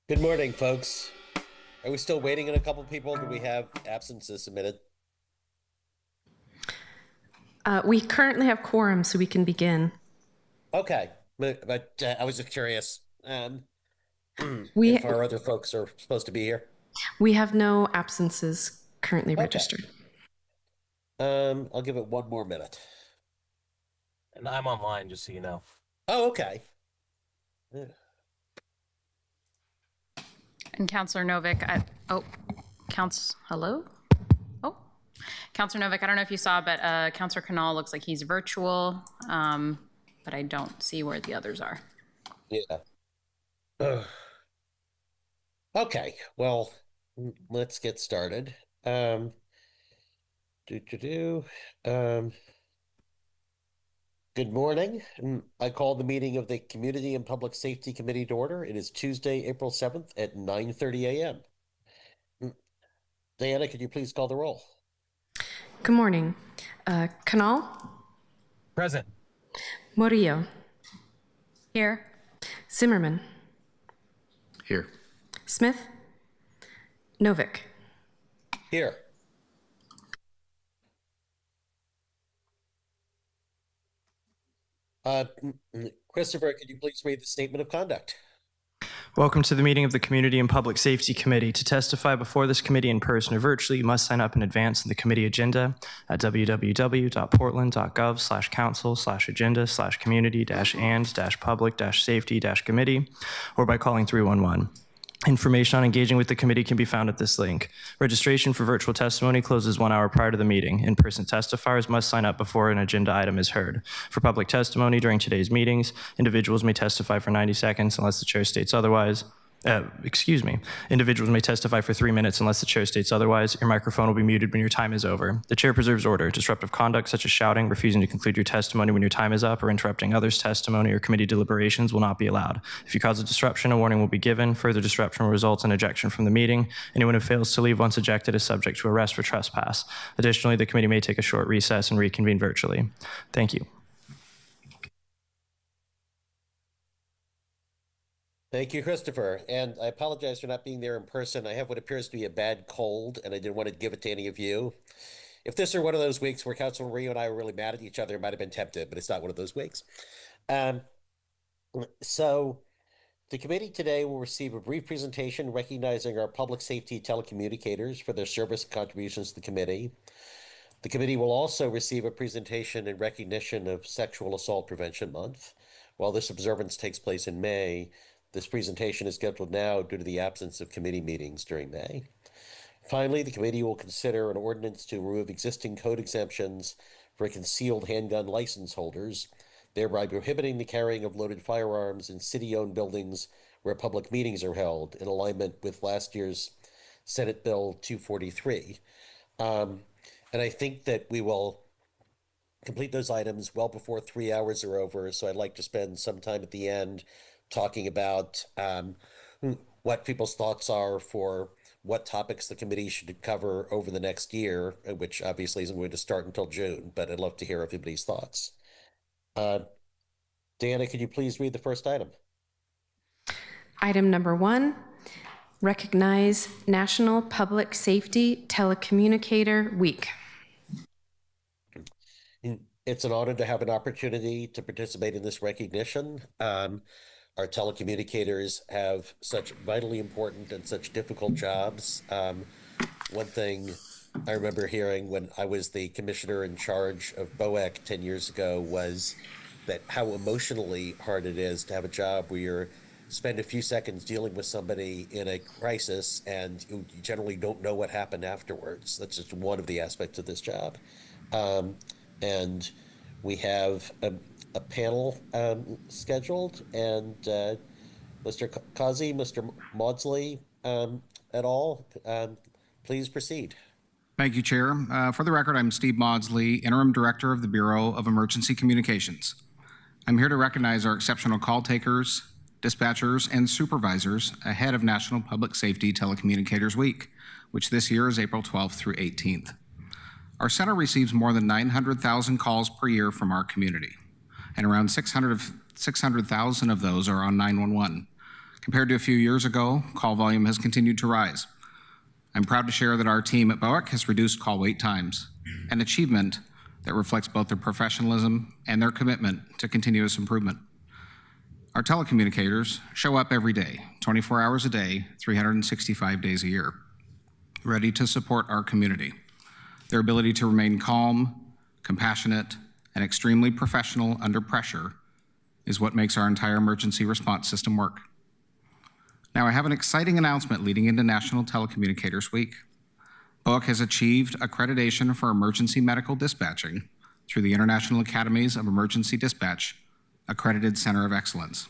Good morning, folks. Are we still waiting on a couple people? Do we have absences submitted? We currently have quorum, so we can begin. Okay, but I was just curious We if our other folks are supposed to be here. we have no absences currently Okay. registered. I'll give it one more minute. And I'm online, just so you know. Oh, okay. And Councillor Novick, hello? Oh, Councillor Novick, I don't know if you saw, but Councillor Canal looks like he's virtual, but I don't see where the others are. Yeah. Okay, well, let's get started. Um, Good morning. I call the meeting of the Community and Public Safety Committee to order. It is Tuesday, April 7th at 9:30 a.m. Diana, could you please call the roll? Good morning. Canal, Present. Murillo, Here. Zimmerman, Here. Smith, Novick. Here. Christopher, could you please read the statement of conduct? Welcome to the meeting of the Community and Public Safety Committee. To testify before this committee in person or virtually, you must sign up in advance in the committee agenda at www.portland.gov/council/agenda/community-and-public-safety-committee or by calling 311. Information on engaging with the committee can be found at this link. Registration for virtual testimony closes 1 hour prior to the meeting. In-person testifiers must sign up before an agenda item is heard. For public testimony during today's meetings, individuals may testify for 90 seconds unless the chair states otherwise. Individuals may testify for 3 minutes unless the chair states otherwise. Your microphone will be muted when your time is over. The chair preserves order. Disruptive conduct such as shouting, refusing to conclude your testimony when your time is up, or interrupting others' testimony or committee deliberations will not be allowed. If you cause a disruption, a warning will be given. Further disruption will result in ejection from the meeting. Anyone who fails to leave once ejected is subject to arrest for trespass. Additionally, the committee may take a short recess and reconvene virtually. Thank you. Thank you, Christopher. And I apologize for not being there in person. I have what appears to be a bad cold, and I didn't want to give it to any of you. If this were one of those weeks where Councilor Rio and I were really mad at each other, I might have been tempted, but it's not one of those weeks. So the committee today will receive a brief presentation recognizing our public safety telecommunicators for their service and contributions to the committee. The committee will also receive a presentation in recognition of Sexual Assault Prevention Month. While this observance takes place in May, this presentation is scheduled now due to the absence of committee meetings during May. Finally, the committee will consider an ordinance to remove existing code exemptions for concealed handgun license holders, thereby prohibiting the carrying of loaded firearms in city-owned buildings where public meetings are held, in alignment with last year's Senate Bill 243. And I think that we will complete those items well before 3 hours are over, so I'd like to spend some time at the end talking about what people's thoughts are for what topics the committee should cover over the next year, which obviously isn't going to start until June, but I'd love to hear everybody's thoughts. Diana, could you please read the first item? Item number 1, recognize National Public Safety Telecommunicator Week. It's an honor to have an opportunity to participate in this recognition. Our telecommunicators have such vitally important and such difficult jobs. One thing I remember hearing when I was the commissioner in charge of BOEC 10 years ago was that how emotionally hard it is to have a job where you spend a few seconds dealing with somebody in a crisis and you generally don't know what happened afterwards. That's just one of the aspects of this job. And we have a panel scheduled, and Mr. Kazi, Mr. Maudsley, et al., please proceed. Thank you, Chair. For the record, I'm Steve Maudsley, Interim Director of the Bureau of Emergency Communications. I'm here to recognize our exceptional call takers, dispatchers, and supervisors ahead of National Public Safety Telecommunicators Week, which this year is April 12th through 18th. Our center receives more than 900,000 calls per year from our community, and around 600,000 of those are on 911. Compared to a few years ago, call volume has continued to rise. I'm proud to share that our team at BOEC has reduced call wait times, an achievement that reflects both their professionalism and their commitment to continuous improvement. Our telecommunicators show up every day, 24 hours a day, 365 days a year, ready to support our community. Their ability to remain calm, compassionate, and extremely professional under pressure is what makes our entire emergency response system work. Now, I have an exciting announcement leading into National Telecommunicators Week. BOEC has achieved accreditation for emergency medical dispatching through the International Academies of Emergency Dispatch Accredited Center of Excellence.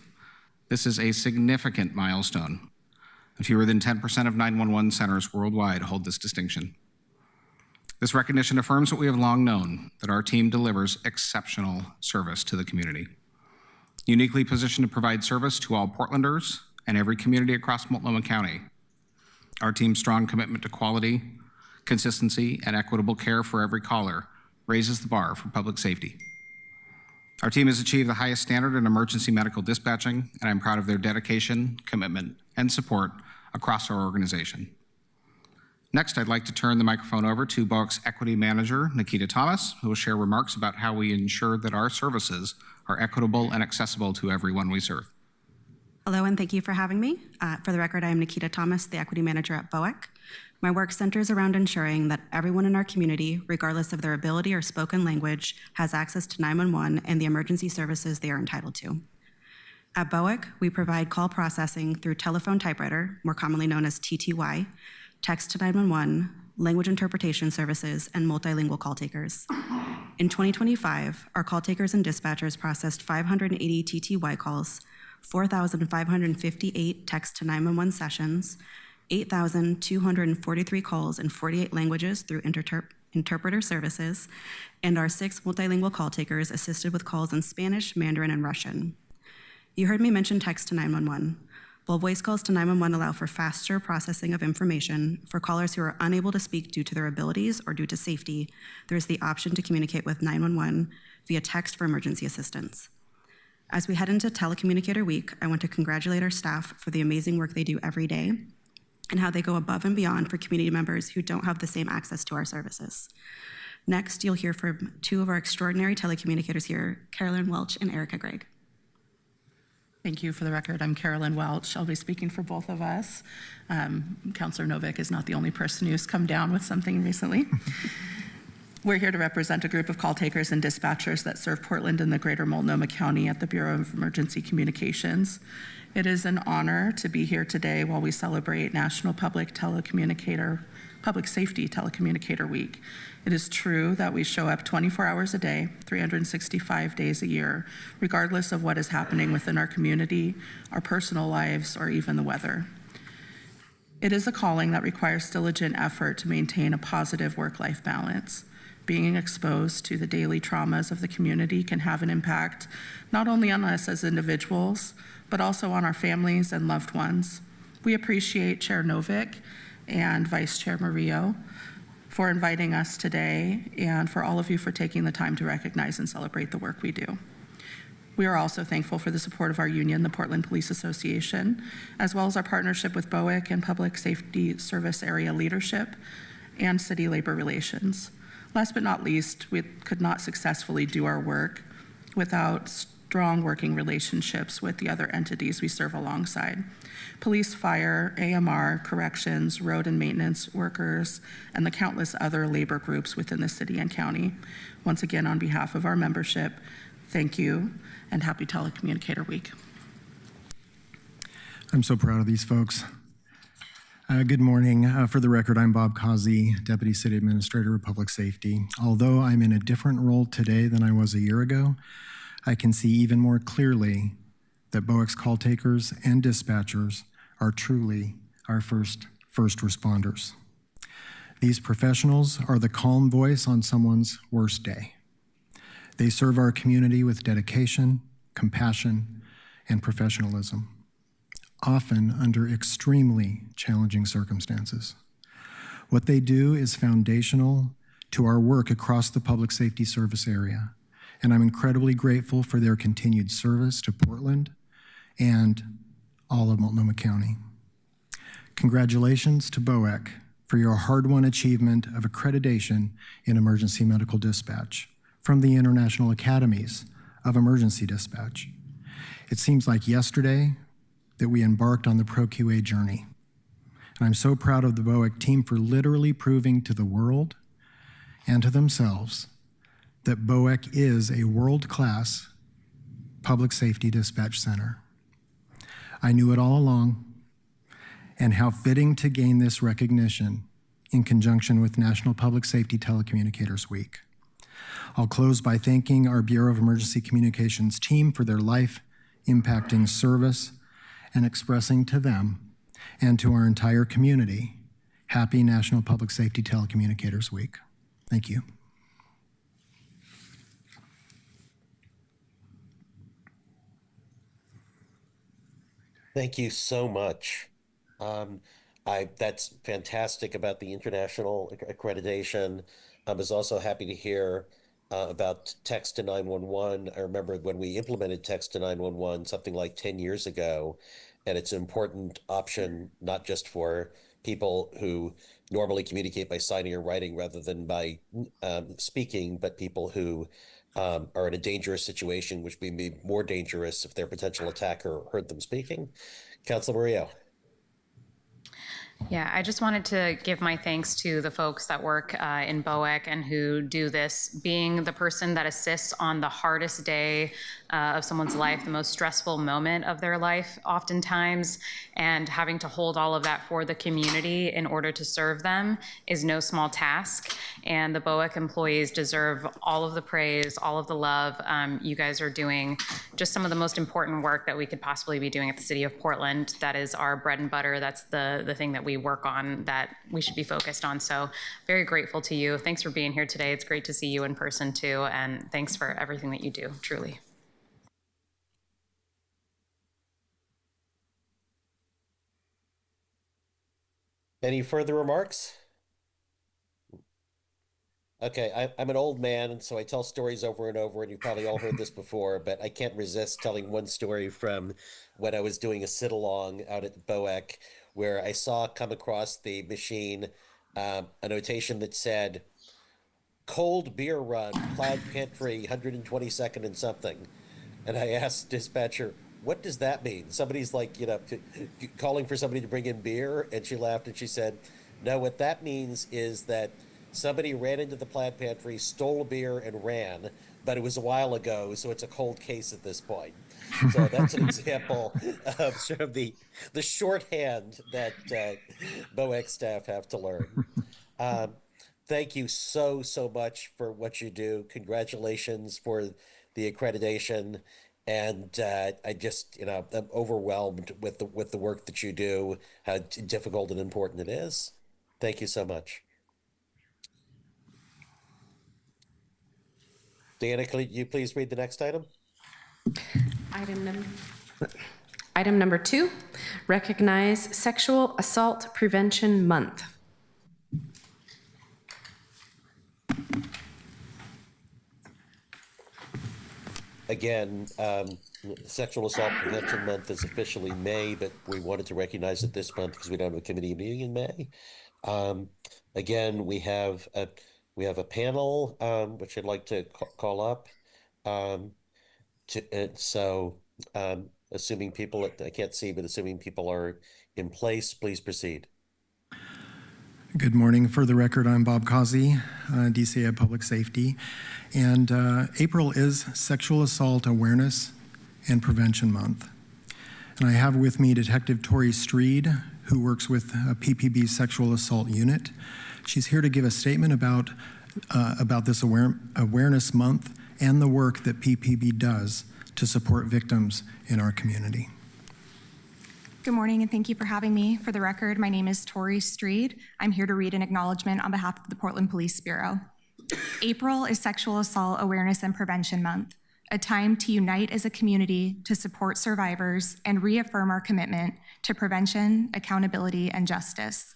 This is a significant milestone. Fewer than 10% of 911 centers worldwide hold this distinction. This recognition affirms what we have long known, that our team delivers exceptional service to the community. Uniquely positioned to provide service to all Portlanders and every community across Multnomah County. Our team's strong commitment to quality, consistency, and equitable care for every caller raises the bar for public safety. Our team has achieved the highest standard in emergency medical dispatching, and I'm proud of their dedication, commitment, and support across our organization. Next, I'd like to turn the microphone over to BOEC's Equity Manager, Nikita Thomas, who will share remarks about how we ensure that our services are equitable and accessible to everyone we serve. Hello, and thank you for having me. For the record, I am Nikita Thomas, the Equity Manager at BOEC. My work centers around ensuring that everyone in our community, regardless of their ability or spoken language, has access to 911 and the emergency services they are entitled to. At BOEC, we provide call processing through telephone typewriter, more commonly known as TTY, text to 911, language interpretation services, and multilingual call takers. In 2025, our call takers and dispatchers processed 580 TTY calls, 4,558 text to 911 sessions, 8,243 calls in 48 languages through interpreter services, and our 6 multilingual call takers assisted with calls in Spanish, Mandarin, and Russian. You heard me mention text to 911. While voice calls to 911 allow for faster processing of information, for callers who are unable to speak due to their abilities or due to safety, there is the option to communicate with 911 via text for emergency assistance. As we head into Telecommunicator Week, I want to congratulate our staff for the amazing work they do every day and how they go above and beyond for community members who don't have the same access to our services. Next, you'll hear from 2 of our extraordinary telecommunicators here, Carolyn Welch and Erica Gregg. Thank you. For the record, I'm Carolyn Welch. I'll be speaking for both of us. Counselor Novick is not the only person who's come down with something recently. We're here to represent a group of call takers and dispatchers that serve Portland and the greater Multnomah County at the Bureau of Emergency Communications. It is an honor to be here today while we celebrate National Public Safety Telecommunicator Week. It is true that we show up 24 hours a day, 365 days a year, regardless of what is happening within our community, our personal lives, or even the weather. It is a calling that requires diligent effort to maintain a positive work-life balance. Being exposed to the daily traumas of the community can have an impact not only on us as individuals, but also on our families and loved ones. We appreciate Chair Novick and Vice Chair Murillo for inviting us today, and for all of you for taking the time to recognize and celebrate the work we do. We are also thankful for the support of our union, the Portland Police Association, as well as our partnership with BOEC and Public Safety Service Area Leadership and City Labor Relations. Last but not least, we could not successfully do our work without strong working relationships with the other entities we serve alongside. Police, fire, AMR, corrections, road and maintenance workers, and the countless other labor groups within the city and county. Once again, on behalf of our membership, thank you and happy Telecommunicator Week. I'm so proud of these folks. Good morning. For the record, I'm Bob Causey, Deputy City Administrator of Public Safety. Although I'm in a different role today than I was a year ago, I can see even more clearly that BOEC's call takers and dispatchers are truly our first responders. These professionals are the calm voice on someone's worst day. They serve our community with dedication, compassion, and professionalism, often under extremely challenging circumstances. What they do is foundational to our work across the public safety service area, and I'm incredibly grateful for their continued service to Portland and all of Multnomah County. Congratulations to BOEC for your hard-won achievement of accreditation in emergency medical dispatch from the International Academies of Emergency Dispatch. It seems like yesterday that we embarked on the ProQA journey. And I'm so proud of the BOEC team for literally proving to the world and to themselves that BOEC is a world-class public safety dispatch center. I knew it all along, and how fitting to gain this recognition in conjunction with National Public Safety Telecommunicators Week. I'll close by thanking our Bureau of Emergency Communications team for their life-impacting service and expressing to them and to our entire community, happy National Public Safety Telecommunicators Week. Thank you. Thank you so much. That's fantastic about the international accreditation. I was also happy to hear about text to 911. I remember when we implemented text to 911 something like 10 years ago, and it's an important option, not just for people who normally communicate by signing or writing rather than by speaking, but people who are in a dangerous situation, which may be more dangerous if their potential attacker heard them speaking. Councilor Murillo. Yeah, I just wanted to give my thanks to the folks that work in BOEC and who do this. Being the person that assists on the hardest day of someone's life, the most stressful moment of their life oftentimes, and having to hold all of that for the community in order to serve them is no small task. And the BOEC employees deserve all of the praise, all of the love. You guys are doing just some of the most important work that we could possibly be doing at the City of Portland. That is our bread and butter. That's the thing that we work on, that we should be focused on. So very grateful to you. Thanks for being here today. It's great to see you in person too. And thanks for everything that you do, truly. Any further remarks? Okay, I'm an old man, and so I tell stories over and over, and you've probably all heard this before, but I can't resist telling one story from when I was doing a sit-along out at BOEC, where I saw come across the machine a notation that said, cold beer run, Plaid Pantry, 122nd and something. And I asked dispatcher, what does that mean? Somebody's like, calling for somebody to bring in beer, and she laughed and she said, no, what that means is that somebody ran into the Plaid Pantry, stole a beer, and ran, but it was a while ago, so it's a cold case at this point. So that's an example of sort of the shorthand that BOEC staff have to learn. Thank you so much for what you do. Congratulations for the accreditation. And I just, I'm overwhelmed with the work that you do, how difficult and important it is. Thank you so much. Deanna, could you please read the next item? Item number 2, recognize Sexual Assault Prevention Month. Again, Sexual Assault Prevention Month is officially May, but we wanted to recognize it this month because we don't have a committee meeting in May. Again, we have a panel which I'd like to call up. Assuming people, I can't see, but assuming people are in place, please proceed. Good morning. For the record, I'm Bob Causey, DCA Public Safety. And April is Sexual Assault Awareness and Prevention Month. And I have with me Detective Tori Streed, who works with PPB's Sexual Assault Unit. She's here to give a statement about this Awareness Month and the work that PPB does to support victims in our community. Good morning, and thank you for having me. For the record, my name is Tori Streed. I'm here to read an acknowledgement on behalf of the Portland Police Bureau. April is Sexual Assault Awareness and Prevention Month, a time to unite as a community to support survivors and reaffirm our commitment to prevention, accountability, and justice.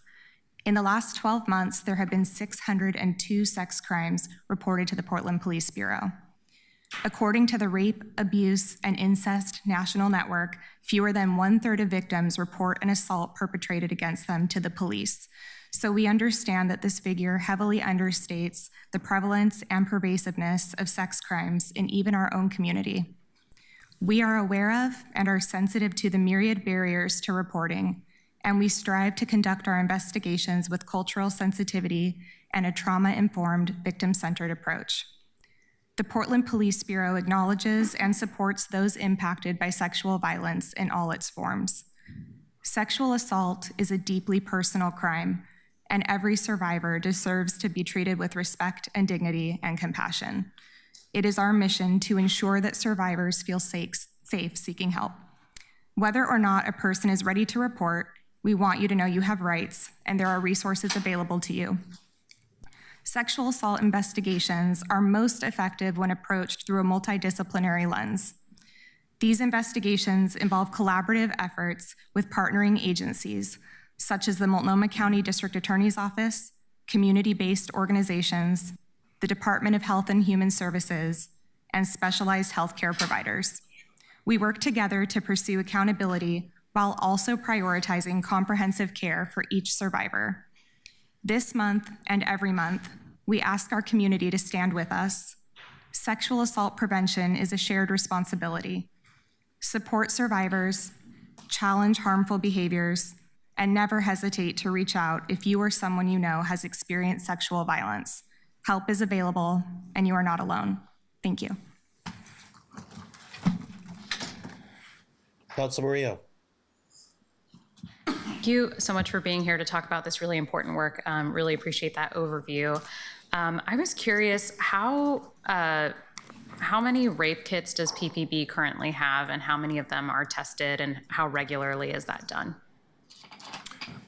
In the last 12 months, there have been 602 sex crimes reported to the Portland Police Bureau. According to the Rape, Abuse, and Incest National Network, fewer than 1/3 of victims report an assault perpetrated against them to the police. So we understand that this figure heavily understates the prevalence and pervasiveness of sex crimes in even our own community. We are aware of and are sensitive to the myriad barriers to reporting, and we strive to conduct our investigations with cultural sensitivity and a trauma-informed, victim-centered approach. The Portland Police Bureau acknowledges and supports those impacted by sexual violence in all its forms. Sexual assault is a deeply personal crime, and every survivor deserves to be treated with respect and dignity and compassion. It is our mission to ensure that survivors feel safe seeking help. Whether or not a person is ready to report, we want you to know you have rights and there are resources available to you. Sexual assault investigations are most effective when approached through a multidisciplinary lens. These investigations involve collaborative efforts with partnering agencies, such as the Multnomah County District Attorney's Office, community-based organizations, the Department of Health and Human Services, and specialized healthcare providers. We work together to pursue accountability while also prioritizing comprehensive care for each survivor. This month and every month, we ask our community to stand with us. Sexual assault prevention is a shared responsibility. Support survivors, challenge harmful behaviors, and never hesitate to reach out if you or someone you know has experienced sexual violence. Help is available, and you are not alone. Thank you. Council Murillo. Thank you so much for being here to talk about this really important work. Really appreciate that overview. I was curious, how many rape kits does PPB currently have, and how many of them are tested, and how regularly is that done?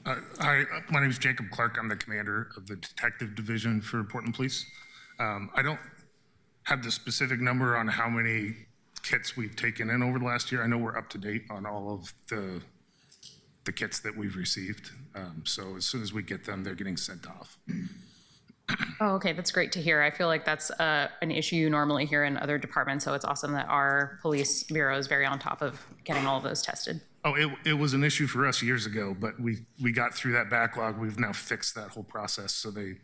Hi, my name is Jacob Clark. I'm the commander of the Detective Division for Portland Police. I don't have the specific number on how many kits we've taken in over the last year. I know we're up to date on all of the kits that we've received. So as soon as we get them, they're getting sent off. Oh, okay, that's great to hear. I feel like that's an issue you normally hear in other departments, so it's awesome that our police bureau is very on top of getting all of those tested. Oh, it was an issue for us years ago, but we got through that backlog. We've now fixed that whole process, so they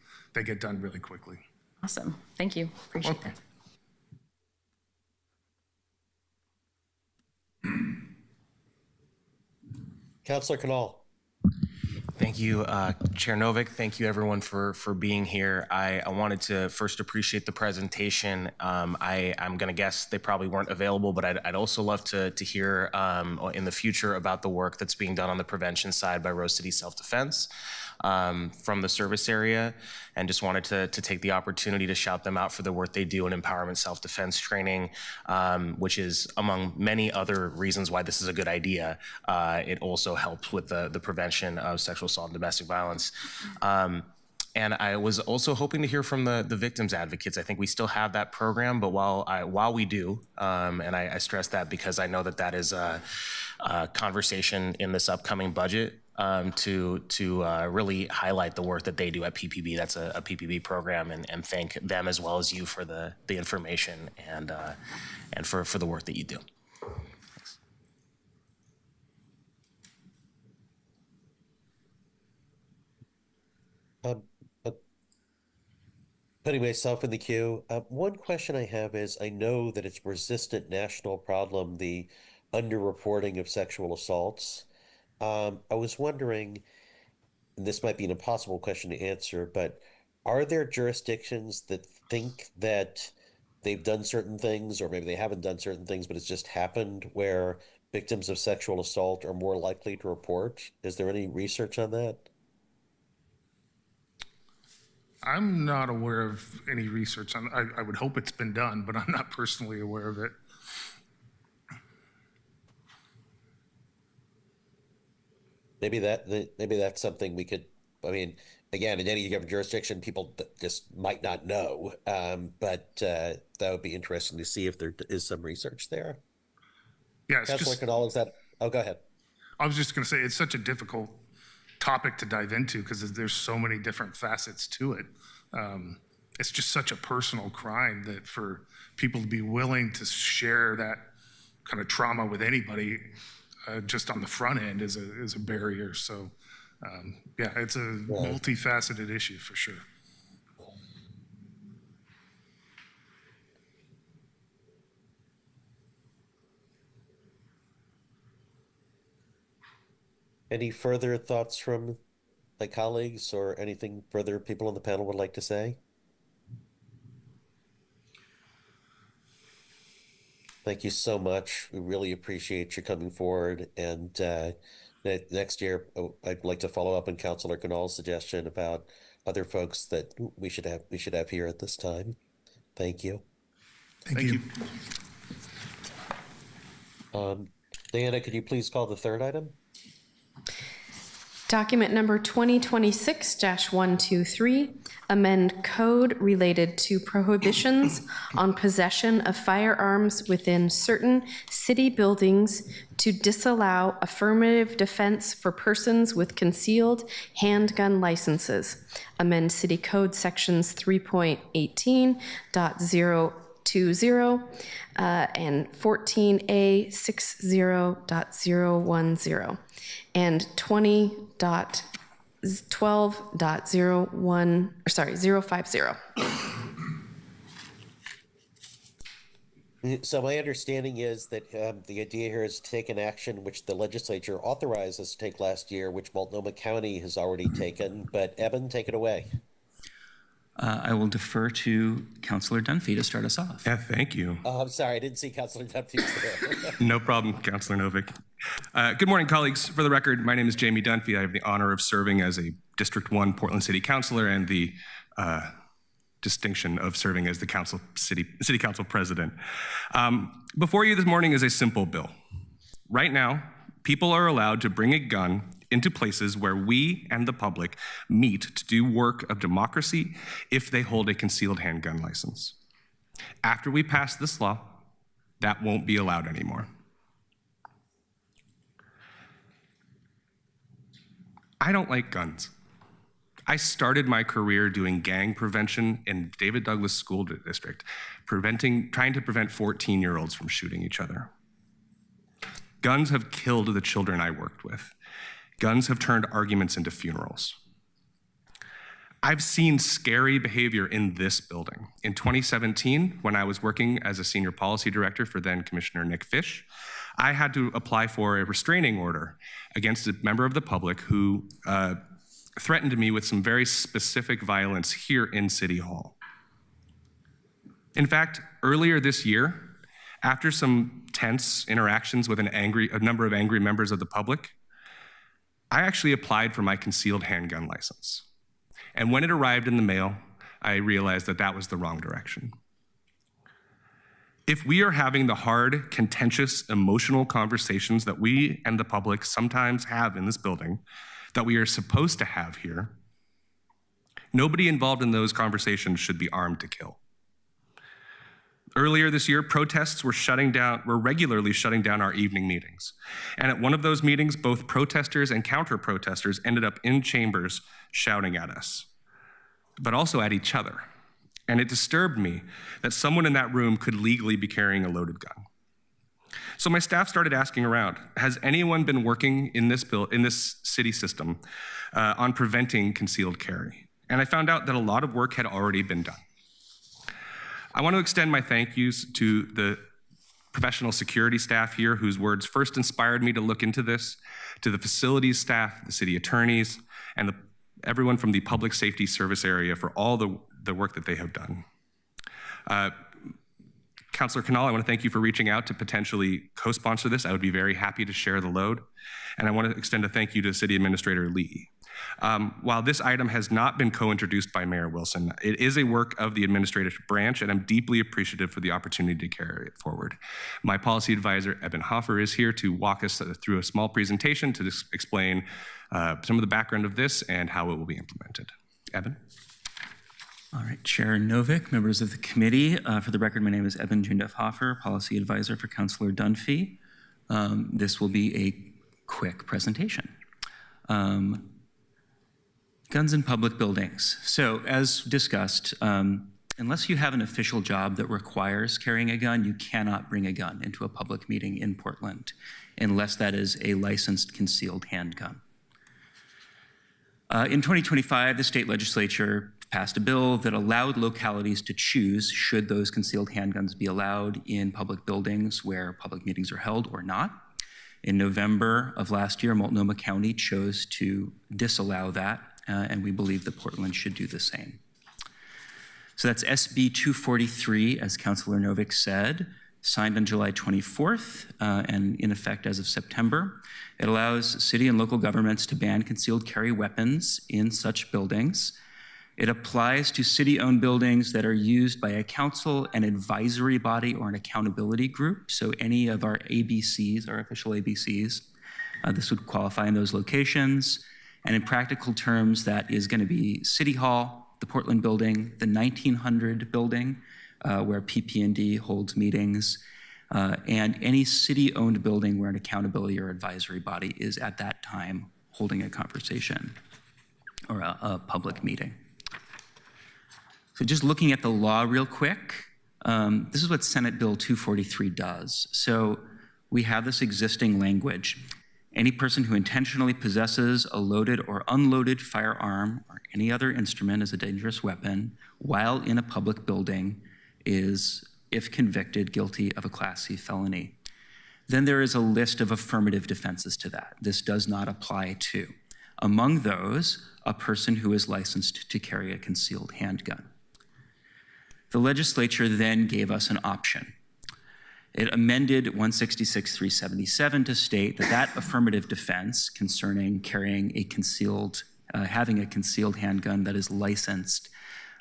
get done really quickly. Awesome, thank you, appreciate Okay. that. Councilor Canal. Thank you, Chair Novick. Thank you, everyone, for being here. I wanted to first appreciate the presentation. I'm going to guess they probably weren't available, but I'd also love to hear in the future about the work that's being done on the prevention side by Rose City Self-Defense from the service area, and just wanted to take the opportunity to shout them out for the work they do in empowerment self-defense training, which is, among many other reasons why this is a good idea, it also helps with the prevention of sexual assault and domestic violence. And I was also hoping to hear from the victims advocates. I think we still have that program, but while we do, and I stress that because I know that is a conversation in this upcoming budget, to really highlight the work that they do at PPB. That's a PPB program, and thank them as well as you for the information and for the work that you do. Putting myself in the queue, one question I have is, I know that it's a persistent national problem, the underreporting of sexual assaults. I was wondering, and this might be an impossible question to answer, but are there jurisdictions that think that they've done certain things, or maybe they haven't done certain things, but it's just happened, where victims of sexual assault are more likely to report? Is there any research on that? I'm not aware of any research on. I would hope it's been done, but I'm not personally aware of it. Maybe that's something we could. I mean, again, in any given jurisdiction, people just might not know. But that would be interesting to see if there is some research there. Yeah, it's Councilor Canal, is that? Oh, go ahead. I was just going to say it's such a difficult topic to dive into because there's so many different facets to it. it's just such a personal crime that for people to be willing to share that kind of trauma with anybody just on the front end is a barrier. So yeah, it's a multifaceted issue for sure. Any further thoughts from my colleagues or anything further people on the panel would like to say? Thank you so much. We really appreciate you coming forward. And next year, I'd like to follow up on Councilor Canal's suggestion about other folks that we should have here at this time. Thank you. Thank you. Diana, could you please call the third item? Document number 2026-123, amend code related to prohibitions on possession of firearms within certain city buildings to disallow affirmative defense for persons with concealed handgun licenses. Amend city code sections 3.18.020 and 14A60.010 and 20.12.050. So my understanding is that the idea here is to take an action which the legislature authorized us to take last year, which Multnomah County has already taken. But Eben, take it away. I will defer to Councilor Dunphy to start us off. Yeah, thank you. Oh, I'm sorry, I didn't see Councilor Dunphy was there. No problem, Councilor Novick. Good morning, colleagues. For the record, my name is Jamie Dunphy. I have the honor of serving as a District 1 Portland City Councilor and the distinction of serving as the City Council President. Before you this morning is a simple bill. Right now, people are allowed to bring a gun into places where we and the public meet to do work of democracy if they hold a concealed handgun license. After we pass this law, that won't be allowed anymore. I don't like guns. I started my career doing gang prevention in David Douglas School District, trying to prevent 14-year-olds from shooting each other. Guns have killed the children I worked with. Guns have turned arguments into funerals. I've seen scary behavior in this building. In 2017, when I was working as a senior policy director for then Commissioner Nick Fish, I had to apply for a restraining order against a member of the public who threatened me with some very specific violence here in City Hall. In fact, earlier this year, after some tense interactions with a number of angry members of the public, I actually applied for my concealed handgun license. And when it arrived in the mail, I realized that that was the wrong direction. If we are having the hard, contentious, emotional conversations that we and the public sometimes have in this building, that we are supposed to have here, nobody involved in those conversations should be armed to kill. Earlier this year, protests were regularly shutting down our evening meetings. And at one of those meetings, both protesters and counter-protesters ended up in chambers shouting at us, but also at each other. And it disturbed me that someone in that room could legally be carrying a loaded gun. So my staff started asking around, has anyone been working in this city system on preventing concealed carry? And I found out that a lot of work had already been done. I want to extend my thank yous to the professional security staff here whose words first inspired me to look into this, to the facilities staff, the city attorneys, and everyone from the public safety service area for all the work that they have done. Councilor Canal, I want to thank you for reaching out to potentially co-sponsor this. I would be very happy to share the load. And I want to extend a thank you to City Administrator Lee. While this item has not been co-introduced by Mayor Wilson, it is a work of the administrative branch, and I'm deeply appreciative for the opportunity to carry it forward. My policy advisor, Eben Hoffer, is here to walk us through a small presentation to explain some of the background of this and how it will be implemented. Eben? All right, Chair Novick, members of the committee. For the record, my name is Eben Jundef Hoffer, policy advisor for Councilor Dunphy. This will be a quick presentation. Guns in public buildings. So as discussed, unless you have an official job that requires carrying a gun, you cannot bring a gun into a public meeting in Portland unless that is a licensed concealed handgun. In 2025, the state legislature passed a bill that allowed localities to choose should those concealed handguns be allowed in public buildings where public meetings are held or not. In November of last year, Multnomah County chose to disallow that, and we believe that Portland should do the same. So that's SB 243, as Councilor Novick said, signed on July 24th and in effect as of September. It allows city and local governments to ban concealed carry weapons in such buildings. It applies to city-owned buildings that are used by a council, an advisory body, or an accountability group. So any of our ABCs, our official ABCs, this would qualify in those locations. And in practical terms, that is going to be City Hall, the Portland Building, the 1900 Building, where PP&D holds meetings, and any city-owned building where an accountability or advisory body is at that time holding a conversation or a public meeting. So just looking at the law real quick, this is what Senate Bill 243 does. So we have this existing language. Any person who intentionally possesses a loaded or unloaded firearm or any other instrument as a dangerous weapon while in a public building is, if convicted, guilty of a Class C felony. Then there is a list of affirmative defenses to that. This does not apply to. Among those, a person who is licensed to carry a concealed handgun. The legislature then gave us an option. It amended 166-377 to state that that affirmative defense concerning carrying a concealed, having a concealed handgun that is licensed,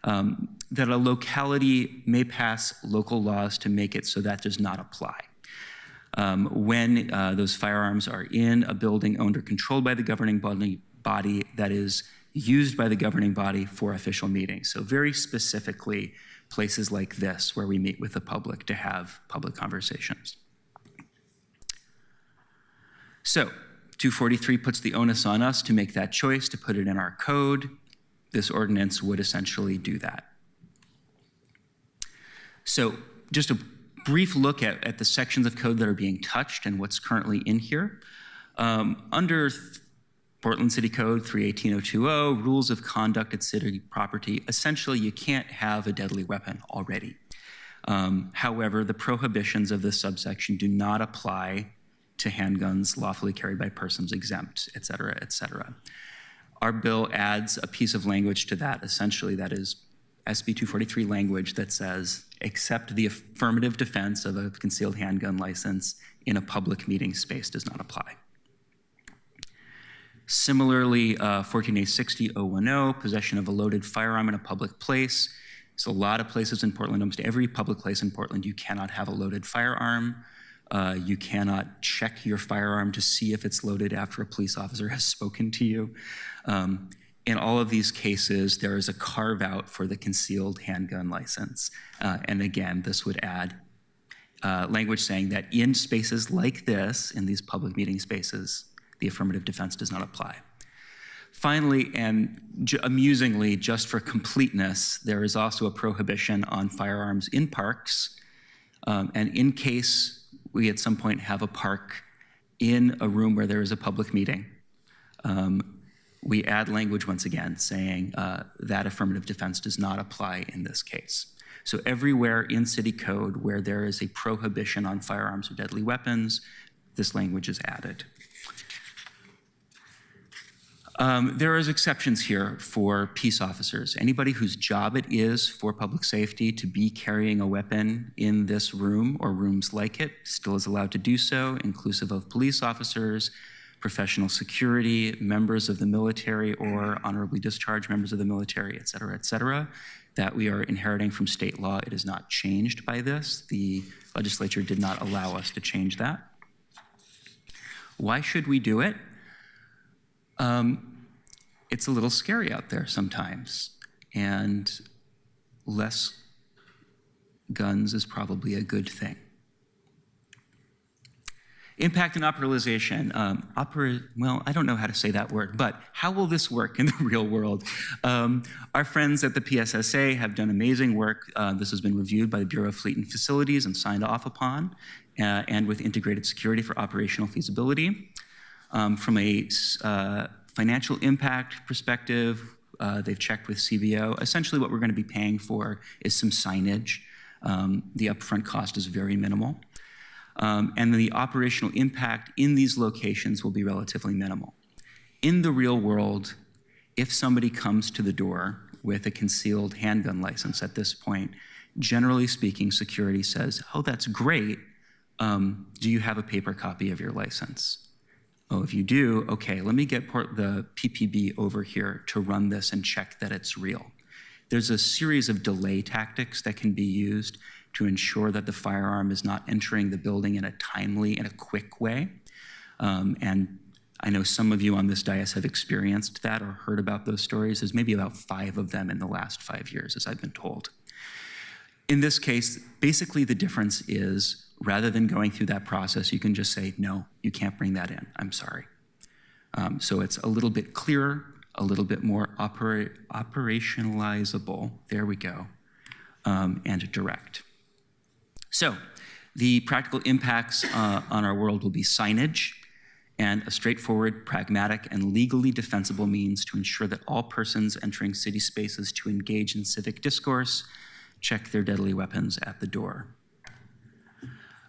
that a locality may pass local laws to make it so that does not apply. When those firearms are in a building owned or controlled by the governing body that is used by the governing body for official meetings. So very specifically, places like this where we meet with the public to have public conversations. So 243 puts the onus on us to make that choice, to put it in our code. This ordinance would essentially do that. So just a brief look at the sections of code that are being touched and what's currently in here. Under Portland City Code 318020, rules of conduct at city property, essentially you can't have a deadly weapon already. However, the prohibitions of this subsection do not apply to handguns lawfully carried by persons exempt, et cetera, et cetera. Our bill adds a piece of language to that, essentially that is SB 243 language that says, except the affirmative defense of a concealed handgun license in a public meeting space does not apply. Similarly, 14A60-010, possession of a loaded firearm in a public place. There's a lot of places in Portland, almost every public place in Portland, you cannot have a loaded firearm. You cannot check your firearm to see if it's loaded after a police officer has spoken to you. In all of these cases, there is a carve out for the concealed handgun license. And again, this would add language saying that in spaces like this, in these public meeting spaces, the affirmative defense does not apply. Finally, and amusingly, just for completeness, there is also a prohibition on firearms in parks. And in case we at some point have a park in a room where there is a public meeting, we add language once again saying that affirmative defense does not apply in this case. So everywhere in city code where there is a prohibition on firearms or deadly weapons, this language is added. There is exceptions here for peace officers. Anybody whose job it is for public safety to be carrying a weapon in this room or rooms like it still is allowed to do so, inclusive of police officers, professional security, members of the military or honorably discharged members of the military, et cetera, that we are inheriting from state law. It is not changed by this. The legislature did not allow us to change that. Why should we do it? It's a little scary out there sometimes, and less guns is probably a good thing. Impact and operationalization. Well, I don't know how to say that word, but how will this work in the real world? Our friends at the PSSA have done amazing work. This has been reviewed by the Bureau of Fleet and Facilities and signed off upon, and with integrated security for operational feasibility. From a financial impact perspective, they've checked with CBO. Essentially, what we're going to be paying for is some signage. The upfront cost is very minimal. And the operational impact in these locations will be relatively minimal. In the real world, if somebody comes to the door with a concealed handgun license at this point, generally speaking, security says, oh, that's great. Do you have a paper copy of your license? Oh, if you do, okay, let me get the PPB over here to run this and check that it's real. There's a series of delay tactics that can be used to ensure that the firearm is not entering the building in a timely and a quick way. And I know some of you on this dais have experienced that or heard about those stories. There's maybe about 5 of them in the last 5 years, as I've been told. In this case, basically the difference is rather than going through that process, you can just say, no, you can't bring that in, I'm sorry. So it's a little bit clearer, a little bit more operationalizable, there we go, and direct. So the practical impacts on our world will be signage and a straightforward, pragmatic, and legally defensible means to ensure that all persons entering city spaces to engage in civic discourse check their deadly weapons at the door.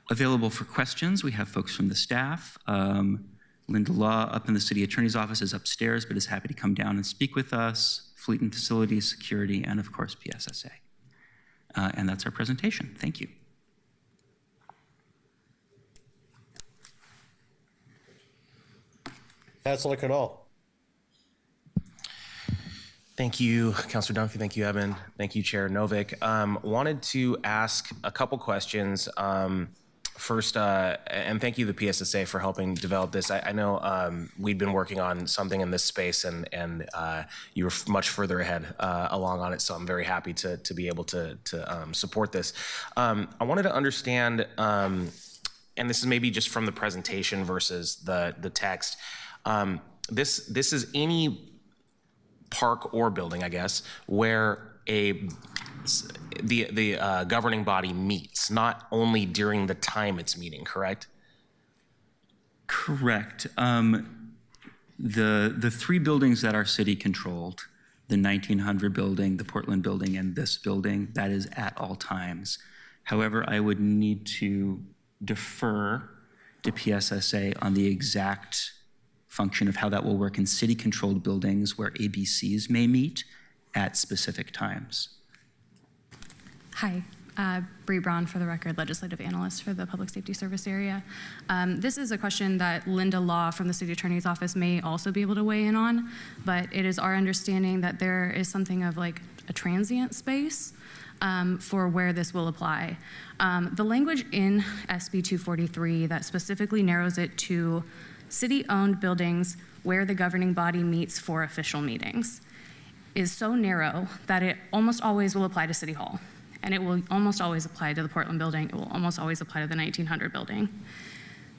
Available for questions, we have folks from the staff. Linda Law up in the city attorney's office is upstairs, but is happy to come down and speak with us. Fleet and Facilities, Security, and of course, PSSA. And that's our presentation. Thank you. Councilor Canal. Thank you, Councilor Dunphy. Thank you, Evan. Thank you, Chair Novick. Wanted to ask a couple questions. First, and thank you, the PSSA, for helping develop this. I know we'd been working on something in this space, and you were much further ahead along on it, so I'm very happy to be able to support this. I wanted to understand, and this is maybe just from the presentation versus the text. This is any park or building, I guess, where the governing body meets, not only during the time it's meeting, correct? Correct. The 3 buildings that our city controlled, the 1900 building, the Portland building, and this building, that is at all times. However, I would need to defer to PSSA on the exact function of how that will work in city-controlled buildings where ABCs may meet at specific times. Hi, Bree Braun, for the record, legislative analyst for the Public Safety Service area. This is a question that Linda Law from the City Attorney's Office may also be able to weigh in on, but it is our understanding that there is something of like a transient space for where this will apply. The language in SB 243 that specifically narrows it to city-owned buildings where the governing body meets for official meetings is so narrow that it almost always will apply to City Hall. And it will almost always apply to the Portland building. It will almost always apply to the 1900 building.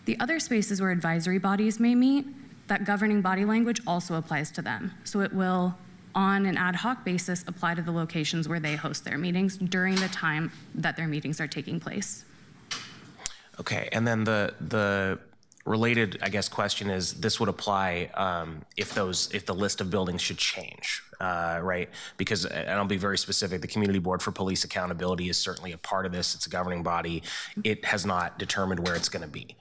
The other spaces where advisory bodies may meet, that governing body language also applies to them. So it will, on an ad hoc basis, apply to the locations where they host their meetings during the time that their meetings are taking place. Okay, and then the related, I guess, question is this would apply if the list of buildings should change, right? Because, and I'll be very specific, the Community Board for Police Accountability is certainly a part of this. It's a governing body. It has not determined where it's going to be.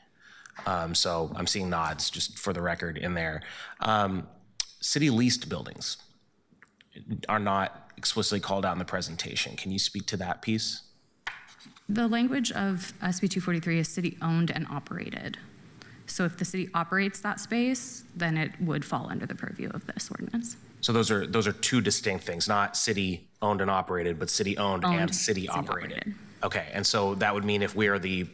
So I'm seeing nods, just for the record, in there. City leased buildings are not explicitly called out in the presentation. Can you speak to that piece? The language of SB 243 is city-owned and operated. So if the city operates that space, then it would fall under the purview of this ordinance. So those are 2 distinct things, not city-owned and operated, but city-owned and city city-operated. Okay, and so that would mean if we are the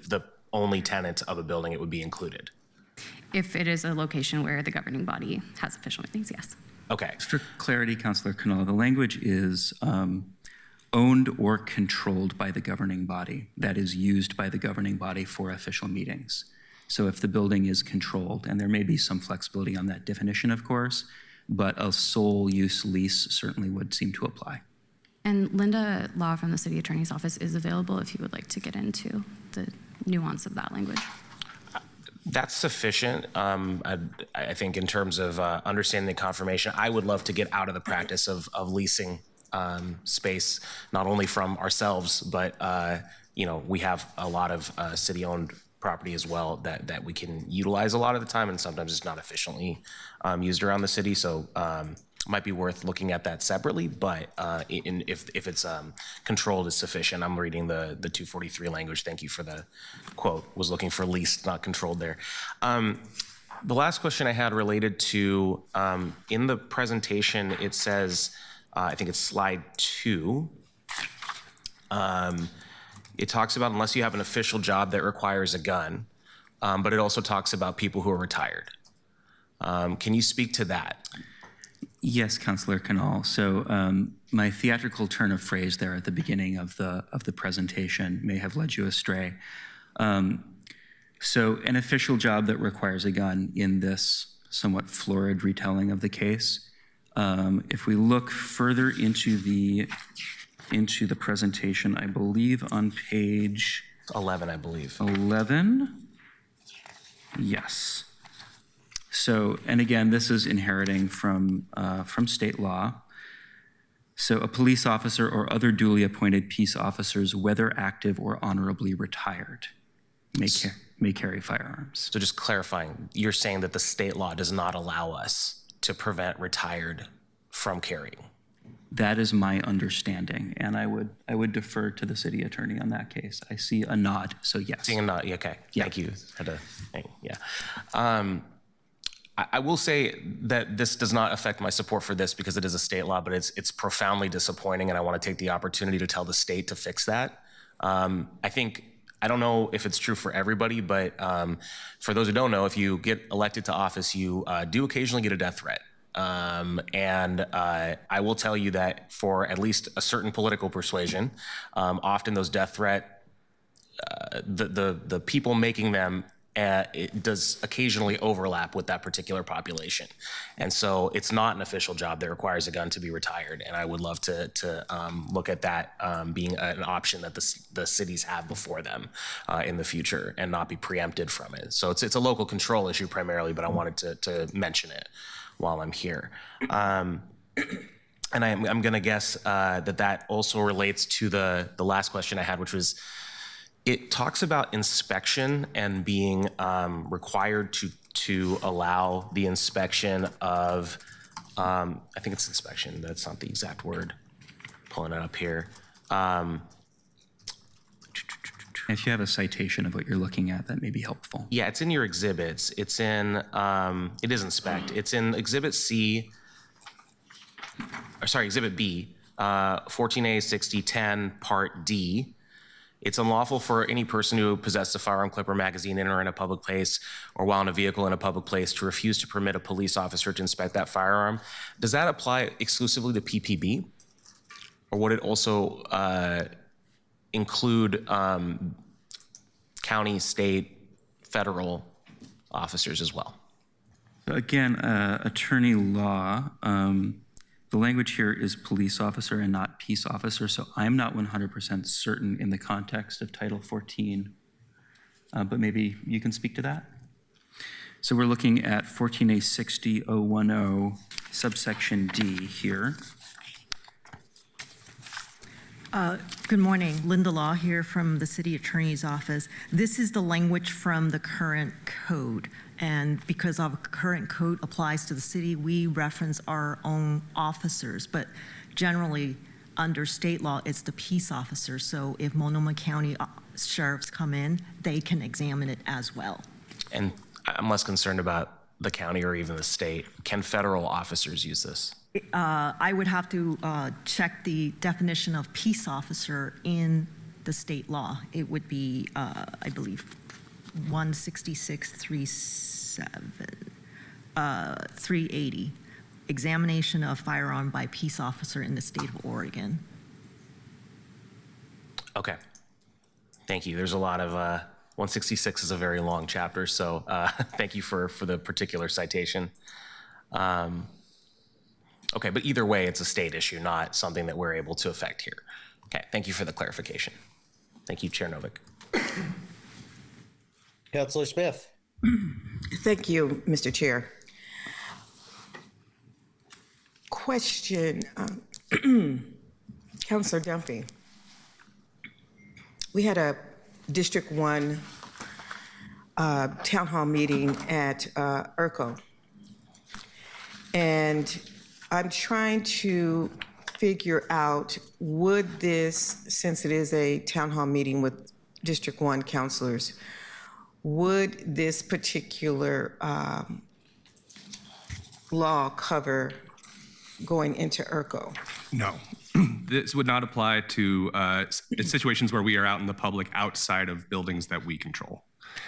only tenant of a building, it would be included? If it is a location where the governing body has official meetings, yes. Okay. For clarity, Councilor Canal, the language is owned or controlled by the governing body, that is used by the governing body for official meetings. So if the building is controlled, and there may be some flexibility on that definition, of course, but a sole use lease certainly would seem to apply. And Linda Law from the City Attorney's Office is available if you would like to get into the nuance of that language. That's sufficient. I think in terms of understanding the confirmation, I would love to get out of the practice of leasing space, not only from ourselves, but we have a lot of city-owned property as well that we can utilize a lot of the time, and sometimes it's not efficiently used around the city. So might be worth looking at that separately, but if it's controlled is sufficient. I'm reading the 243 language. Thank you for the quote. Was looking for leased, not controlled there. The last question I had related to, in the presentation, it says, I think it's slide 2, it talks about unless you have an official job that requires a gun, but it also talks about people who are retired. Can you speak to that? Yes, Councillor Canal. So my theatrical turn of phrase there at the beginning of the presentation may have led you astray. So an official job that requires a gun in this somewhat florid retelling of the case, if we look further into the presentation, I believe on page 11, I believe. 11. Yes. So, and again, this is inheriting from state law. So a police officer or other duly appointed peace officers, whether active or honorably retired, may carry firearms. So just clarifying, you're saying that the state law does not allow us to prevent retired from carrying? That is my understanding, and I would defer to the city attorney on that case. I see a nod, so yes. Seeing a nod, okay, Yeah. thank you. I will say that this does not affect my support for this because it is a state law, but it's profoundly disappointing, and I want to take the opportunity to tell the state to fix that. I don't know if it's true for everybody, but for those who don't know, if you get elected to office, you do occasionally get a death threat. I will tell you that for at least a certain political persuasion, often those death threat, the people making them, it does occasionally overlap with that particular population. And so it's not an official job that requires a gun to be retired. And I would love to look at that being an option that the cities have before them in the future and not be preempted from it. So it's a local control issue primarily, but I wanted to mention it while I'm here. And I'm going to guess that also relates to the last question I had, which was, it talks about inspection and being required to allow the inspection of, I think it's inspection, that's not the exact word, pulling it up here. If you have a citation of what you're looking at, that may be helpful. Yeah, it's in your exhibits. It's in, it is inspect. It's in Exhibit C, or sorry, Exhibit B, 14A 6010 Part D. It's unlawful for any person who possesses a firearm, clip, or magazine in or in a public place or while in a vehicle in a public place to refuse to permit a police officer to inspect that firearm. Does that apply exclusively to PPB? Or would it also include county, state, federal officers as well? Again, attorney law, the language here is police officer and not peace officer, so I'm not 100% certain in the context of Title 14, but maybe you can speak to that? So we're looking at 14A 60010, subsection D here. Good morning, Linda Law here from the City Attorney's Office. This is the language from the current code. And because our current code applies to the city, we reference our own officers. But generally, under state law, it's the peace officer. So if Multnomah County sheriffs come in, they can examine it as well. And I'm less concerned about the county or even the state. Can federal officers use this? I would have to check the definition of peace officer in the state law. It would be, I believe, 380, examination of firearm by peace officer in the state of Oregon. Okay. Thank you. There's a lot of 166 is a very long chapter, so thank you for the particular citation. Okay, but either way, it's a state issue, not something that we're able to affect here. Okay, thank you for the clarification. Thank you, Chair Novick. Councillor Smith. Thank you, Mr. Chair. Question, Councillor Dunphy. We had a District 1 town hall meeting at ERCO. And I'm trying to figure out, would this, since it is a town hall meeting with District 1 councilors, would this particular law cover going into ERCO? No. This would not apply to situations where we are out in the public outside of buildings that we control.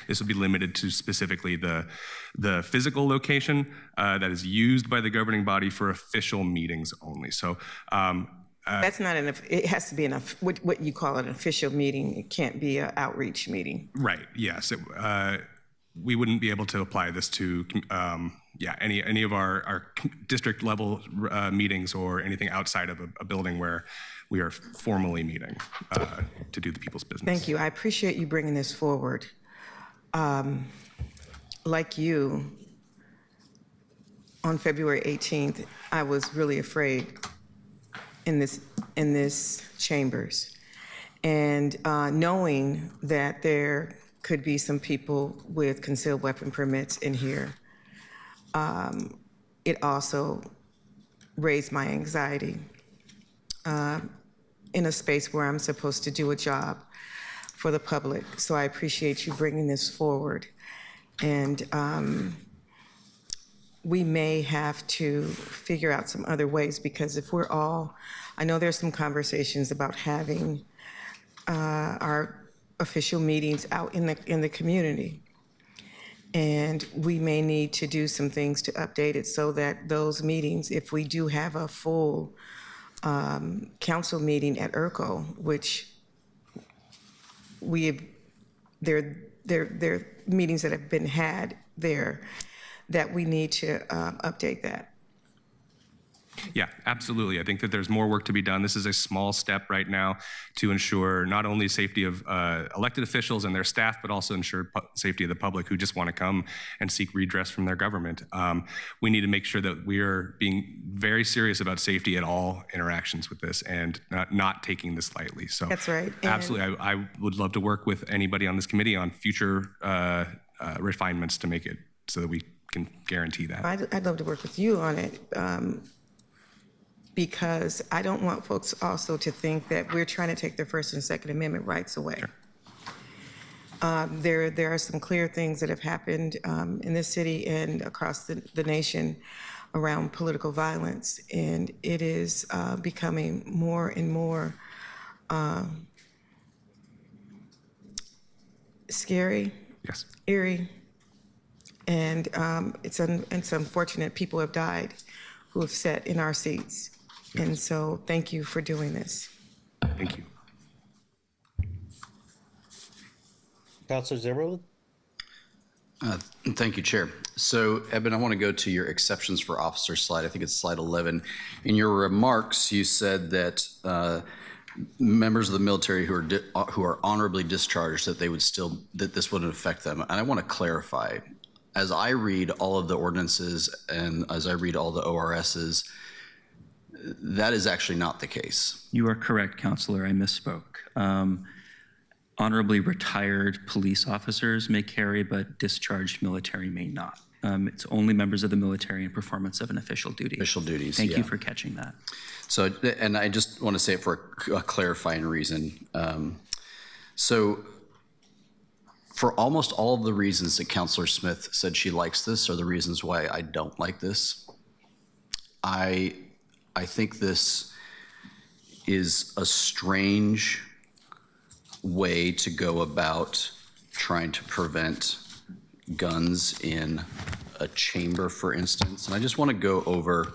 This would be limited to specifically the physical location that is used by the governing body for official meetings only. So that's not enough. It has to be enough. What you call an official meeting. It can't be an outreach meeting. Right. Yes. We wouldn't be able to apply this to any of our district level meetings or anything outside of a building where we are formally meeting to do the people's business. Thank you. I appreciate you bringing this forward. Like you, on February 18th, I was really afraid in this chambers, and knowing that there could be some people with concealed weapon permits in here, it also raised my anxiety in a space where I'm supposed to do a job for the public. So I appreciate you bringing this forward. And we may have to figure out some other ways, because if we're all, I know there's some conversations about having our official meetings out in the community. And we may need to do some things to update it so that those meetings, if we do have a full council meeting at ERCO, which there are meetings that have been had there, that we need to update that. Yeah, absolutely. I think that there's more work to be done. This is a small step right now to ensure not only safety of elected officials and their staff, but also ensure safety of the public who just want to come and seek redress from their government. We need to make sure that we are being very serious about safety at all interactions with this and not taking this lightly. So that's right. Absolutely. I would love to work with anybody on this committee on future refinements to make it so that we can guarantee that. I'd love to work with you on it. Because I don't want folks also to think that we're trying to take their First and Second Amendment rights away. Sure. There are some clear things that have happened in this city and across the nation around political violence, and it is becoming more and more scary, yes, eerie, and it's unfortunate people have died who have sat in our seats. And so thank you for doing this. Thank you. Councilor Zimmerman? Thank you, Chair. So, Eben, I want to go to your exceptions for officers slide. I think it's slide 11. In your remarks, you said that members of the military who are honorably discharged, that this wouldn't affect them. And I want to clarify. As I read all of the ordinances and as I read all the ORSs, that is actually not the case. You are correct, Counselor. I misspoke. Honorably retired police officers may carry, but discharged military may not. It's only members of the military in performance of an official duty. Official duties, Thank you for catching that. So, and I just want to say it for a clarifying reason. So, for almost all of the reasons that Councilor Smith said she likes this are the reasons why I don't like this. I think this is a strange way to go about trying to prevent guns in a chamber, for instance. And I just want to go over,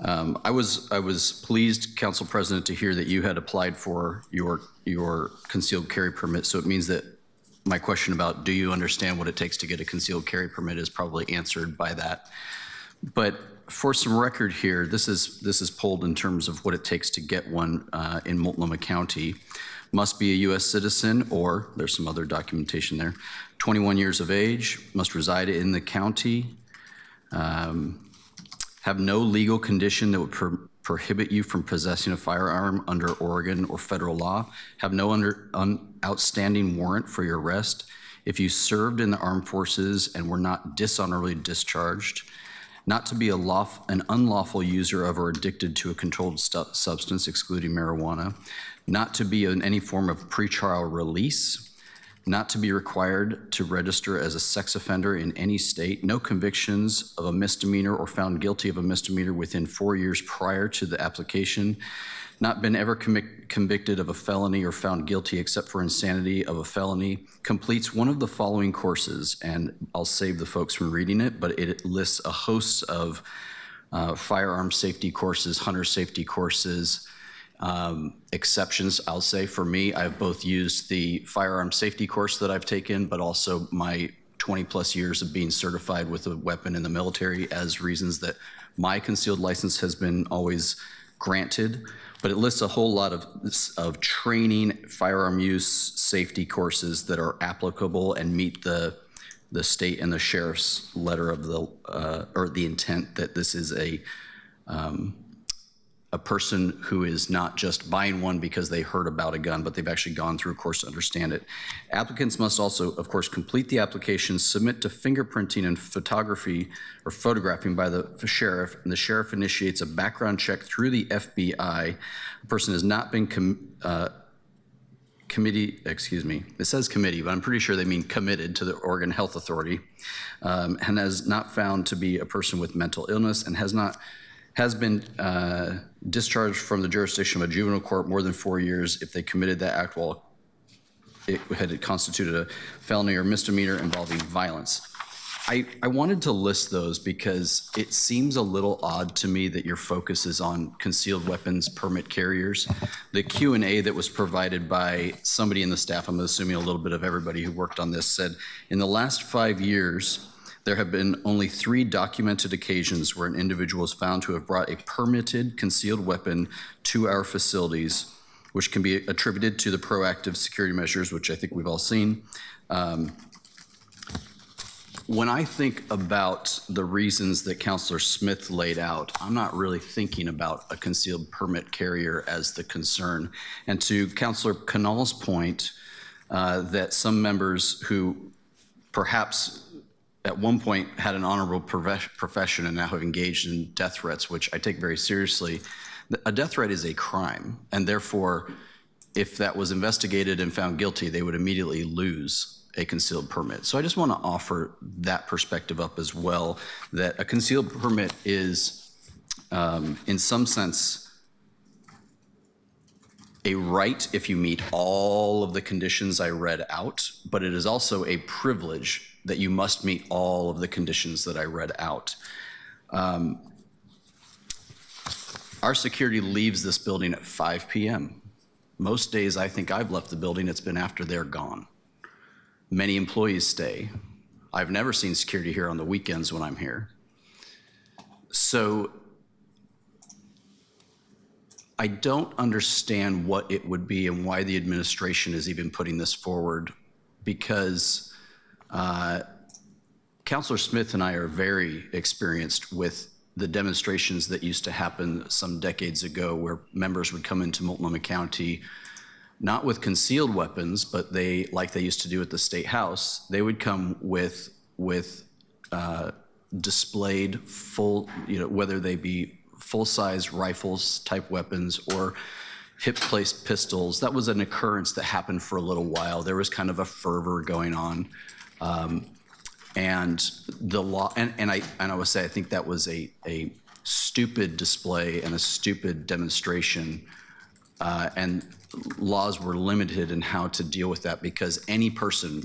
I was pleased, Council President, to hear that you had applied for your concealed carry permit. So it means that my question about do you understand what it takes to get a concealed carry permit is probably answered by that. But for some record here, this is pulled in terms of what it takes to get one in Multnomah County. Must be a U.S. citizen, or there's some other documentation there, 21 years of age, must reside in the county, have no legal condition that would prohibit you from possessing a firearm under Oregon or federal law, have no outstanding warrant for your arrest, if you served in the armed forces and were not dishonorably discharged, not to be an unlawful user of or addicted to a controlled substance, excluding marijuana, not to be in any form of pretrial release, not to be required to register as a sex offender in any state, no convictions of a misdemeanor or found guilty of a misdemeanor within 4 years prior to the application, not been ever convicted of a felony or found guilty except for insanity of a felony, completes one of the following courses, and I'll save the folks from reading it, but it lists a host of firearm safety courses, hunter safety courses, exceptions. I'll say for me, I've both used the firearm safety course that I've taken, but also my 20 plus years of being certified with a weapon in the military as reasons that my concealed license has been always granted. But it lists a whole lot of training, firearm use, safety courses that are applicable and meet the state and the sheriff's letter of or the intent that this is a person who is not just buying one because they heard about a gun, but they've actually gone through a course to understand it. Applicants must also, of course, complete the application, submit to fingerprinting and photography or photographing by the sheriff, and the sheriff initiates a background check through the FBI. A person has not been it says committee, but I'm pretty sure they mean committed to the Oregon Health Authority, and has not found to be a person with mental illness and has been discharged from the jurisdiction of a juvenile court more than 4 years if they committed that act while it had constituted a felony or misdemeanor involving violence. I wanted to list those because it seems a little odd to me that your focus is on concealed weapons permit carriers. The Q&A that was provided by somebody in the staff, I'm assuming a little bit of everybody who worked on this, said in the last 5 years, there have been only 3 documented occasions where an individual is found to have brought a permitted concealed weapon to our facilities, which can be attributed to the proactive security measures, which I think we've all seen. When I think about the reasons that Councilor Smith laid out, I'm not really thinking about a concealed permit carrier as the concern. And to Councilor Canal's point, that some members who perhaps at one point had an honorable profession and now have engaged in death threats, which I take very seriously. A death threat is a crime, and therefore, if that was investigated and found guilty, they would immediately lose a concealed permit. So I just want to offer that perspective up as well, that a concealed permit is, in some sense, a right if you meet all of the conditions I read out, but it is also a privilege that you must meet all of the conditions that I read out. Our security leaves this building at 5 p.m. Most days I think I've left the building, it's been after they're gone. Many employees stay. I've never seen security here on the weekends when I'm here. So I don't understand what it would be and why the administration is even putting this forward, because Councilor Smith and I are very experienced with the demonstrations that used to happen some decades ago where members would come into Multnomah County, not with concealed weapons, but like they used to do at the State House, they would come with displayed full, whether they be full-size rifles type weapons or hip-placed pistols. That was an occurrence that happened for a little while. There was kind of a fervor going on. And the law, and I would say I think that was a stupid display and a stupid demonstration, and laws were limited in how to deal with that, because any person,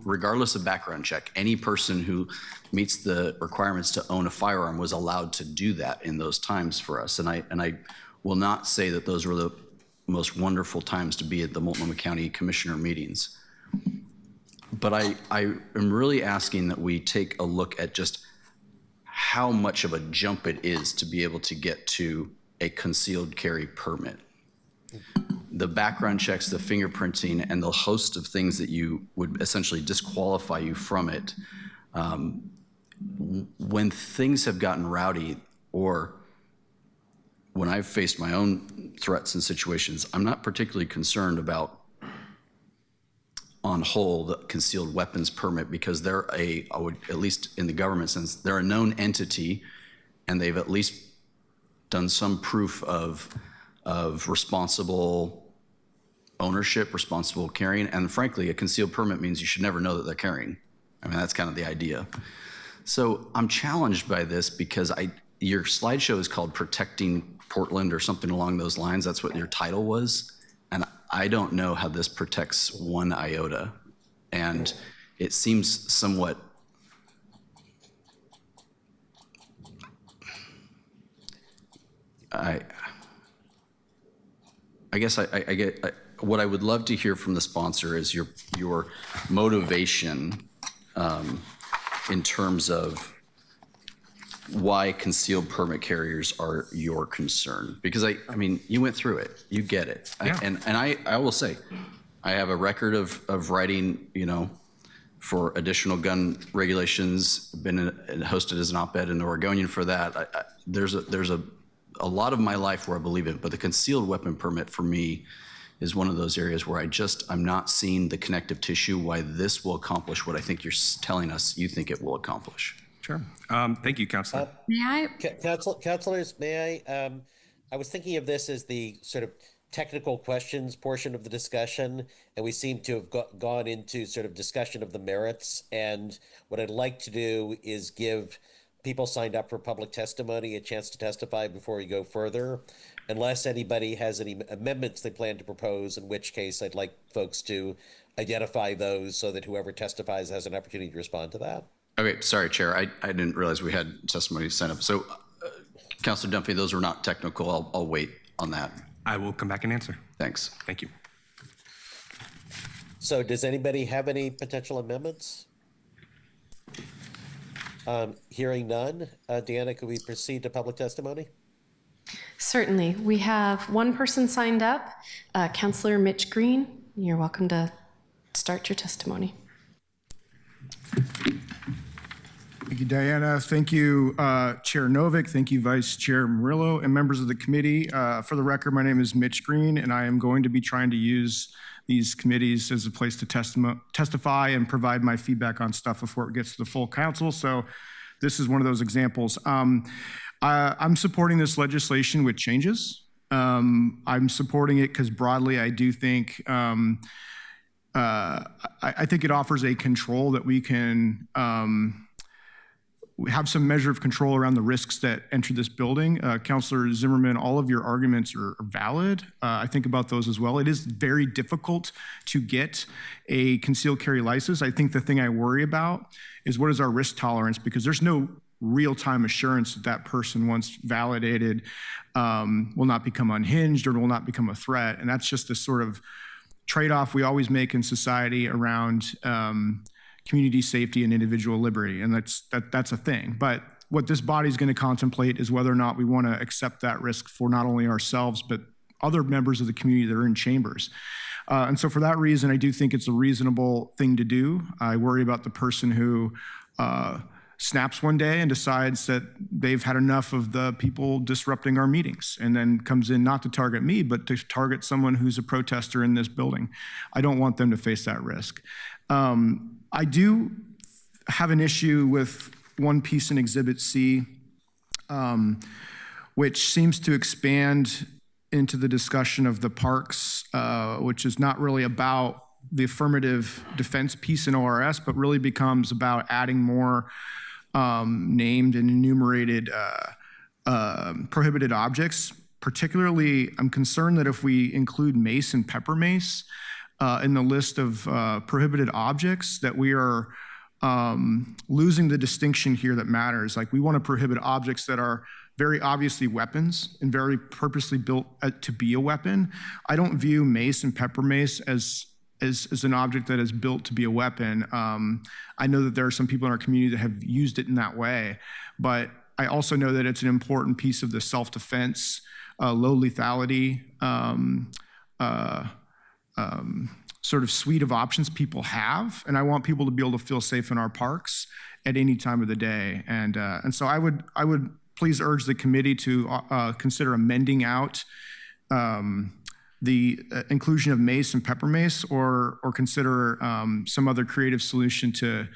regardless of background check, any person who meets the requirements to own a firearm was allowed to do that in those times for us. And I will not say that those were the most wonderful times to be at the Multnomah County Commissioner meetings. But I am really asking that we take a look at just how much of a jump it is to be able to get to a concealed carry permit. The background checks, the fingerprinting, and the host of things that you would essentially disqualify you from it. When things have gotten rowdy, or when I've faced my own threats and situations, I'm not particularly concerned about, on whole, the concealed weapons permit, because they're at least in the government sense, they're a known entity, and they've at least done some proof of responsible ownership, responsible carrying, and frankly, a concealed permit means you should never know that they're carrying. I mean, that's kind of the idea. So I'm challenged by this because your slideshow is called Protecting Portland or something along those lines. That's what your title was. And I don't know how this protects one iota. And it seems somewhat I guess I get what I would love to hear from the sponsor is your motivation in terms of why concealed permit carriers are your concern. Because I mean, you went through it, you get it. Yeah. And I will say, I have a record of writing, for additional gun regulations, been hosted as an op-ed in the Oregonian for that. There's a lot of my life where I believe it, but the concealed weapon permit for me is one of those areas where I'm not seeing the connective tissue why this will accomplish what I think you're telling us you think it will accomplish. Sure. Thank you, Councilor. May I? Councilors, may I was thinking of this as the sort of technical questions portion of the discussion, and we seem to have gone into sort of discussion of the merits. And what I'd like to do is give people signed up for public testimony a chance to testify before we go further, unless anybody has any amendments they plan to propose, in which case I'd like folks to identify those so that whoever testifies has an opportunity to respond to that. Okay, sorry, Chair. I didn't realize we had testimony signed up. So, Councilor Dunphy, those are not technical. I'll wait on that. I will come back and answer. Thanks. Thank you. So does anybody have any potential amendments? Hearing none, Deanna, could we proceed to public testimony? Certainly. We have one person signed up, Councillor Mitch Green. You're welcome to start your testimony. Thank you, Diana. Thank you, Chair Novick. Thank you, Vice Chair Murillo, and members of the committee. For the record, my name is Mitch Green, and I am going to be trying to use these committees as a place to testify and provide my feedback on stuff before it gets to the full council. So this is one of those examples. I'm supporting this legislation with changes. I'm supporting it because broadly I do think I think it offers a control that we can have some measure of control around the risks that enter this building. Councilor Zimmerman, all of your arguments are valid. I think about those as well. It is very difficult to get a concealed carry license. I think the thing I worry about is what is our risk tolerance, because there's no real-time assurance that that person, once validated, will not become unhinged or will not become a threat. And that's just a sort of trade-off we always make in society around community safety and individual liberty, and that's a thing. But what this body is going to contemplate is whether or not we want to accept that risk for not only ourselves, but other members of the community that are in chambers. And so for that reason, I do think it's a reasonable thing to do. I worry about the person who snaps one day and decides that they've had enough of the people disrupting our meetings and then comes in not to target me, but to target someone who's a protester in this building. I don't want them to face that risk. I do have an issue with one piece in Exhibit C, which seems to expand into the discussion of the parks, which is not really about the affirmative defense piece in ORS, but really becomes about adding more named and enumerated prohibited objects. Particularly, I'm concerned that if we include mace and pepper mace in the list of prohibited objects, that we are losing the distinction here that matters. Like, we want to prohibit objects that are very obviously weapons and very purposely built to be a weapon. I don't view mace and pepper mace as as an object that is built to be a weapon. I know that there are some people in our community that have used it in that way, but I also know that it's an important piece of the self-defense, low lethality sort of suite of options people have, and I want people to be able to feel safe in our parks at any time of the day. And so I would please urge the committee to consider amending out the inclusion of mace and pepper mace, or consider some other creative solution to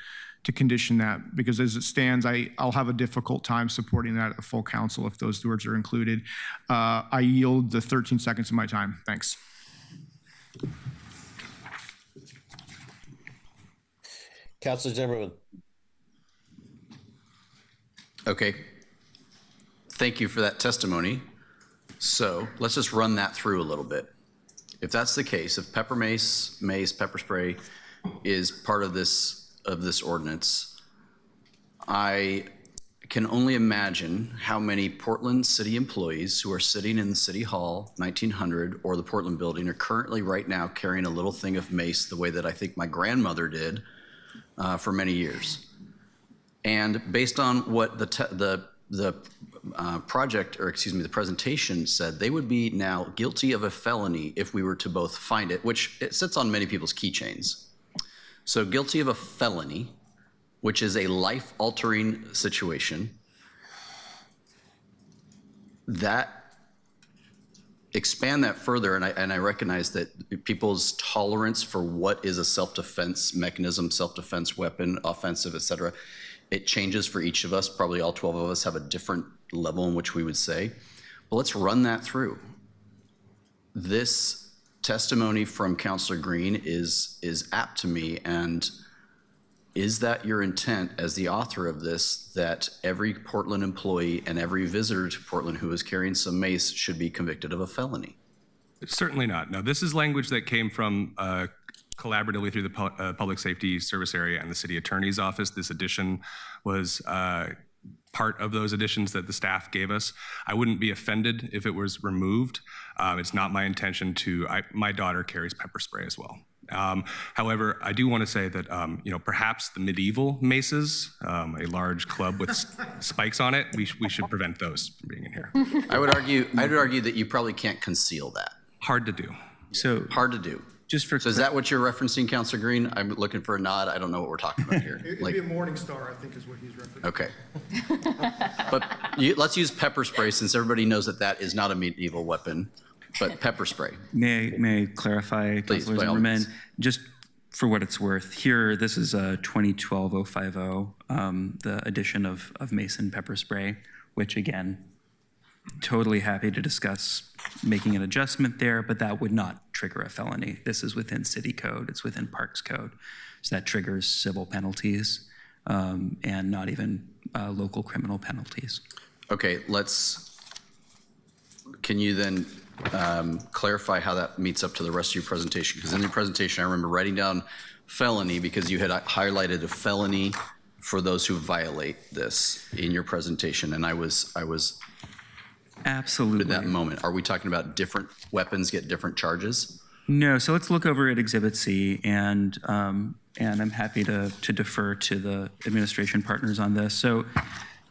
condition that, because as it stands, I'll have a difficult time supporting that at the full council if those words are included. I yield the 13 seconds of my time. Thanks. Councilor Zimmerman. Okay. Thank you for that testimony. So let's just run that through a little bit. If that's the case, if pepper mace, pepper spray is part of this ordinance, I can only imagine how many Portland city employees who are sitting in the City Hall, 1900, or the Portland building are currently right now carrying a little thing of mace the way that I think my grandmother did for many years. And based on what the presentation said, they would be now guilty of a felony if we were to both find it, which it sits on many people's keychains. So guilty of a felony, which is a life-altering situation. That, expand that further, and I recognize that people's tolerance for what is a self-defense mechanism, self-defense weapon, offensive, et cetera, it changes for each of us. Probably all 12 of us have a different level in which we would say. But let's run that through. This testimony from Councilor Green is apt to me, and is that your intent as the author of this, that every Portland employee and every visitor to Portland who is carrying some mace should be convicted of a felony? Certainly not. No, this is language that came from collaboratively through the Public Safety Service Area and the City Attorney's Office. This addition was part of those additions that the staff gave us. I wouldn't be offended if it was removed. It's not my intention to, my daughter carries pepper spray as well. However, I do want to say that, perhaps the medieval maces, a large club with spikes on it, we should prevent those from being in here. I would argue that you probably can't conceal that. Hard to do. So hard to do. So is that what you're referencing, Councilor Green? I'm looking for a nod. I don't know what we're talking about here. It'd be a Morning Star, I think, is what he's referencing. Okay. But let's use pepper spray, since everybody knows that that is not a medieval weapon, but pepper spray. May I clarify, Please, Councilor by all Zimmerman? means. Just for what it's worth, here, this is a 2012-050, the addition of Mason pepper spray, which again, totally happy to discuss making an adjustment there, but that would not trigger a felony. This is within city code, it's within parks code. So that triggers civil penalties and not even local criminal penalties. Okay, can you then clarify how that meets up to the rest of your presentation? Because in your presentation, I remember writing down felony because you had highlighted a felony for those who violate this in your presentation, and I was absolutely at that moment. Are we talking about different weapons get different charges? No, so let's look over at Exhibit C, and I'm happy to defer to the administration partners on this. So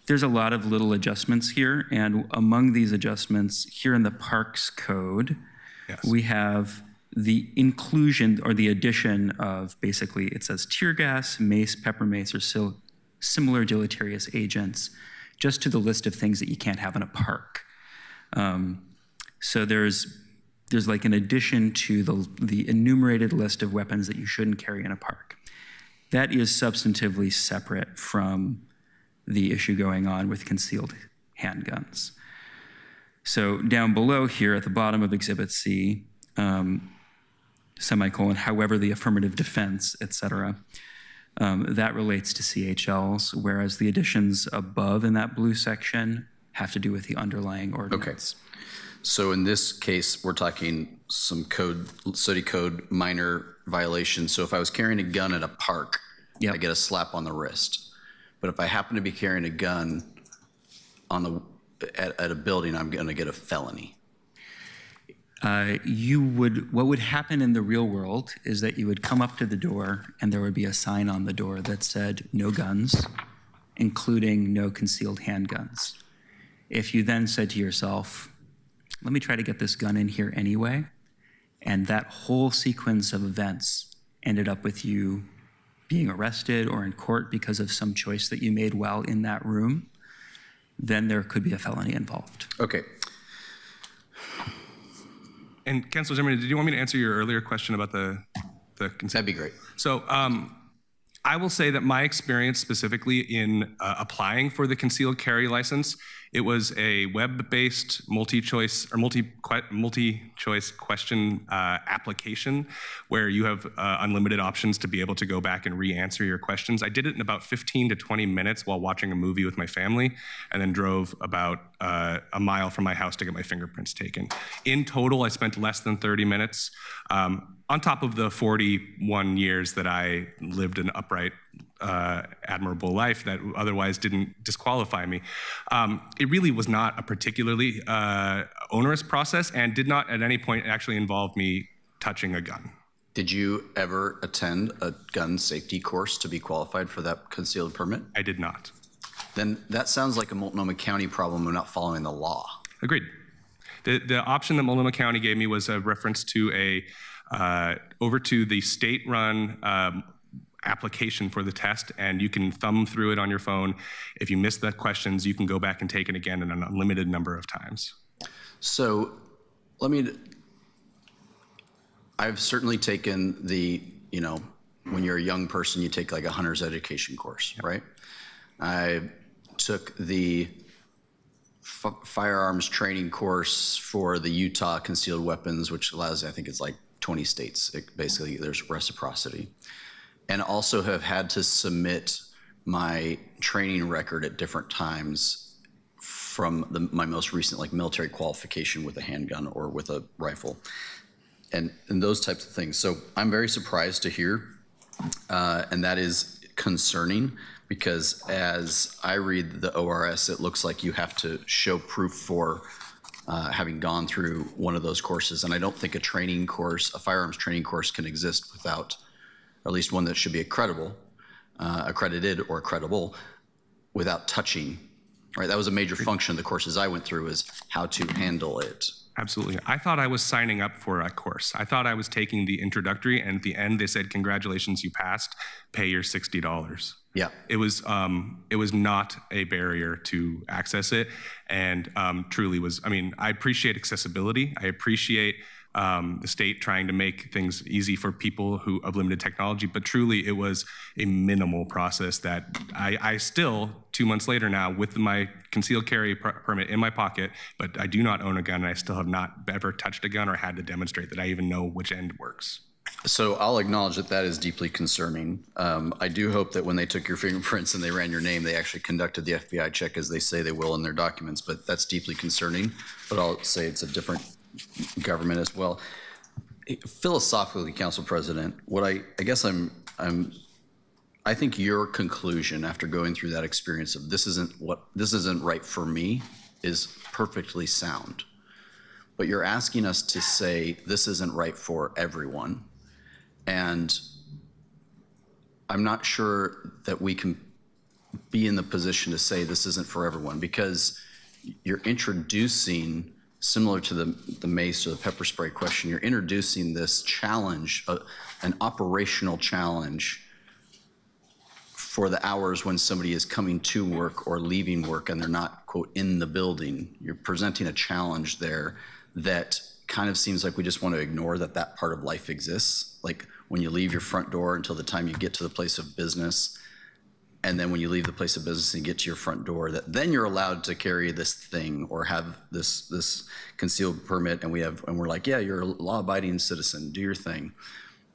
there's a lot of little adjustments here, and among these adjustments here in the Parks Code, we have the inclusion or the addition of, basically it says tear gas, mace, pepper mace, or similar deleterious agents, just to the list of things that you can't have in a park. So there's like an addition to the enumerated list of weapons that you shouldn't carry in a park. That is substantively separate from the issue going on with concealed handguns. So down below here at the bottom of Exhibit C, semicolon, however the affirmative defense, et cetera, that relates to CHLs, whereas the additions above in that blue section have to do with the underlying ordinance. Okay. So in this case, we're talking some city code minor violations. So if I was carrying a gun at a park, I get a slap on the wrist. But if I happen to be carrying a gun at a building, I'm going to get a felony. what would happen in the real world is that you would come up to the door and there would be a sign on the door that said no guns, including no concealed handguns. If you then said to yourself, let me try to get this gun in here anyway, and that whole sequence of events ended up with you being arrested or in court because of some choice that you made while in that room, then there could be a felony involved. Okay. And Councilor Zimmerman, did you want me to answer your earlier question about the consent? That'd be great. So I will say that my experience specifically in applying for the concealed carry license, it was a web-based multi-choice question application where you have unlimited options to be able to go back and re-answer your questions. I did it in about 15 to 20 minutes while watching a movie with my family, and then drove about a mile from my house to get my fingerprints taken. In total, I spent less than 30 minutes. On top of the 41 years that I lived an upright, admirable life that otherwise didn't disqualify me, it really was not a particularly onerous process and did not at any point actually involve me touching a gun. Did you ever attend a gun safety course to be qualified for that concealed permit? I did not. Then that sounds like a Multnomah County problem of not following the law. Agreed. The option that Multnomah County gave me was a reference to over to the state-run application for the test, and you can thumb through it on your phone. If you miss the questions, you can go back and take it again an unlimited number of times. So I've certainly taken when you're a young person, you take like a hunter's education course, right? I took the firearms training course for the Utah concealed weapons, which allows, I think it's like 20 states. Basically, there's reciprocity. And also have had to submit my training record at different times from my most recent military qualification with a handgun or with a rifle and those types of things. So I'm very surprised to hear, and that is concerning because as I read the ORS, it looks like you have to show proof for having gone through one of those courses. And I don't think a firearms training course can exist without, or at least one that should be accredited or credible, without touching, right? That was a major function of the courses I went through, is how to handle it. Absolutely. I thought I was signing up for a course. I thought I was taking the introductory, and at the end they said, congratulations, you passed, pay your $60. Yeah. It was not a barrier to access it, and truly was, I appreciate accessibility. I appreciate the state trying to make things easy for people who have limited technology, but truly it was a minimal process that I still, 2 months later now, with my concealed carry permit in my pocket, but I do not own a gun, and I still have not ever touched a gun or had to demonstrate that I even know which end works. So I'll acknowledge that is deeply concerning. I do hope that when they took your fingerprints and they ran your name, they actually conducted the FBI check as they say they will in their documents, but that's deeply concerning. But I'll say it's a different government as well. Philosophically, Council President, what I guess I think your conclusion after going through that experience of this isn't right for me is perfectly sound. But you're asking us to say this isn't right for everyone. And I'm not sure that we can be in the position to say this isn't for everyone, because you're introducing, similar to the mace or the pepper spray question, you're introducing this challenge, an operational challenge for the hours when somebody is coming to work or leaving work and they're not, quote, in the building. You're presenting a challenge there that kind of seems like we just want to ignore that part of life exists. Like when you leave your front door until the time you get to the place of business, and then when you leave the place of business and get to your front door, that then you're allowed to carry this thing or have this concealed permit, and we're like, yeah, you're a law-abiding citizen, do your thing,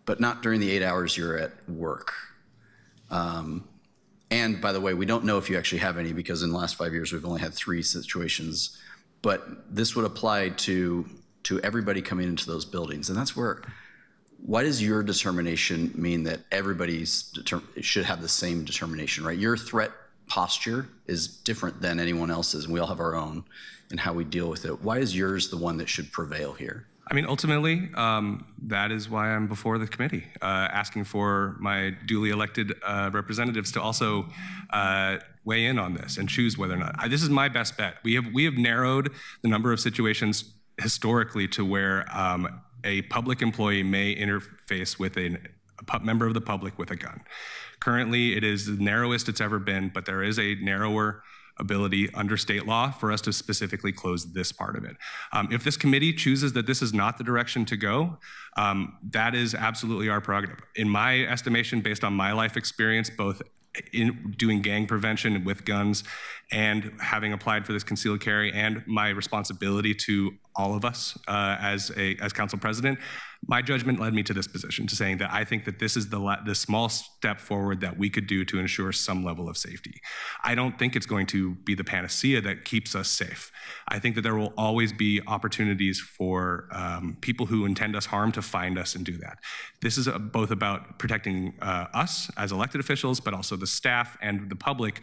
but not during the 8 hours you're at work. And by the way, we don't know if you actually have any, because in the last 5 years we've only had 3 situations, but this would apply to everybody coming into those buildings, and that's where. Why does your determination mean that everybody should have the same determination, right? Your threat posture is different than anyone else's, and we all have our own in how we deal with it. Why is yours the one that should prevail here? I mean, ultimately, that is why I'm before the committee, asking for my duly elected representatives to also weigh in on this and choose whether or not. This is my best bet. We have narrowed the number of situations historically to where a public employee may interface with a member of the public with a gun. Currently, it is the narrowest it's ever been, but there is a narrower ability under state law for us to specifically close this part of it. If this committee chooses that this is not the direction to go, that is absolutely our prerogative. In my estimation, based on my life experience, both in doing gang prevention with guns and having applied for this concealed carry, and my responsibility to all of us as council president, my judgment led me to this position, to saying that I think that this is the small step forward that we could do to ensure some level of safety. I don't think it's going to be the panacea that keeps us safe. I think that there will always be opportunities for people who intend us harm to find us and do that. This is both about protecting us as elected officials, but also the staff and the public,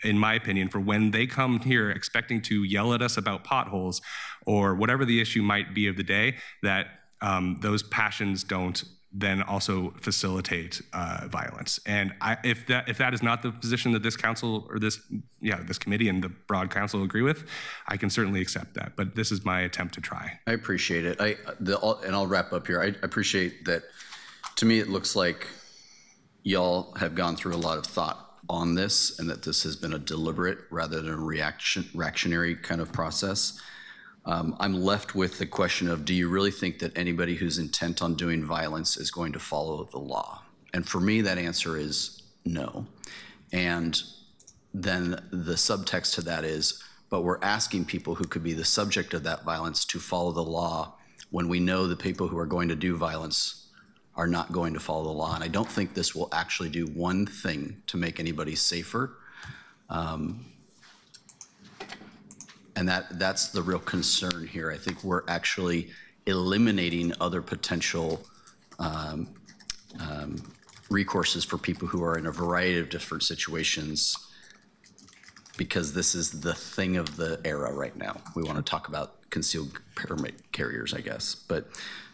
in my opinion, for when they come here expecting to yell at us about potholes or whatever the issue might be of the day, that those passions don't then also facilitate violence. And if that is not the position that this council or this committee and the broad council agree with, I can certainly accept that. But this is my attempt to try. I appreciate it. And I'll wrap up here. I appreciate that. To me, it looks like y'all have gone through a lot of thought on this, and that this has been a deliberate rather than a reactionary kind of process. I'm left with the question of, do you really think that anybody who's intent on doing violence is going to follow the law? And for me, that answer is no. And then the subtext to that is, but we're asking people who could be the subject of that violence to follow the law when we know the people who are going to do violence are not going to follow the law. And I don't think this will actually do one thing to make anybody safer. And that's the real concern here. I think we're actually eliminating other potential recourses for people who are in a variety of different situations, because this is the thing of the era right now. We want to talk about concealed permit carriers, I guess. But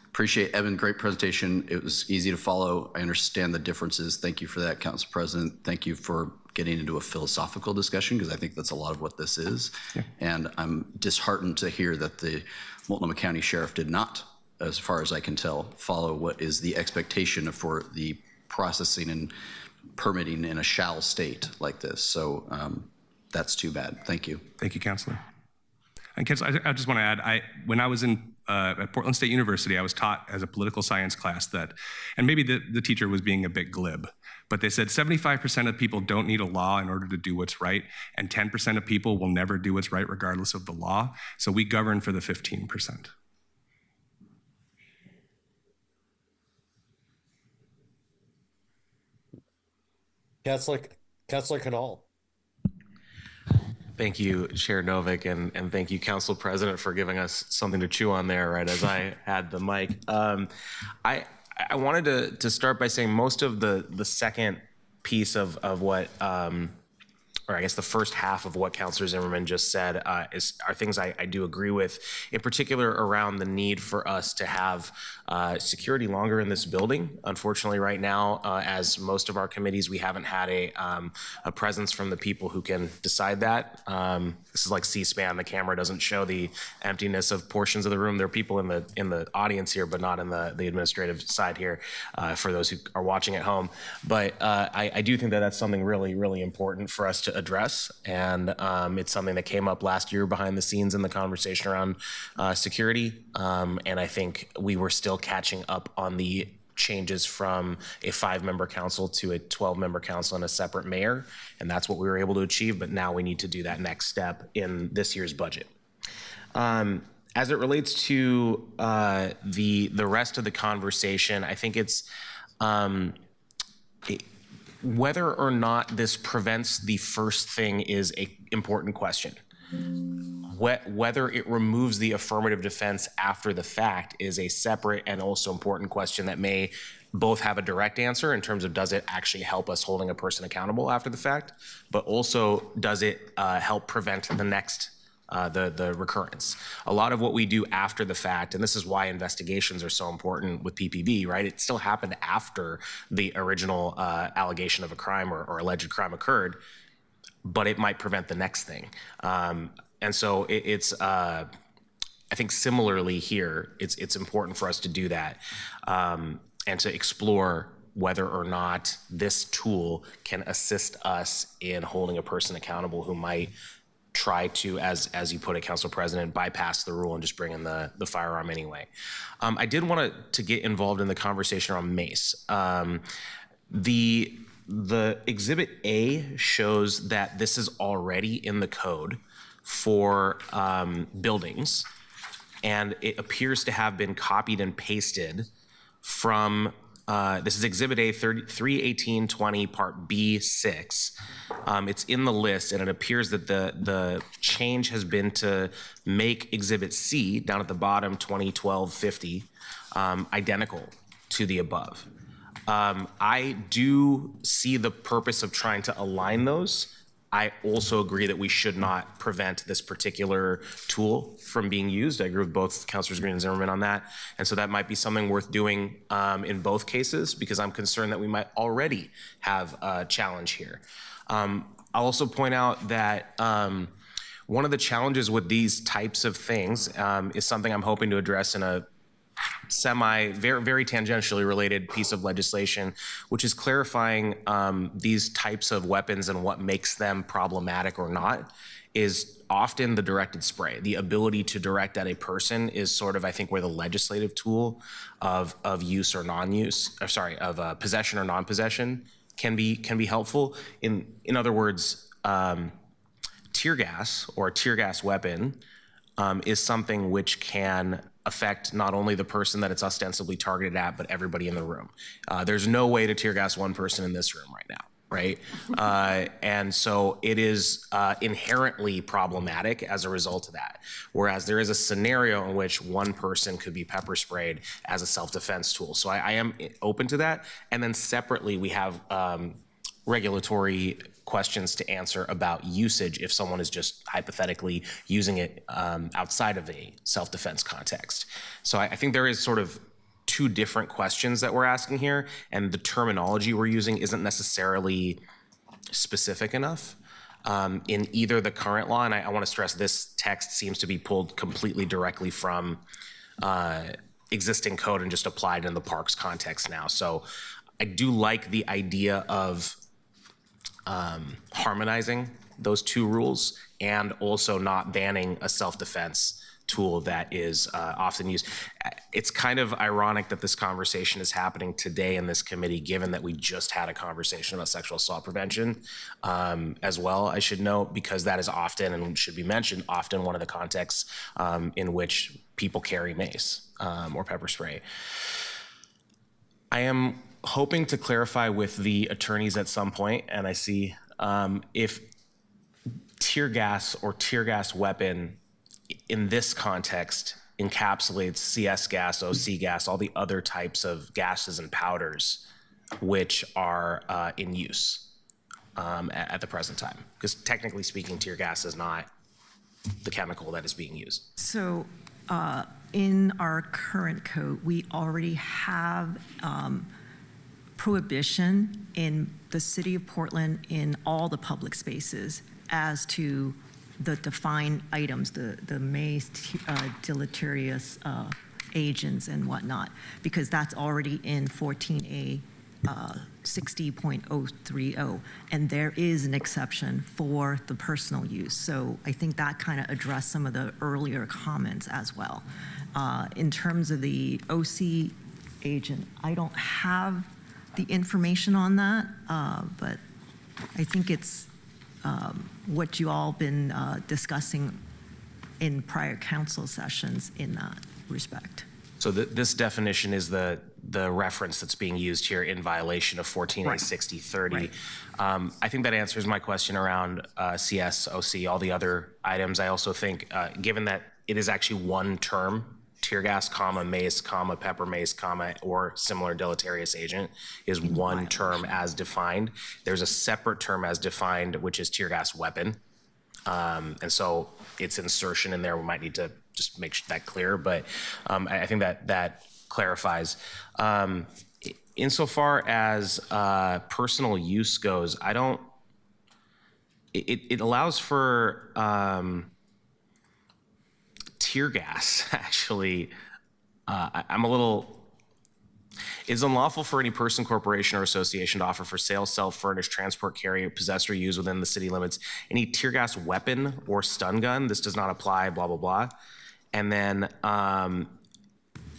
appreciate, Evan, great presentation. It was easy to follow. I understand the differences. Thank you for that, Council President. Thank you for getting into a philosophical discussion, because I think that's a lot of what this is. Yeah. And I'm disheartened to hear that the Multnomah County Sheriff did not, as far as I can tell, follow what is the expectation for the processing and permitting in a shall state like this. So that's too bad. Thank you. Thank you, Councilor. And Councilor, I just want to add, when I was at Portland State University, I was taught as a political science class that, and maybe the teacher was being a bit glib, but they said 75% of people don't need a law in order to do what's right, and 10% of people will never do what's right regardless of the law. So we govern for the 15%. Councilor Canal. Thank you, Chair Novick, and thank you, Council President, for giving us something to chew on there right as I had the mic. I wanted to start by saying most of the second piece of what, or I guess the first half of what Councilor Zimmerman just said are things I do agree with, in particular around the need for us to have security longer in this building. Unfortunately, right now, as most of our committees, we haven't had a presence from the people who can decide that. This is like C-SPAN. The camera doesn't show the emptiness of portions of the room. There are people in the audience here, but not in the administrative side here for those who are watching at home. But I do think that that's something really, really important for us to address. And it's something that came up last year behind the scenes in the conversation around security. And I think we were still catching up on the changes from a 5-member council to a 12-member council and a separate mayor. And that's what we were able to achieve. But now we need to do that next step in this year's budget. As it relates to the rest of the conversation, I think it's whether or not this prevents the first thing is an important question. Whether it removes the affirmative defense after the fact is a separate and also important question that may both have a direct answer in terms of does it actually help us holding a person accountable after the fact, but also does it help prevent the next the recurrence. A lot of what we do after the fact, and this is why investigations are so important with PPB, right? It still happened after the original allegation of a crime or alleged crime occurred, but it might prevent the next thing. And so I think similarly here, it's important for us to do that and to explore whether or not this tool can assist us in holding a person accountable who might try to, as you put it, Council President, bypass the rule and just bring in the firearm anyway. I did want to get involved in the conversation around mace. The Exhibit A shows that this is already in the code for buildings, and it appears to have been copied and pasted from this is Exhibit A 31820 Part B6. It's in the list, and it appears that the change has been to make Exhibit C down at the bottom 2012-50 identical to the above. I do see the purpose of trying to align those. I also agree that we should not prevent this particular tool from being used. I agree with both Councilors Green and Zimmerman on that. And so that might be something worth doing in both cases, because I'm concerned that we might already have a challenge here. I'll also point out that one of the challenges with these types of things is something I'm hoping to address in a very tangentially related piece of legislation, which is clarifying these types of weapons and what makes them problematic or not, is often the directed spray. The ability to direct at a person is sort of, I think, where the legislative tool of use or non-use, or sorry, of possession or non-possession can be helpful. In other words, tear gas or a tear gas weapon is something which can affect not only the person that it's ostensibly targeted at, but everybody in the room. There's no way to tear gas one person in this room right now, right? And so it is inherently problematic as a result of that. Whereas there is a scenario in which one person could be pepper sprayed as a self-defense tool. So I am open to that. And then separately, we have regulatory questions to answer about usage if someone is just hypothetically using it outside of a self-defense context. So I think there is sort of two different questions that we're asking here, and the terminology we're using isn't necessarily specific enough in either the current law, and I want to stress this text seems to be pulled completely directly from existing code and just applied in the parks context now. So I do like the idea of harmonizing those two rules and also not banning a self-defense tool that is often used. It's kind of ironic that this conversation is happening today in this committee, given that we just had a conversation about sexual assault prevention as well, I should note, because that is often, and should be mentioned, often one of the contexts in which people carry mace or pepper spray. I am hoping to clarify with the attorneys at some point, and I see if tear gas or tear gas weapon in this context encapsulates CS gas, OC gas, all the other types of gases and powders which are in use at the present time. Because technically speaking, tear gas is not the chemical that is being used. So in our current code, we already have prohibition in the city of Portland in all the public spaces as to the defined items, the mace, deleterious agents and whatnot, because that's already in 14A 60.030, and there is an exception for the personal use. So I think that kind of addressed some of the earlier comments as well. In terms of the OC agent, I don't have the information on that, but I think it's what you all been discussing in prior council sessions in that respect. So this definition is the reference that's being used here in violation of 14A 6030. Right. I think that answers my question around CS, OC, all the other items. I also think, given that it is actually one term, tear gas, comma, mace, comma, pepper mace, comma, or similar deleterious agent is one term as defined. There's a separate term as defined, which is tear gas weapon. And so its insertion in there, we might need to just make that clear, but I think that clarifies. Insofar as personal use goes, it allows for tear gas, actually. I'm a little... It is unlawful for any person, corporation, or association to offer for sale, sell, furnish, transport, carry, possess, or use within the city limits any tear gas weapon or stun gun. This does not apply, blah, blah, blah. And then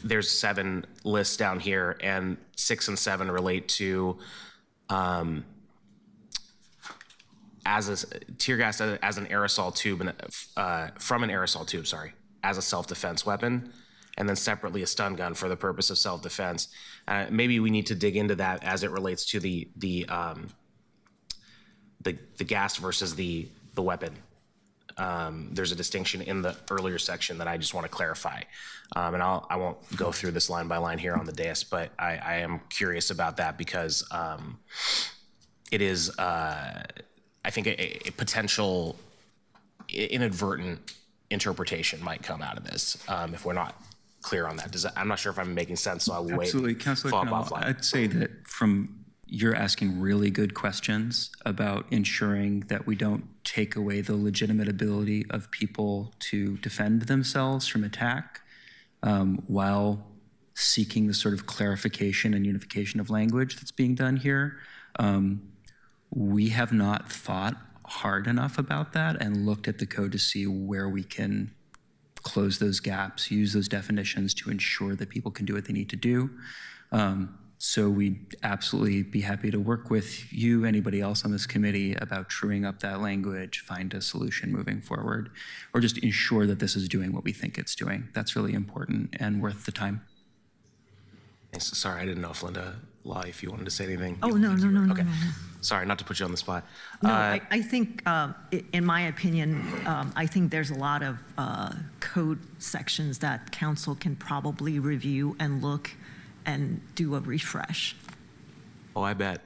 there's 7 lists down here, and 6 and 7 relate to tear gas as an aerosol tube, from an aerosol tube, as a self-defense weapon. And then separately a stun gun for the purpose of self-defense. Maybe we need to dig into that as it relates to the gas versus the weapon. There's a distinction in the earlier section that I just want to clarify. And I won't go through this line by line here on the dais, but I am curious about that because it is, I think, a potential inadvertent interpretation might come out of this if we're not clear on that. I'm not sure if I'm making sense, so I will wait. Absolutely. Councilor follow Cannell, up offline. I'd say that you're asking really good questions about ensuring that we don't take away the legitimate ability of people to defend themselves from attack while seeking the sort of clarification and unification of language that's being done here. We have not thought hard enough about that and looked at the code to see where we can close those gaps, use those definitions to ensure that people can do what they need to do. So we'd absolutely be happy to work with you, anybody else on this committee, about truing up that language, find a solution moving forward, or just ensure that this is doing what we think it's doing. That's really important and worth the time. Sorry, I didn't know if Linda Law, if you wanted to say anything. Oh, no. Okay. Sorry, not to put you on the spot. No, I think, in my opinion, I think there's a lot of code sections that council can probably review and look and do a refresh. Oh, I bet.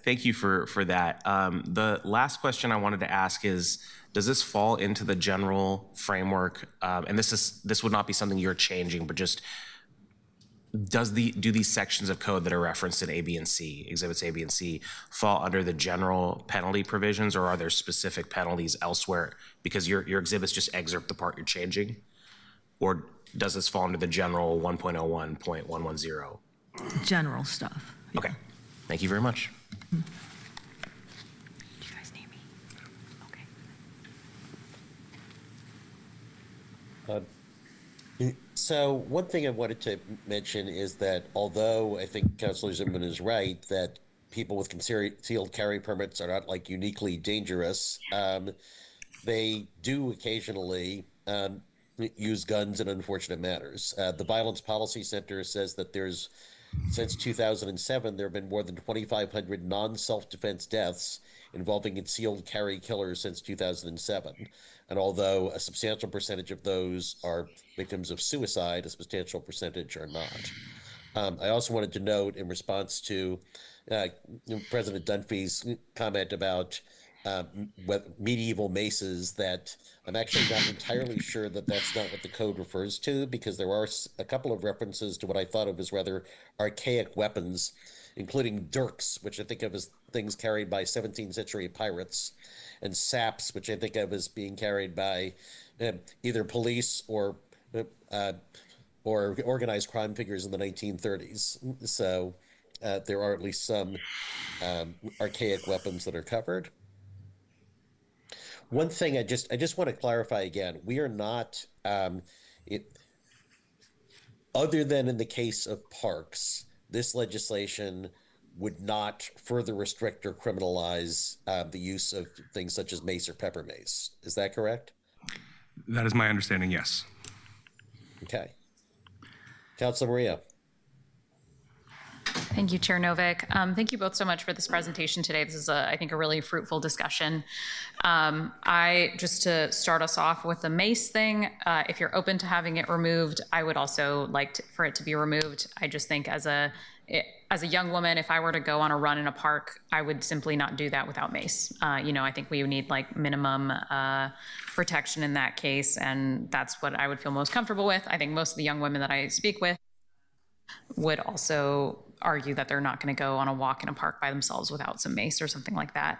Thank you for that. The last question I wanted to ask is, does this fall into the general framework? And this would not be something you're changing, but just do these sections of code that are referenced in A, B, and C, exhibits A, B, and C, fall under the general penalty provisions, or are there specific penalties elsewhere? Because your exhibits just excerpt the part you're changing, or does this fall under the general 1.01.110? General stuff. Yeah. Okay, thank you very much. Do you guys need me? Okay. So one thing I wanted to mention is that although I think Councilor Zimmerman is right that people with concealed carry permits are not like uniquely dangerous, they do occasionally use guns in unfortunate matters. The Violence Policy Center says that since 2007, there have been more than 2,500 non-self-defense deaths involving concealed carry killers since 2007. And although a substantial percentage of those are victims of suicide, a substantial percentage are not. I also wanted to note, in response to President Dunphy's comment about medieval maces, that I'm actually not entirely sure that that's not what the code refers to, because there are a couple of references to what I thought of as rather archaic weapons, including dirks, which I think of as things carried by 17th century pirates, and saps, which I think of as being carried by either police or organized crime figures in the 1930s. So there are at least some archaic weapons that are covered. One thing I just want to clarify again, we are not, other than in the case of parks, this legislation would not further restrict or criminalize the use of things such as mace or pepper mace. Is that correct? That is my understanding, yes. Okay. Councilor Maria. Thank you, Chair Novick. Thank you both so much for this presentation today. This is, I think, a really fruitful discussion. Just to start us off with the mace thing, if you're open to having it removed, I would also like for it to be removed. I just think as a young woman, if I were to go on a run in a park, I would simply not do that without mace. I think we would need like minimum protection in that case, and that's what I would feel most comfortable with. I think most of the young women that I speak with would also argue that they're not going to go on a walk in a park by themselves without some mace or something like that.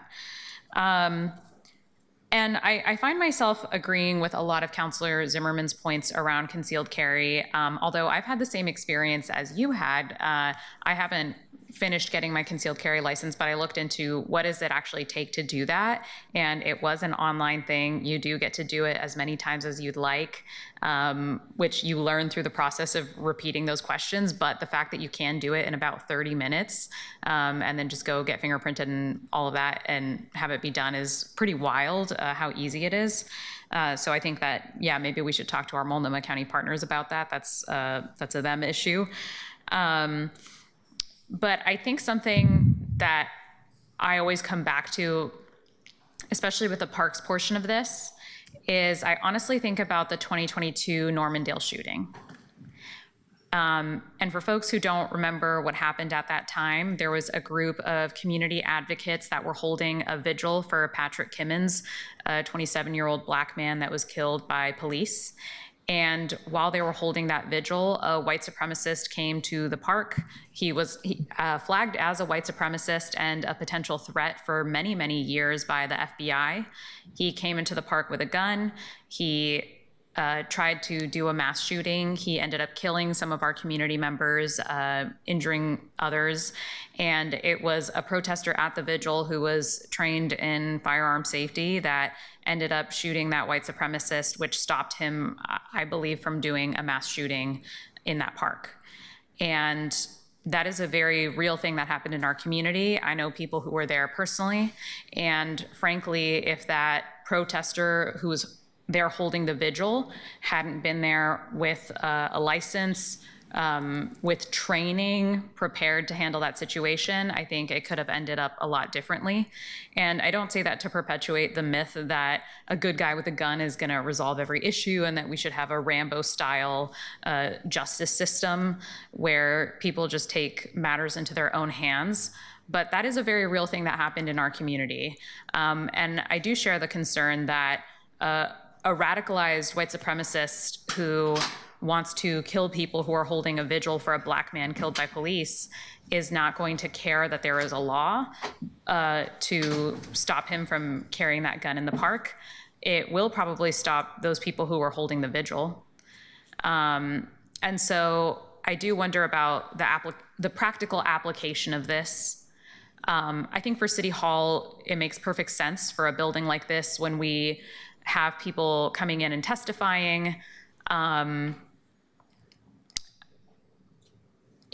And I find myself agreeing with a lot of Councilor Zimmerman's points around concealed carry. Although I've had the same experience as you had, I haven't finished getting my concealed carry license, but I looked into what does it actually take to do that, and it was an online thing. You do get to do it as many times as you'd like, which you learn through the process of repeating those questions, but the fact that you can do it in about 30 minutes and then just go get fingerprinted and all of that and have it be done is pretty wild, how easy it is. So I think that, yeah, maybe we should talk to our Multnomah County partners about that. That's a them issue. But I think something that I always come back to, especially with the parks portion of this, is I honestly think about the 2022 Normandale shooting. And for folks who don't remember what happened at that time, there was a group of community advocates that were holding a vigil for Patrick Kimmons, a 27-year-old Black man that was killed by police. And while they were holding that vigil, a white supremacist came to the park. He was flagged as a white supremacist and a potential threat for many, many years by the FBI. He came into the park with a gun. He tried to do a mass shooting. He ended up killing some of our community members, injuring others. And it was a protester at the vigil who was trained in firearm safety that ended up shooting that white supremacist, which stopped him, I believe, from doing a mass shooting in that park. And that is a very real thing that happened in our community. I know people who were there personally. And frankly, if that protester who was there holding the vigil hadn't been there with a license, with training, prepared to handle that situation, I think it could have ended up a lot differently. And I don't say that to perpetuate the myth that a good guy with a gun is going to resolve every issue and that we should have a Rambo-style justice system where people just take matters into their own hands. But that is a very real thing that happened in our community. And I do share the concern that a radicalized white supremacist who wants to kill people who are holding a vigil for a Black man killed by police is not going to care that there is a law to stop him from carrying that gun in the park. It will probably stop those people who are holding the vigil. And so I do wonder about the practical application of this. I think for City Hall, it makes perfect sense for a building like this when we have people coming in and testifying,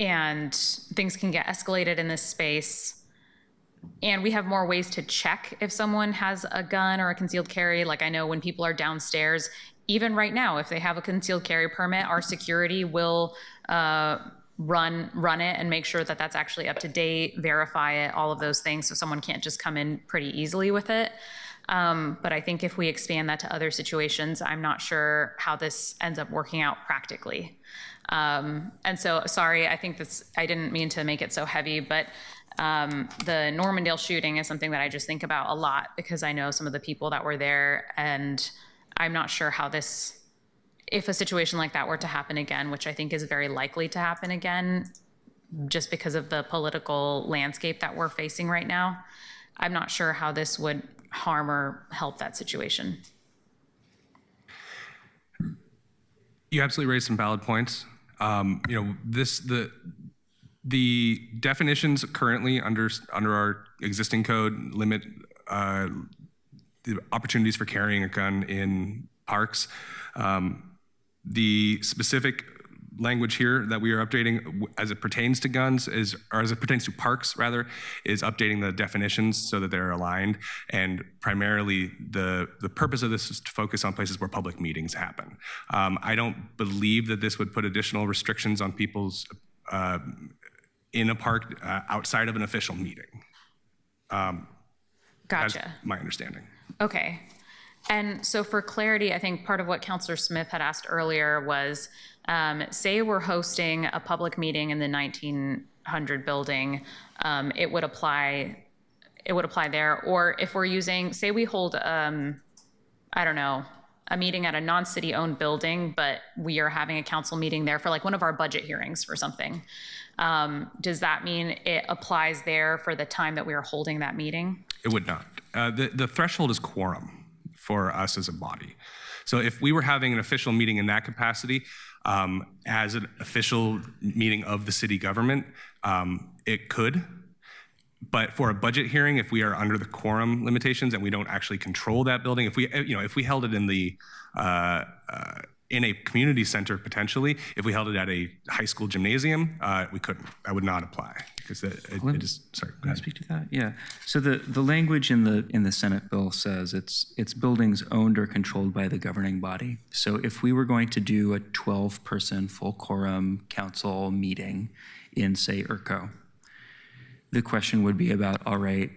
and things can get escalated in this space. And we have more ways to check if someone has a gun or a concealed carry. Like I know when people are downstairs, even right now, if they have a concealed carry permit, our security will run it and make sure that that's actually up to date, verify it, all of those things, so someone can't just come in pretty easily with it. But I think if we expand that to other situations, I'm not sure how this ends up working out practically. And so, sorry, I think I didn't mean to make it so heavy, but the Normandale shooting is something that I just think about a lot because I know some of the people that were there, and I'm not sure how if a situation like that were to happen again, which I think is very likely to happen again, just because of the political landscape that we're facing right now, I'm not sure how this would harm or help that situation. You absolutely raised some valid points. The definitions currently under our existing code limit the opportunities for carrying a gun in parks. The specific language here that we are updating as it pertains to guns or as it pertains to parks rather, is updating the definitions so that they're aligned. And primarily the purpose of this is to focus on places where public meetings happen. I don't believe that this would put additional restrictions on people's in a park outside of an official meeting. Gotcha. That's my understanding. Okay. And so for clarity, I think part of what Councilor Smith had asked earlier was Say we're hosting a public meeting in the 1900 building, it would apply there. Or if we're using, say we hold, I don't know, a meeting at a non-city owned building, but we are having a council meeting there for like one of our budget hearings for something. Does that mean it applies there for the time that we are holding that meeting? It would not. The threshold is quorum for us as a body. So if we were having an official meeting in that capacity, as an official meeting of the city government, it could. But for a budget hearing, if we are under the quorum limitations and we don't actually control that building, if we held it in a community center potentially, if we held it at a high school gymnasium, we couldn't. That would not apply because it is. Sorry, go Can I ahead. speak to that? Yeah. So the language in the Senate bill says it's buildings owned or controlled by the governing body. So if we were going to do a 12-person full quorum council meeting in, say, ERCO, the question would be about, all right,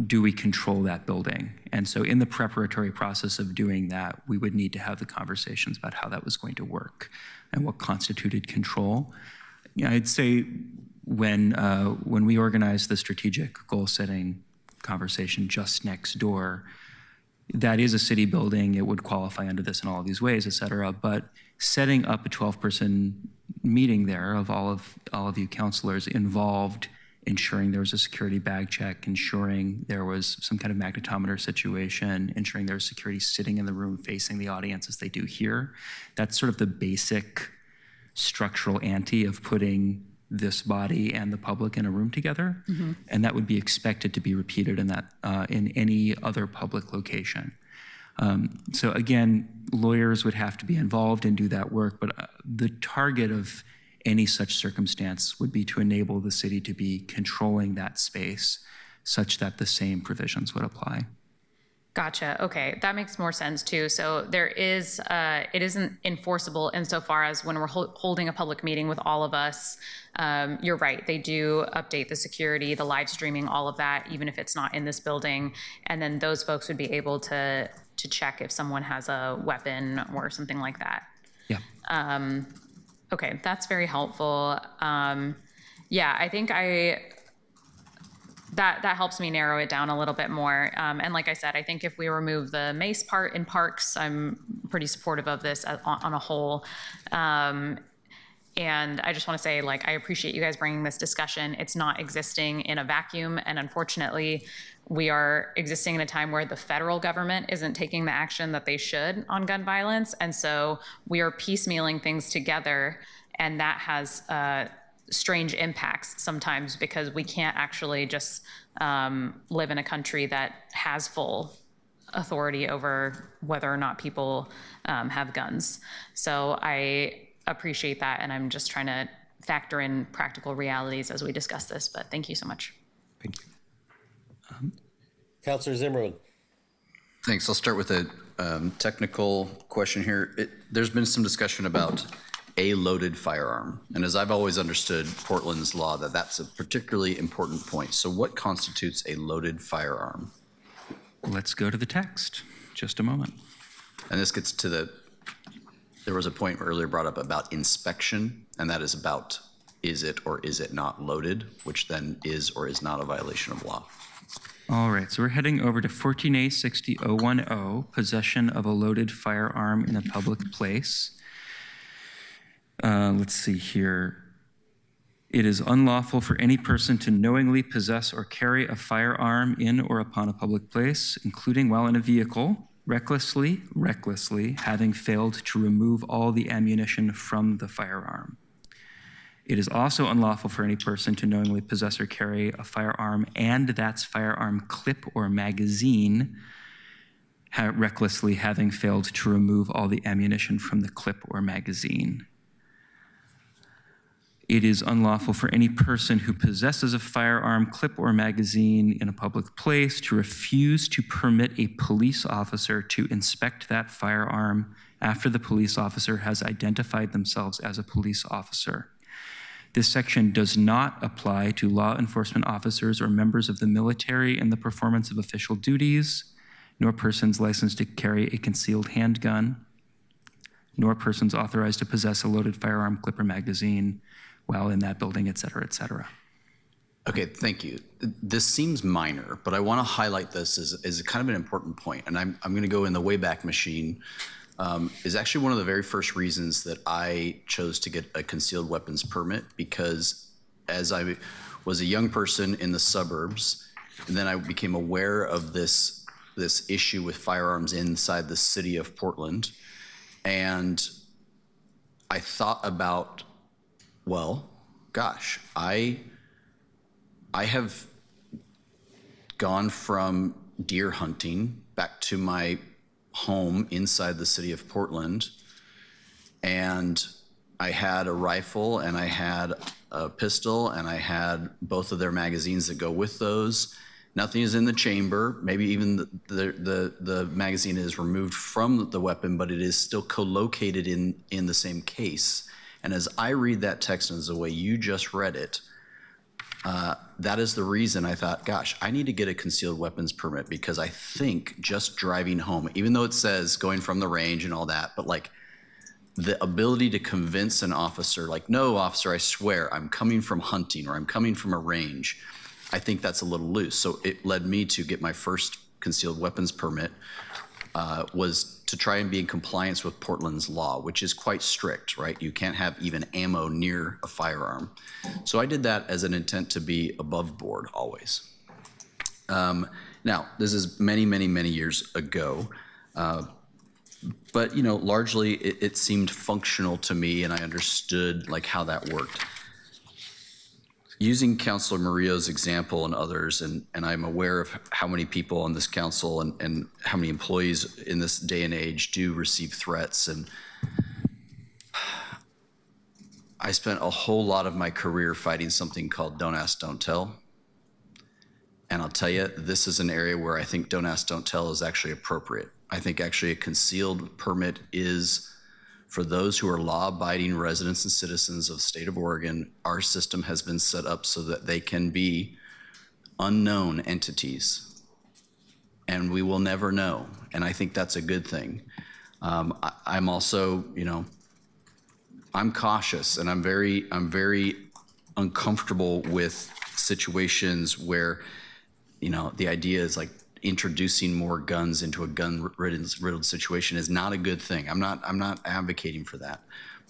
do we control that building? And so in the preparatory process of doing that, we would need to have the conversations about how that was going to work and what constituted control. Yeah, I'd say when we organized the strategic goal-setting conversation just next door, that is a city building. It would qualify under this in all of these ways, et cetera. But setting up a 12-person meeting there of all of you counselors involved ensuring there was a security bag check, ensuring there was some kind of magnetometer situation, ensuring there was security sitting in the room facing the audience as they do here. That's sort of the basic structural ante of putting this body and the public in a room together. Mm-hmm. And that would be expected to be repeated in that in any other public location. So again, lawyers would have to be involved and do that work, but the target of any such circumstance would be to enable the city to be controlling that space such that the same provisions would apply. Gotcha. Okay, that makes more sense too. So there is, it isn't enforceable insofar as when we're holding a public meeting with all of us. You're right. They do update the security, the live streaming, all of that, even if it's not in this building. And then those folks would be able to check if someone has a weapon or something like that. Yeah. Okay, that's very helpful. Yeah, I think that helps me narrow it down a little bit more. And like I said, I think if we remove the mace part in parks, I'm pretty supportive of this on a whole. And I just want to say, like, I appreciate you guys bringing this discussion. It's not existing in a vacuum. And unfortunately, we are existing in a time where the federal government isn't taking the action that they should on gun violence. And so we are piecemealing things together. And that has strange impacts sometimes because we can't actually just live in a country that has full authority over whether or not people have guns. So I appreciate that, and I'm just trying to factor in practical realities as we discuss this, but thank you so much. Thank you. Councilor Zimmerman. Thanks. I'll start with a technical question here. There's been some discussion about a loaded firearm. And as I've always understood Portland's law, that's a particularly important point. So what constitutes a loaded firearm? Let's go to the text. Just a moment. And this gets to there was a point earlier brought up about inspection, and that is about is it or is it not loaded, which then is or is not a violation of law. All right, so we're heading over to 14A 60010, possession of a loaded firearm in a public place. Let's see here. It is unlawful for any person to knowingly possess or carry a firearm in or upon a public place, including while in a vehicle, recklessly, having failed to remove all the ammunition from the firearm. It is also unlawful for any person to knowingly possess or carry a firearm and that's firearm clip or magazine, recklessly having failed to remove all the ammunition from the clip or magazine. It is unlawful for any person who possesses a firearm, clip, or magazine in a public place to refuse to permit a police officer to inspect that firearm after the police officer has identified themselves as a police officer. This section does not apply to law enforcement officers or members of the military in the performance of official duties, nor persons licensed to carry a concealed handgun, nor persons authorized to possess a loaded firearm, clip, or magazine while in that building, et cetera, et cetera. Okay, thank you. This seems minor, but I want to highlight this as kind of an important point, and I'm going to go in the Wayback Machine. Is actually one of the very first reasons that I chose to get a concealed weapons permit, because as I was a young person in the suburbs, and then I became aware of this issue with firearms inside the city of Portland, and I thought about, well, gosh, I have gone from deer hunting back to my home inside the city of Portland, and I had a rifle and I had a pistol and I had both of their magazines that go with those. Nothing is in the chamber. Maybe even the magazine is removed from the weapon, but it is still co-located in the same case. And as I read that text and as the way you just read it, that is the reason I thought, gosh, I need to get a concealed weapons permit, because I think just driving home, even though it says going from the range and all that, but like the ability to convince an officer, like, no, officer, I swear I'm coming from hunting or I'm coming from a range, I think that's a little loose. So it led me to get my first concealed weapons permit, was to try and be in compliance with Portland's law, which is quite strict, right? You can't have even ammo near a firearm. So I did that as an intent to be above board always. Now, this is many, many, many years ago, but you know, largely it seemed functional to me, and I understood like how that worked. Using Councilor Murillo's example and others, and I'm aware of how many people on this council and how many employees in this day and age do receive threats. And I spent a whole lot of my career fighting something called Don't Ask, Don't Tell. And I'll tell you, this is an area where I think Don't Ask, Don't Tell is actually appropriate. I think actually a concealed permit is, for those who are law-abiding residents and citizens of the state of Oregon, our system has been set up so that they can be unknown entities, and we will never know. And I think that's a good thing. I'm also, you know, I'm cautious, and I'm very uncomfortable with situations where, you know, the idea is like introducing more guns into a gun-riddled situation is not a good thing. I'm not advocating for that.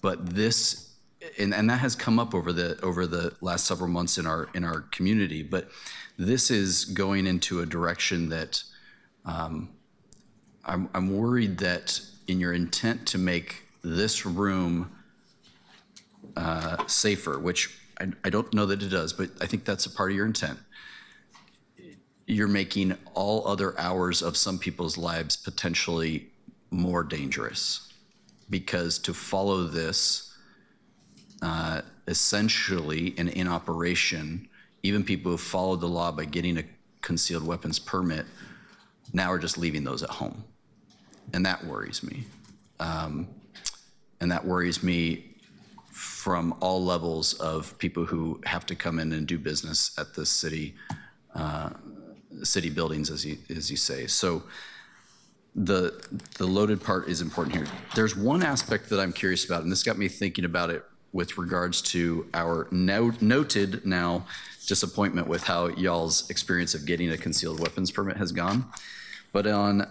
But this, and that has come up over the last several months in our community. But this is going into a direction that I'm worried that in your intent to make this room safer, which I don't know that it does, but I think that's a part of your intent, you're making all other hours of some people's lives potentially more dangerous. Because to follow this, essentially and in operation, even people who followed the law by getting a concealed weapons permit now are just leaving those at home. And that worries me. And that worries me from all levels of people who have to come in and do business at the city buildings, as you say. So the loaded part is important here. There's one aspect that I'm curious about, and this got me thinking about it with regards to our noted now disappointment with how y'all's experience of getting a concealed weapons permit has gone. But on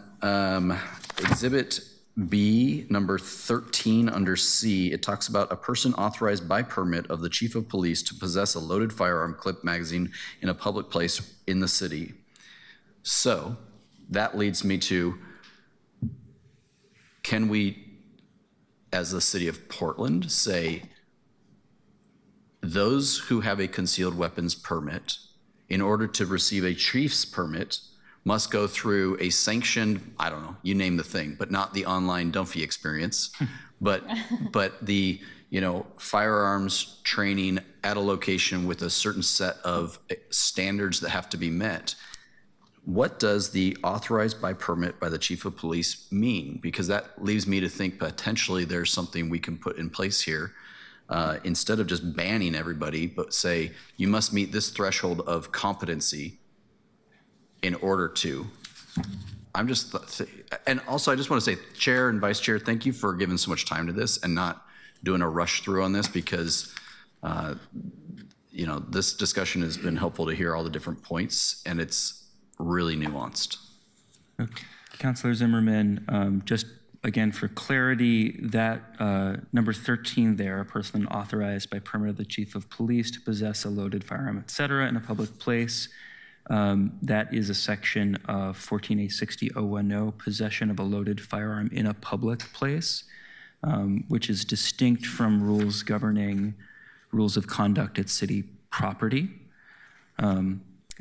Exhibit B, number 13 under C, it talks about a person authorized by permit of the chief of police to possess a loaded firearm, clip, magazine in a public place in the city. So that leads me to, can we, as the city of Portland, say those who have a concealed weapons permit, in order to receive a chief's permit, must go through a sanctioned, I don't know, you name the thing, but not the online Dunphy experience, but the, you know, firearms training at a location with a certain set of standards that have to be met. What does the authorized by permit by the chief of police mean? Because that leaves me to think potentially there's something we can put in place here, instead of just banning everybody, but say you must meet this threshold of competency in order to. I'm just, and also I just want to say, Chair and Vice Chair, thank you for giving so much time to this and not doing a rush through on this, because this discussion has been helpful to hear all the different points, and it's really nuanced. Councilor Zimmerman, just again for clarity, that number 13 there, a person authorized by permit of the chief of police to possess a loaded firearm, et cetera, in a public place, that is a section of 14A60.010, possession of a loaded firearm in a public place, which is distinct from rules governing rules of conduct at city property.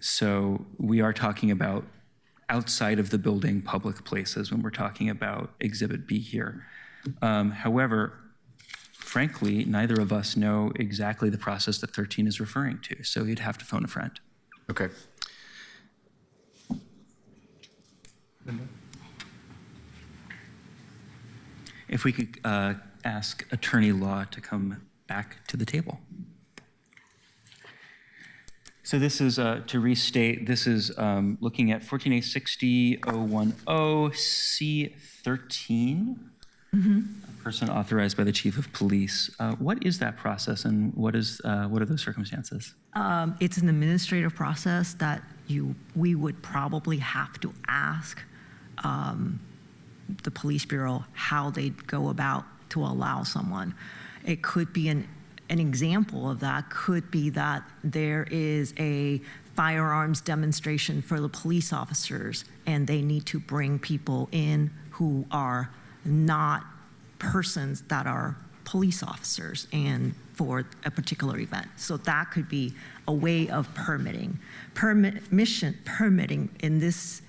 So we are talking about outside of the building public places when we're talking about Exhibit B here. However, frankly, neither of us know exactly the process that 13 is referring to, so you'd have to phone a friend. Okay. If we could ask Attorney Law to come back to the table. So this is, to restate, this is looking at 14A60.010 C13, a person authorized by the chief of police. What is that process, and what are those circumstances? It's an administrative process that we would probably have to ask the police bureau how they go about to allow someone. It could be an example of that could be that there is a firearms demonstration for the police officers, and they need to bring people in who are not persons that are police officers and for a particular event. So that could be a way of permitting. Permitting in this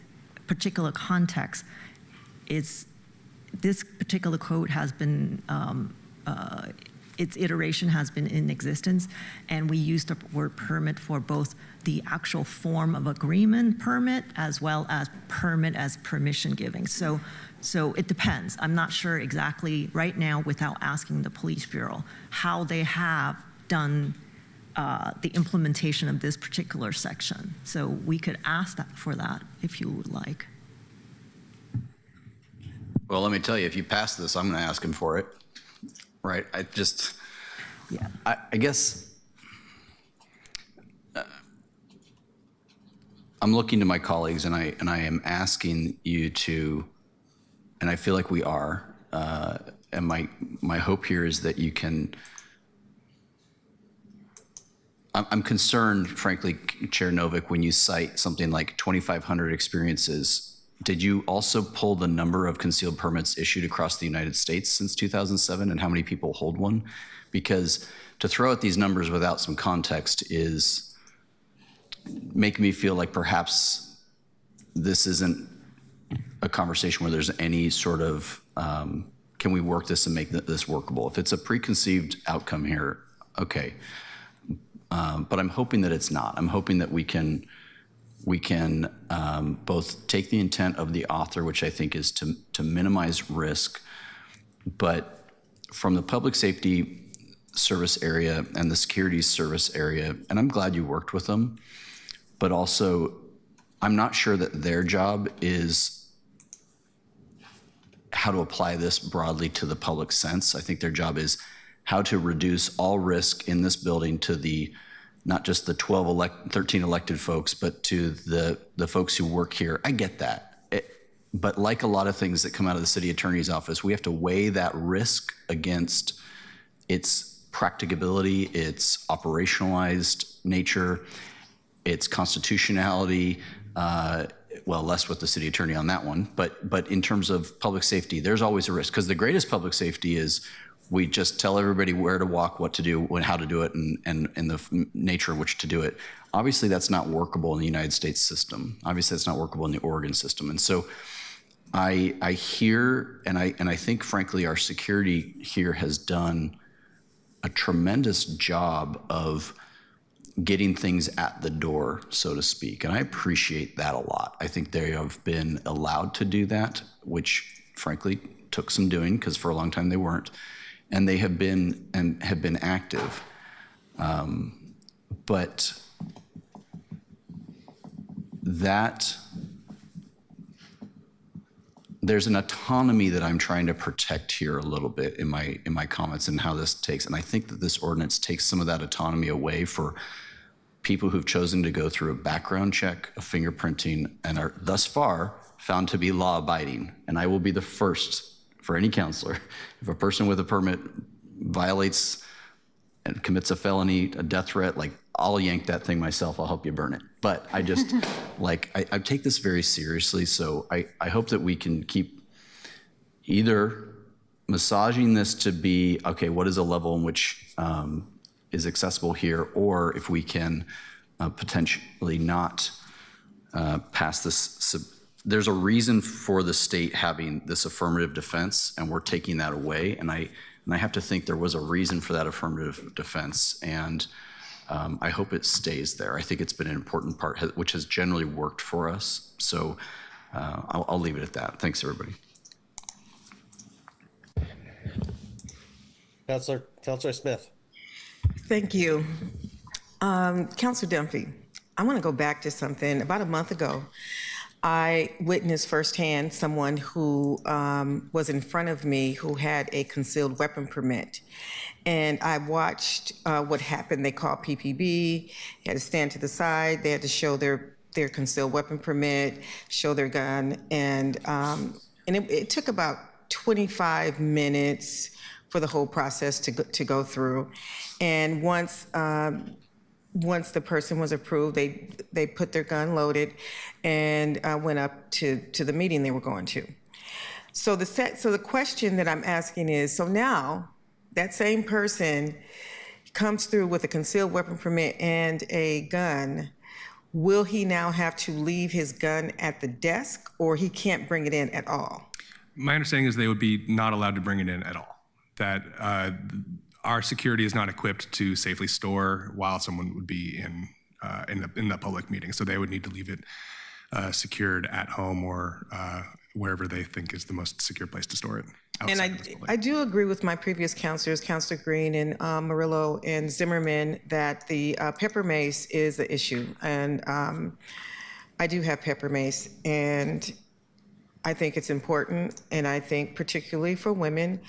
particular context is, this particular code has been, its iteration has been in existence, and we use the word permit for both the actual form of agreement permit as well as permit as permission giving. So it depends. I'm not sure exactly right now, without asking the police bureau, how they have done the implementation of this particular section. So we could ask that for that if you would like. Well, let me tell you, if you pass this, I'm going to ask him for it. Right? I guess I'm looking to my colleagues, and I am asking you to, and I feel like we are, and my hope here is that you can. I'm concerned, frankly, Chair Novick, when you cite something like 2,500 experiences. Did you also pull the number of concealed permits issued across the United States since 2007 and how many people hold one? Because to throw out these numbers without some context is making me feel like perhaps this isn't a conversation where there's any sort of, can we work this and make this workable? If it's a preconceived outcome here, okay. But I'm hoping that it's not. I'm hoping that we can both take the intent of the author, which I think is to minimize risk, but from the public safety service area and the security service area, and I'm glad you worked with them, but also I'm not sure that their job is how to apply this broadly to the public sense. I think their job is how to reduce all risk in this building to the not just the 13 elected folks, but to the folks who work here. I get that. But like a lot of things that come out of the city attorney's office, we have to weigh that risk against its practicability, its operationalized nature, its constitutionality, well, less with the city attorney on that one, but in terms of public safety, there's always a risk, because the greatest public safety is we just tell everybody where to walk, what to do, how to do it, and the nature of which to do it. Obviously, that's not workable in the United States system. Obviously, that's not workable in the Oregon system. And so I hear, and I think, frankly, our security here has done a tremendous job of getting things at the door, so to speak. And I appreciate that a lot. I think they have been allowed to do that, which, frankly, took some doing, because for a long time they weren't. And they have been active, but there's an autonomy that I'm trying to protect here a little bit in my comments and how this takes. And I think that this ordinance takes some of that autonomy away for people who've chosen to go through a background check, a fingerprinting, and are thus far found to be law-abiding. And I will be the first for any counselor, if a person with a permit violates and commits a felony, a death threat, like, I'll yank that thing myself. I'll help you burn it. But I just, like, I take this very seriously. So I hope that we can keep either massaging this to be, okay, what is a level in which is accessible here, or if we can potentially not pass this. There's a reason for the state having this affirmative defense, and we're taking that away. And I have to think there was a reason for that affirmative defense, and I hope it stays there. I think it's been an important part, which has generally worked for us. So I'll leave it at that. Thanks, everybody. Councilor Smith. Thank you. Councilor Dunphy, I want to go back to something. About a month ago, I witnessed firsthand someone who was in front of me who had a concealed weapon permit. And I watched what happened. They called PPB, they had to stand to the side, they had to show their concealed weapon permit, show their gun, and it took about 25 minutes for the whole process to go through. And once the person was approved, they put their gun loaded and went up to the meeting they were going to. So the question that I'm asking is, so now that same person comes through with a concealed weapon permit and a gun, will he now have to leave his gun at the desk, or he can't bring it in at all? My understanding is they would be not allowed to bring it in at all. That our security is not equipped to safely store while someone would be in the public meeting. So they would need to leave it secured at home or wherever they think is the most secure place to store it. And I do agree with my previous counselors, Councilor Green and Murillo and Zimmerman, that the pepper mace is the issue. And I do have pepper mace, and I think it's important. And I think particularly for women,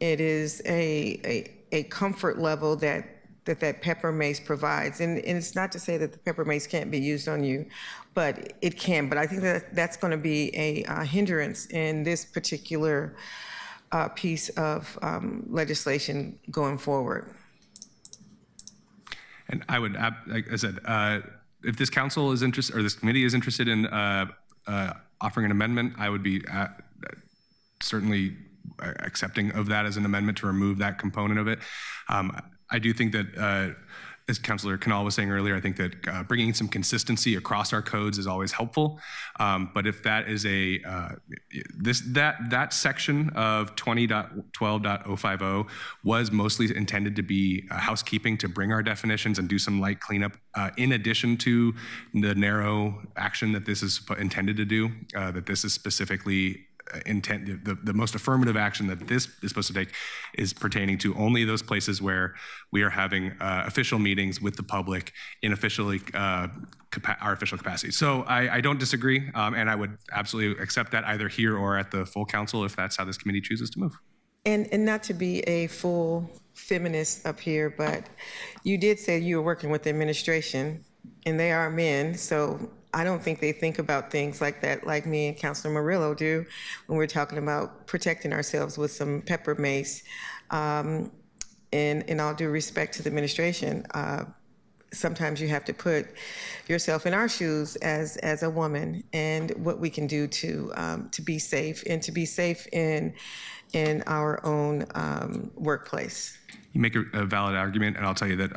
it is a comfort level that pepper mace provides. And it's not to say that the pepper mace can't be used on you, but it can. But I think that that's going to be a hindrance in this particular piece of legislation going forward. And I would, like I said, if this council is interested, or this committee is interested in offering an amendment, I would be certainly accepting of that as an amendment to remove that component of it. I do think that, as Councilor Canal was saying earlier, I think that bringing some consistency across our codes is always helpful. But if that is that section of 20.12.050 was mostly intended to be housekeeping, to bring our definitions and do some light cleanup, in addition to the narrow action that this is intended to do, that this is specifically the most affirmative action that this is supposed to take is pertaining to only those places where we are having official meetings with the public in our official capacity. So I don't disagree, and I would absolutely accept that either here or at the full council if that's how this committee chooses to move. And not to be a full feminist up here, but you did say you were working with the administration, and they are men, so I don't think they think about things like that like me and Councilor Murillo do when we're talking about protecting ourselves with some pepper mace. And in all due respect to the administration, sometimes you have to put yourself in our shoes as a woman, and what we can do to be safe, and to be safe in our own workplace. You make a valid argument, and I'll tell you that,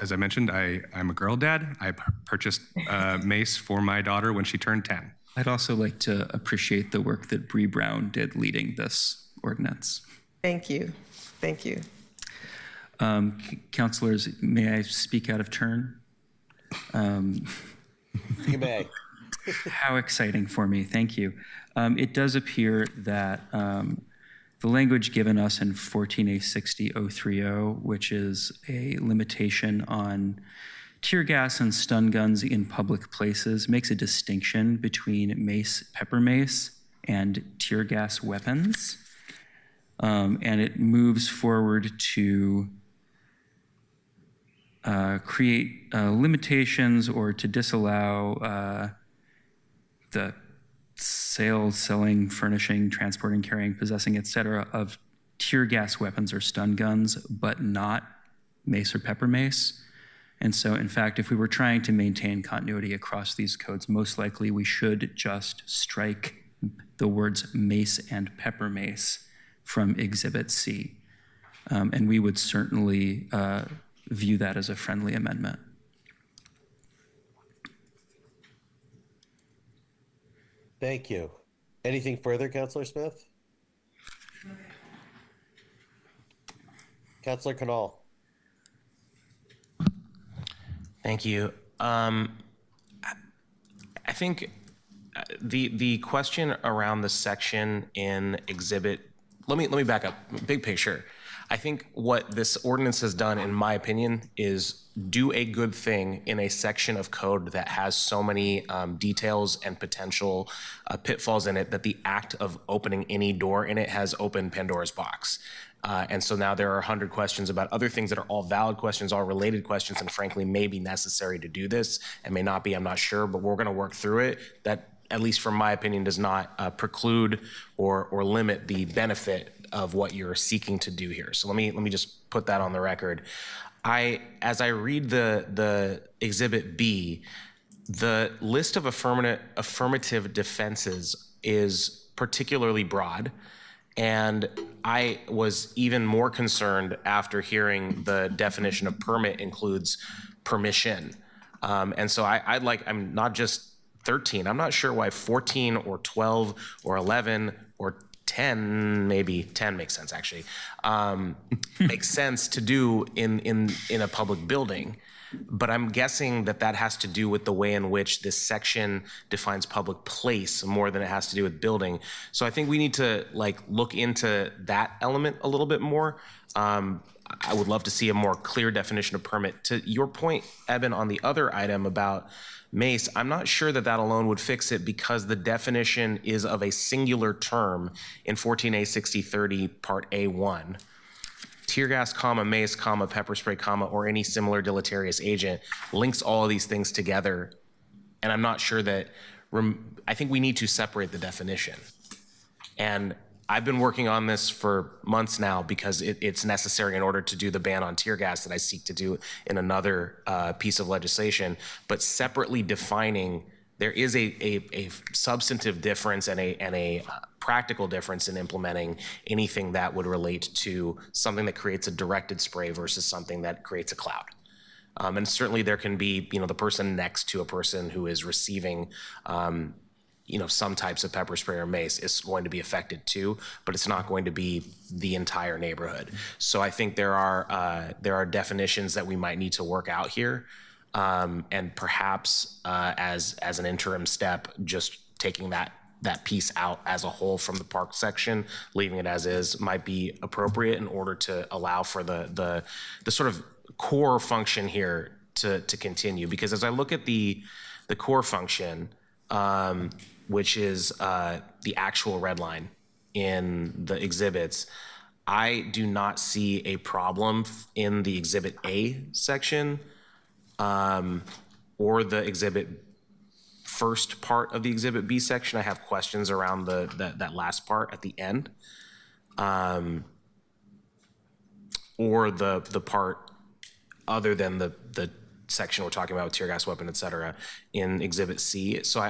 as I mentioned, I'm a girl dad. I purchased mace for my daughter when she turned 10. I'd also like to appreciate the work that Bree Brown did leading this ordinance. Thank you. Thank you. Councilors, may I speak out of turn? You may. How exciting for me. Thank you. It does appear that the language given us in 14A60.030, which is a limitation on tear gas and stun guns in public places, makes a distinction between mace, pepper mace, and tear gas weapons. And it moves forward to create limitations or to disallow the sale, selling, furnishing, transporting, carrying, possessing, etc. of tear gas weapons or stun guns, but not mace or pepper mace. And so, in fact, if we were trying to maintain continuity across these codes, most likely we should just strike the words mace and pepper mace from Exhibit C. And we would certainly view that as a friendly amendment. Thank you. Anything further, Councillor Smith? Councillor Canal. Thank you. I think the question around the section in Exhibit, let me back up, big picture. I think what this ordinance has done, in my opinion, is do a good thing in a section of code that has so many details and potential pitfalls in it that the act of opening any door in it has opened Pandora's box. And so now there are 100 questions about other things that are all valid questions, all related questions, and frankly may be necessary to do this and may not be, I'm not sure, but we're going to work through it. That, at least from my opinion, does not preclude or limit the benefit of what you're seeking to do here. So let me just put that on the record. As I read the Exhibit B, the list of affirmative defenses is particularly broad. And I was even more concerned after hearing the definition of permit includes permission. And so I'm not just 13. I'm not sure why 14 or 12 or 11 or 10, maybe 10 makes sense actually, makes sense to do in a public building. But I'm guessing that has to do with the way in which this section defines public place more than it has to do with building. So I think we need to look into that element a little bit more. I would love to see a more clear definition of permit. To your point, Eben, on the other item about mace, I'm not sure that alone would fix it because the definition is of a singular term in 14A 6030 Part A1. Tear gas, mace, pepper spray, or any similar deleterious agent links all of these things together. And I'm not sure that, I think we need to separate the definition. And I've been working on this for months now because it's necessary in order to do the ban on tear gas that I seek to do in another piece of legislation. But separately defining, there is a substantive difference and a practical difference in implementing anything that would relate to something that creates a directed spray versus something that creates a cloud. And certainly there can be, the person next to a person who is receiving some types of pepper spray or mace is going to be affected too, but it's not going to be the entire neighborhood. So I think there are definitions that we might need to work out here, and perhaps as an interim step, just taking that piece out as a whole from the park section, leaving it as is, might be appropriate in order to allow for the sort of core function here to continue. Because as I look at the core function, which is the actual red line in the exhibits, I do not see a problem in the Exhibit A section or the exhibit first part of the Exhibit B section. I have questions around that last part at the end, or the part other than the section we're talking about, tear gas weapon, et cetera, in Exhibit C. So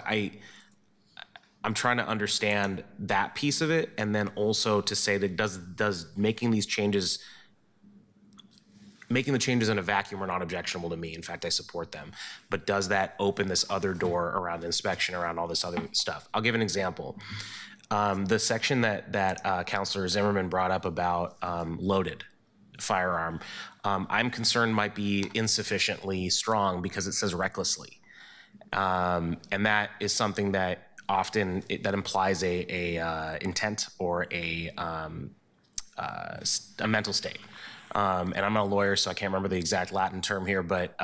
I'm trying to understand that piece of it, and then also to say that does making the changes in a vacuum are not objectionable to me. In fact, I support them. But does that open this other door around inspection, around all this other stuff? I'll give an example. The section that Councilor Zimmerman brought up about loaded firearm, I'm concerned might be insufficiently strong because it says recklessly. And that is something that often that implies a intent or a mental state. And I'm not a lawyer, so I can't remember the exact Latin term here, but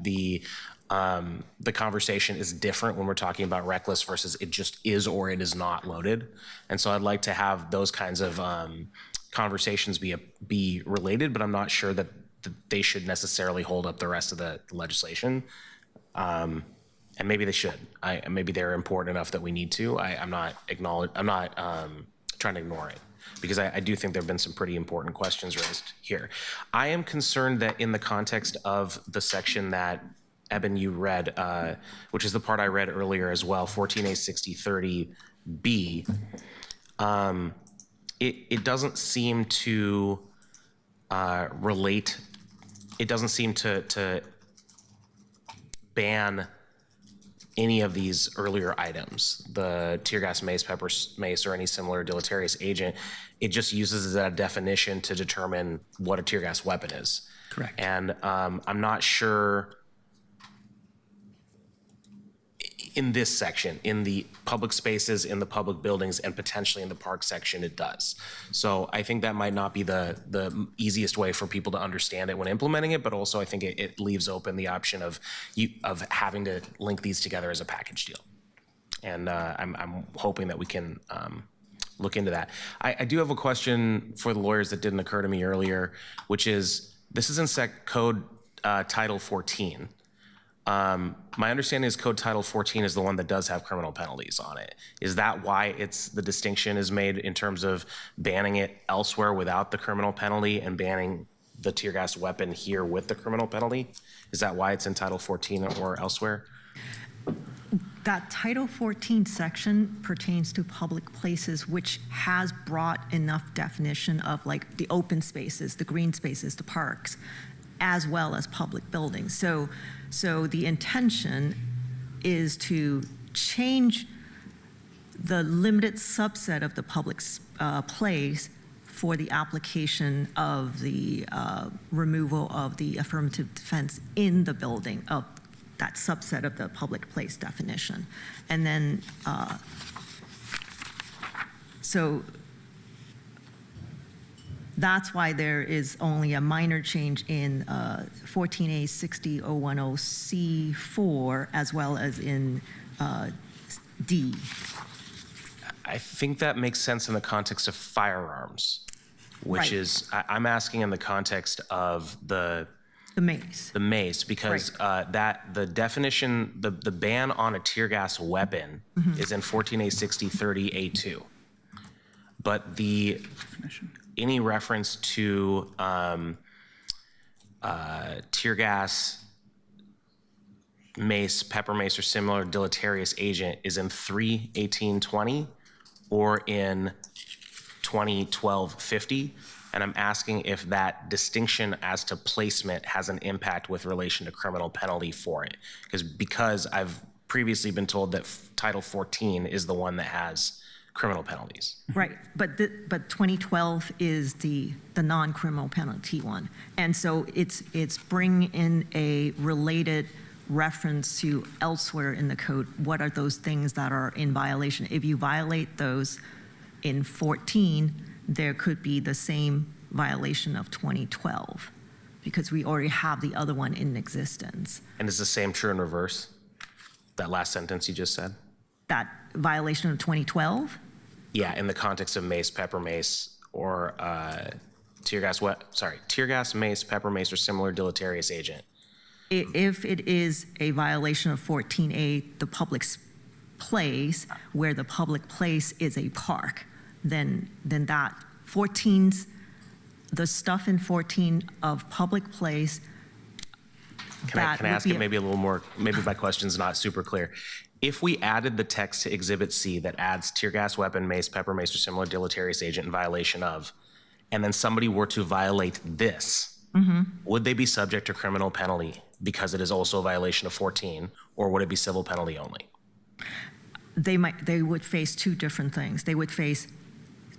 the the conversation is different when we're talking about reckless versus it just is or it is not loaded. And so I'd like to have those kinds of conversations be related, but I'm not sure that they should necessarily hold up the rest of the legislation. And maybe they should. Maybe they're important enough that we need to. I'm not trying to ignore it, because I do think there have been some pretty important questions raised here. I am concerned that in the context of the section that Eben, you read, which is the part I read earlier as well, 14A 6030B, it doesn't seem to relate. It doesn't seem to ban any of these earlier items, the tear gas, mace, pepper mace, or any similar deleterious agent. It just uses that definition to determine what a tear gas weapon is. Correct. And I'm not sure in this section, in the public spaces, in the public buildings, and potentially in the park section, it does. So I think that might not be the easiest way for people to understand it when implementing it, but also I think it leaves open the option of having to link these together as a package deal. And I'm hoping that we can look into that. I do have a question for the lawyers that didn't occur to me earlier, which is, this is in Code Title 14. My understanding is Code Title 14 is the one that does have criminal penalties on it. Is that why the distinction is made in terms of banning it elsewhere without the criminal penalty and banning the tear gas weapon here with the criminal penalty? Is that why it's in Title 14 or elsewhere? That Title 14 section pertains to public places, which has brought enough definition of like the open spaces, the green spaces, the parks, as well as public buildings. So the intention is to change the limited subset of the public place for the application of the removal of the affirmative defense in the building of that subset of the public place definition. And then, so that's why there is only a minor change in 14A 60010C4 as well as in D. I think that makes sense in the context of firearms, which Right. is, I'm asking in the context of the mace. The mace, because that the definition, the ban on a tear gas weapon is in 14A 6030A2. But any reference to tear gas, mace, pepper mace, or similar deleterious agent is in 31820 or in 2012-50. And I'm asking if that distinction as to placement has an impact with relation to criminal penalty for it. Because I've previously been told that Title 14 is the one that has criminal penalties. Right, but 2012 is the non-criminal penalty one. And so it's bringing in a related reference to elsewhere in the code. What are those things that are in violation? If you violate those in 14, there could be the same violation of 2012 because we already have the other one in existence. And is the same true in reverse? That last sentence you just said? That violation of 2012? Yeah, in the context of mace, pepper mace, or tear gas, mace, pepper mace, or similar deleterious agent. If it is a violation of 14A, the public place, where the public place is a park, then that 14's, the stuff in 14 of public place. Can I ask it maybe a little more, maybe my question's not super clear. If we added the text to Exhibit C that adds tear gas, weapon, mace, pepper mace, or similar deleterious agent in violation of, and then somebody were to violate this, would they be subject to criminal penalty because it is also a violation of 14, or would it be civil penalty only? They would face two different things. They would face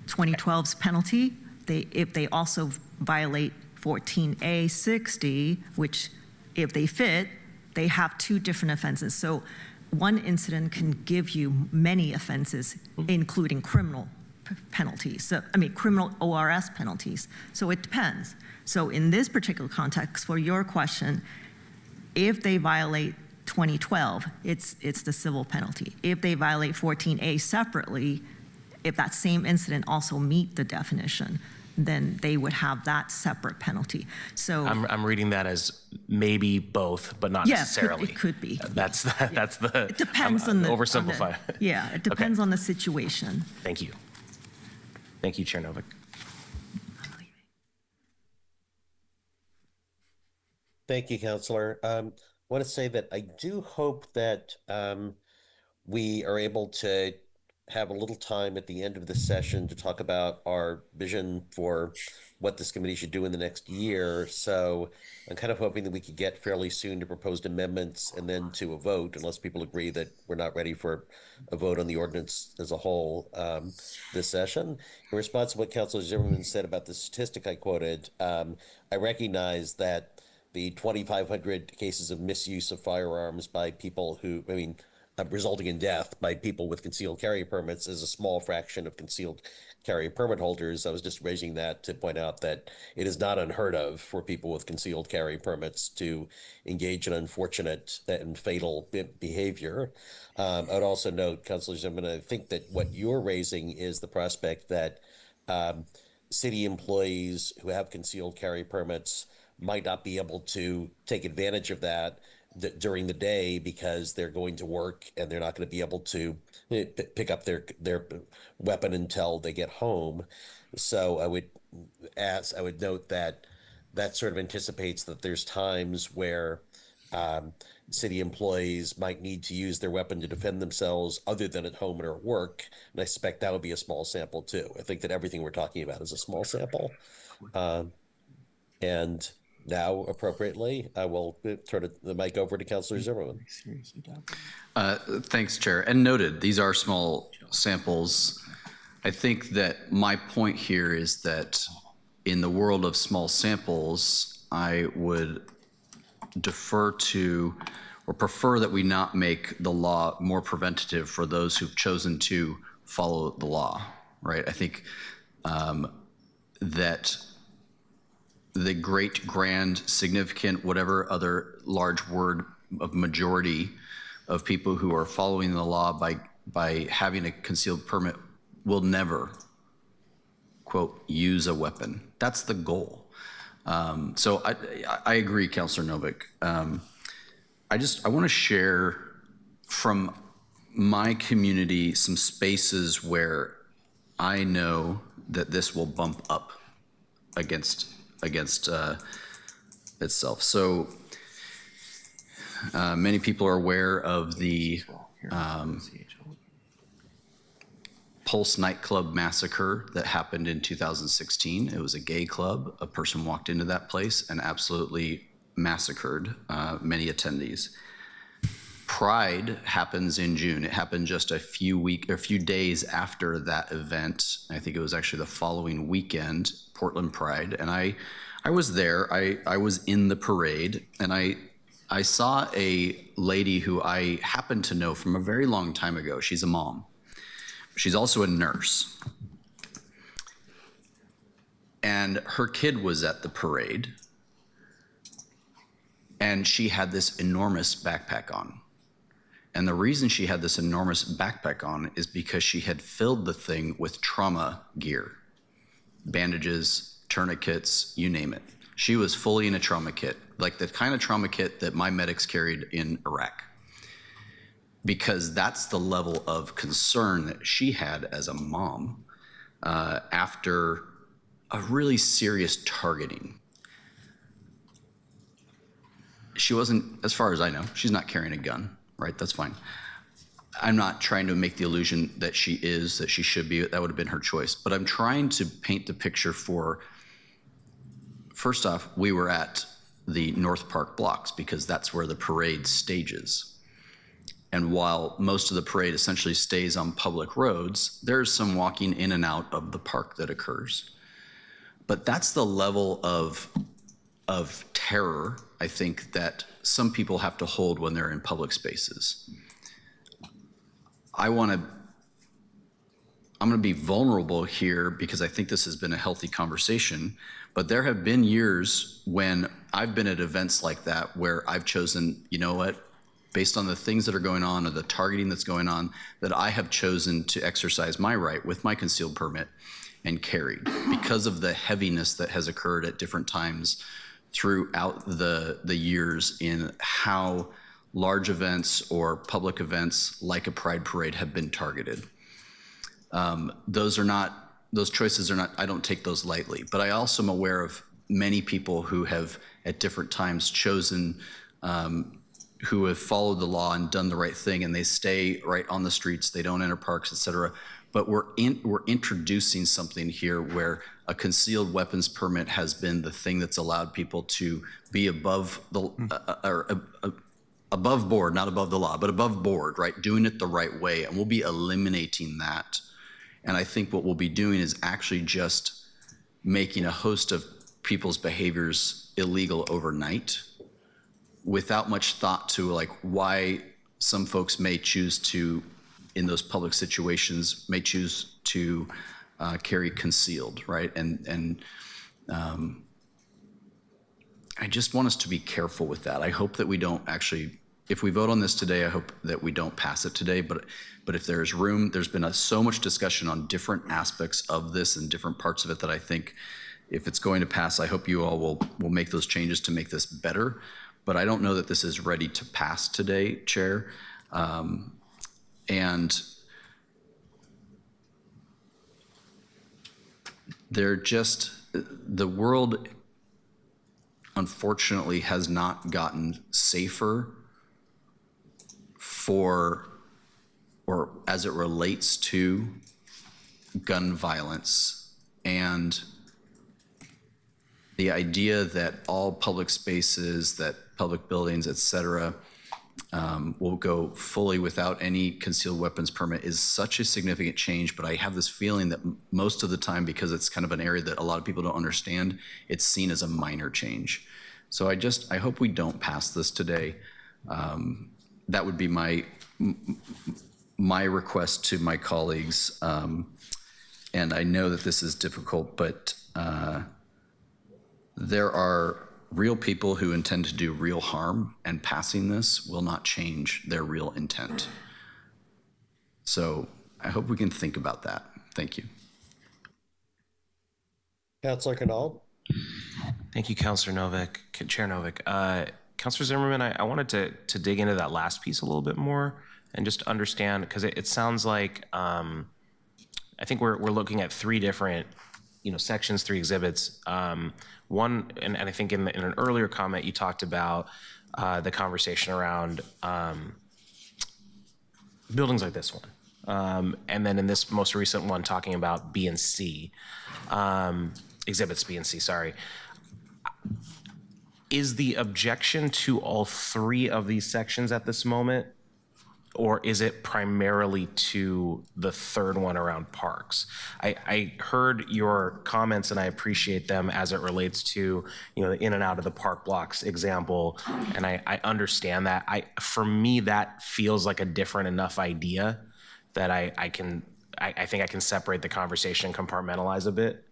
2012's penalty. If they also violate 14A 60, which if they fit, they have two different offenses. So one incident can give you many offenses, including criminal penalties. So, criminal ORS penalties. So it depends. So in this particular context, for your question, if they violate 2012, it's the civil penalty. If they violate 14A separately, if that same incident also meet the definition, then they would have that separate penalty. So I'm reading that as maybe both, but not yeah, necessarily. it could be. That's the. It depends on the oversimplify. Yeah, it depends on the situation. Thank you. Thank you, Chair Novick. Thank you, Counselor. I want to say that I do hope that we are able to have a little time at the end of the session to talk about our vision for what this committee should do in the next year. So I'm kind of hoping that we could get fairly soon to proposed amendments and then to a vote, unless people agree that we're not ready for a vote on the ordinance as a whole this session. In response to what Councilor Zimmerman said about the statistic I quoted, I recognize that the 2,500 cases of misuse of firearms by people who, resulting in death by people with concealed carry permits is a small fraction of concealed carry permit holders. I was just raising that to point out that it is not unheard of for people with concealed carry permits to engage in unfortunate and fatal behavior. I would also note, Councilor Zimmerman, I think that what you're raising is the prospect that city employees who have concealed carry permits might not be able to take advantage of that during the day because they're going to work and they're not going to be able to pick up their weapon until they get home. So I would note that sort of anticipates that there's times where city employees might need to use their weapon to defend themselves other than at home or at work. And I suspect that would be a small sample too. I think that everything we're talking about is a small sample. And now, appropriately, I will turn the mic over to Councilor Zimmerman. Thanks, Chair. And noted, these are small samples. I think that my point here is that in the world of small samples, I would defer to or prefer that we not make the law more preventative for those who've chosen to follow the law, right? I think that the great, grand, significant, whatever other large word of majority of people who are following the law by having a concealed permit will never, quote, use a weapon. That's the goal. So I agree, Councilor Novick. I want to share from my community some spaces where I know that this will bump up against itself. So many people are aware of the Pulse nightclub massacre that happened in 2016. It was a gay club. A person walked into that place and absolutely massacred many attendees. Pride happens in June. It happened just a few days after that event. I think it was actually the following weekend, Portland Pride, and I was there. I was in the parade, and I saw a lady who I happen to know from a very long time ago. She's a mom. She's also a nurse. And her kid was at the parade, and she had this enormous backpack on. And the reason she had this enormous backpack on is because she had filled the thing with trauma gear, bandages, tourniquets, you name it. She was fully in a trauma kit, like the kind of trauma kit that my medics carried in Iraq, because that's the level of concern that she had as a mom after a really serious targeting. She wasn't, as far as I know, she's not carrying a gun, right? That's fine. I'm not trying to make the illusion that she is, that she should be. That would have been her choice. But I'm trying to paint the picture for, first off, we were at the North Park blocks because that's where the parade stages. And while most of the parade essentially stays on public roads, there's some walking in and out of the park that occurs. But that's the level of terror, I think, that some people have to hold when they're in public spaces. I'm gonna be vulnerable here because I think this has been a healthy conversation, but there have been years when I've been at events like that where I've chosen, you know what, based on the things that are going on or the targeting that's going on, that I have chosen to exercise my right with my concealed permit and carried because of the heaviness that has occurred at different times throughout the years in how large events or public events like a Pride Parade have been targeted. Those choices are not, I don't take those lightly, but I also am aware of many people who have at different times chosen, who have followed the law and done the right thing, and they stay right on the streets, they don't enter parks, et cetera. But we're introducing something here where a concealed weapons permit has been the thing that's allowed people to be above the, above board, not above the law, but above board, right? Doing it the right way, and we'll be eliminating that. And I think what we'll be doing is actually just making a host of people's behaviors illegal overnight without much thought to like why some folks may choose to, in those public situations, may choose to carry concealed, right? And I just want us to be careful with that. I hope that we don't actually, if we vote on this today, I hope that we don't pass it today, but if there's room, there's been so much discussion on different aspects of this and different parts of it that I think if it's going to pass, I hope you all will make those changes to make this better. But I don't know that this is ready to pass today, Chair. And they're just, the world unfortunately has not gotten safer for, or as it relates to gun violence. And the idea that all public spaces, that public buildings, et cetera, will go fully without any concealed weapons permit is such a significant change, but I have this feeling that most of the time, because it's kind of an area that a lot of people don't understand, it's seen as a minor change. So I hope we don't pass this today. That would be my request to my colleagues. And I know that this is difficult, but there are real people who intend to do real harm, and passing this will not change their real intent. So I hope we can think about that. Thank you. Councilor Canal. Thank you, Councilor Novick, Chair Novick. Councilor Zimmerman, I wanted to dig into that last piece a little bit more and just understand, because it sounds like I think we're looking at three different sections, three exhibits. One, and I think in an earlier comment, you talked about the conversation around buildings like this one. And then in this most recent one, talking about B and C, exhibits B and C, sorry. Is the objection to all three of these sections at this moment, or is it primarily to the third one around parks? I heard your comments and I appreciate them as it relates to the in and out of the park blocks example, and I understand that. For me, that feels like a different enough idea that I think I can separate the conversation and compartmentalize a bit.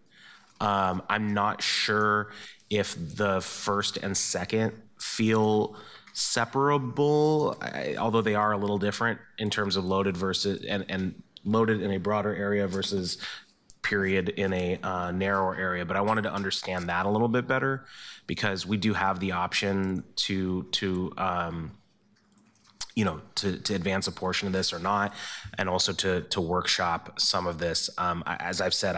I'm not sure if the first and second feel separable, although they are a little different in terms of loaded versus and loaded in a broader area versus period in a narrower area. But I wanted to understand that a little bit better, because we do have the option to advance a portion of this or not, and also to workshop some of this. As I've said,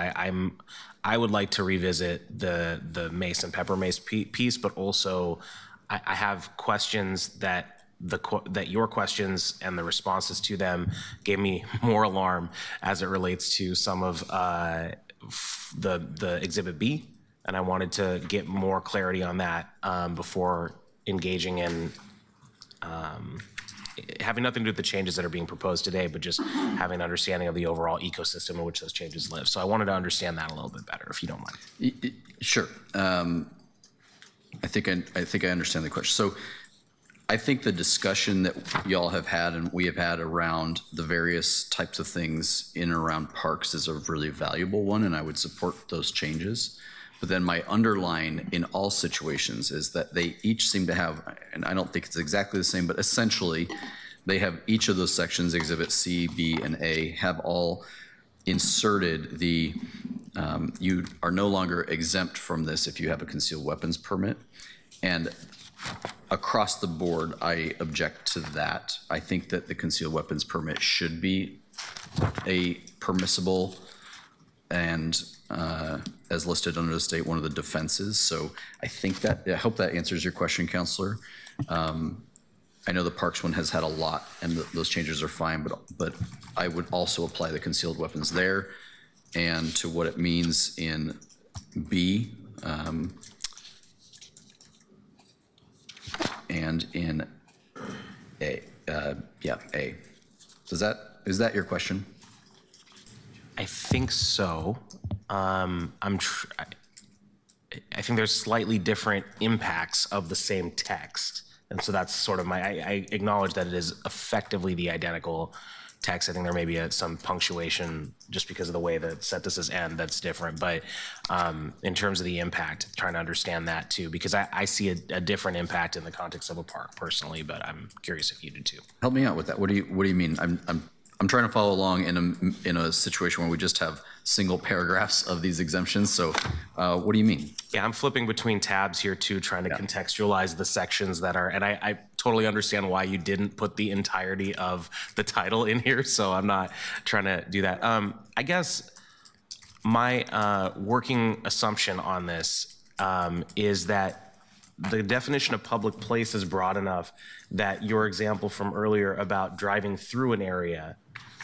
I would like to revisit the mace and pepper mace piece, but also I have questions that your questions and the responses to them gave me more alarm as it relates to some of the Exhibit B, and I wanted to get more clarity on that before engaging in having nothing to do with the changes that are being proposed today, but just having an understanding of the overall ecosystem in which those changes live. So I wanted to understand that a little bit better, if you don't mind. Sure. I think I understand the question. So I think the discussion that y'all have had and we have had around the various types of things in and around parks is a really valuable one, and I would support those changes. But then my underline in all situations is that they each seem to have, and I don't think it's exactly the same, but essentially they have each of those sections, Exhibit C, B, and A, have all inserted the, you are no longer exempt from this if you have a concealed weapons permit. And across the board, I object to that. I think that the concealed weapons permit should be a permissible and as listed under the state, one of the defenses. So I think that, I hope that answers your question, Counselor. I know the Parks one has had a lot, and those changes are fine, but I would also apply the concealed weapons there, and to what it means in B, and in A. Yeah, A. Is that your question? I think so. I think there's slightly different impacts of the same text. And so that's sort of I acknowledge that it is effectively the identical text. I think there may be some punctuation just because of the way that sentences end that's different. But in terms of the impact, trying to understand that too, because I see a different impact in the context of a park personally, but I'm curious if you do too. Help me out with that. What do you mean? I'm trying to follow along in a situation where we just have single paragraphs of these exemptions. So what do you mean? Yeah, I'm flipping between tabs here too, trying to contextualize the sections that are, and I totally understand why you didn't put the entirety of the title in here. So I'm not trying to do that. I guess my working assumption on this is that the definition of public place is broad enough that your example from earlier about driving through an area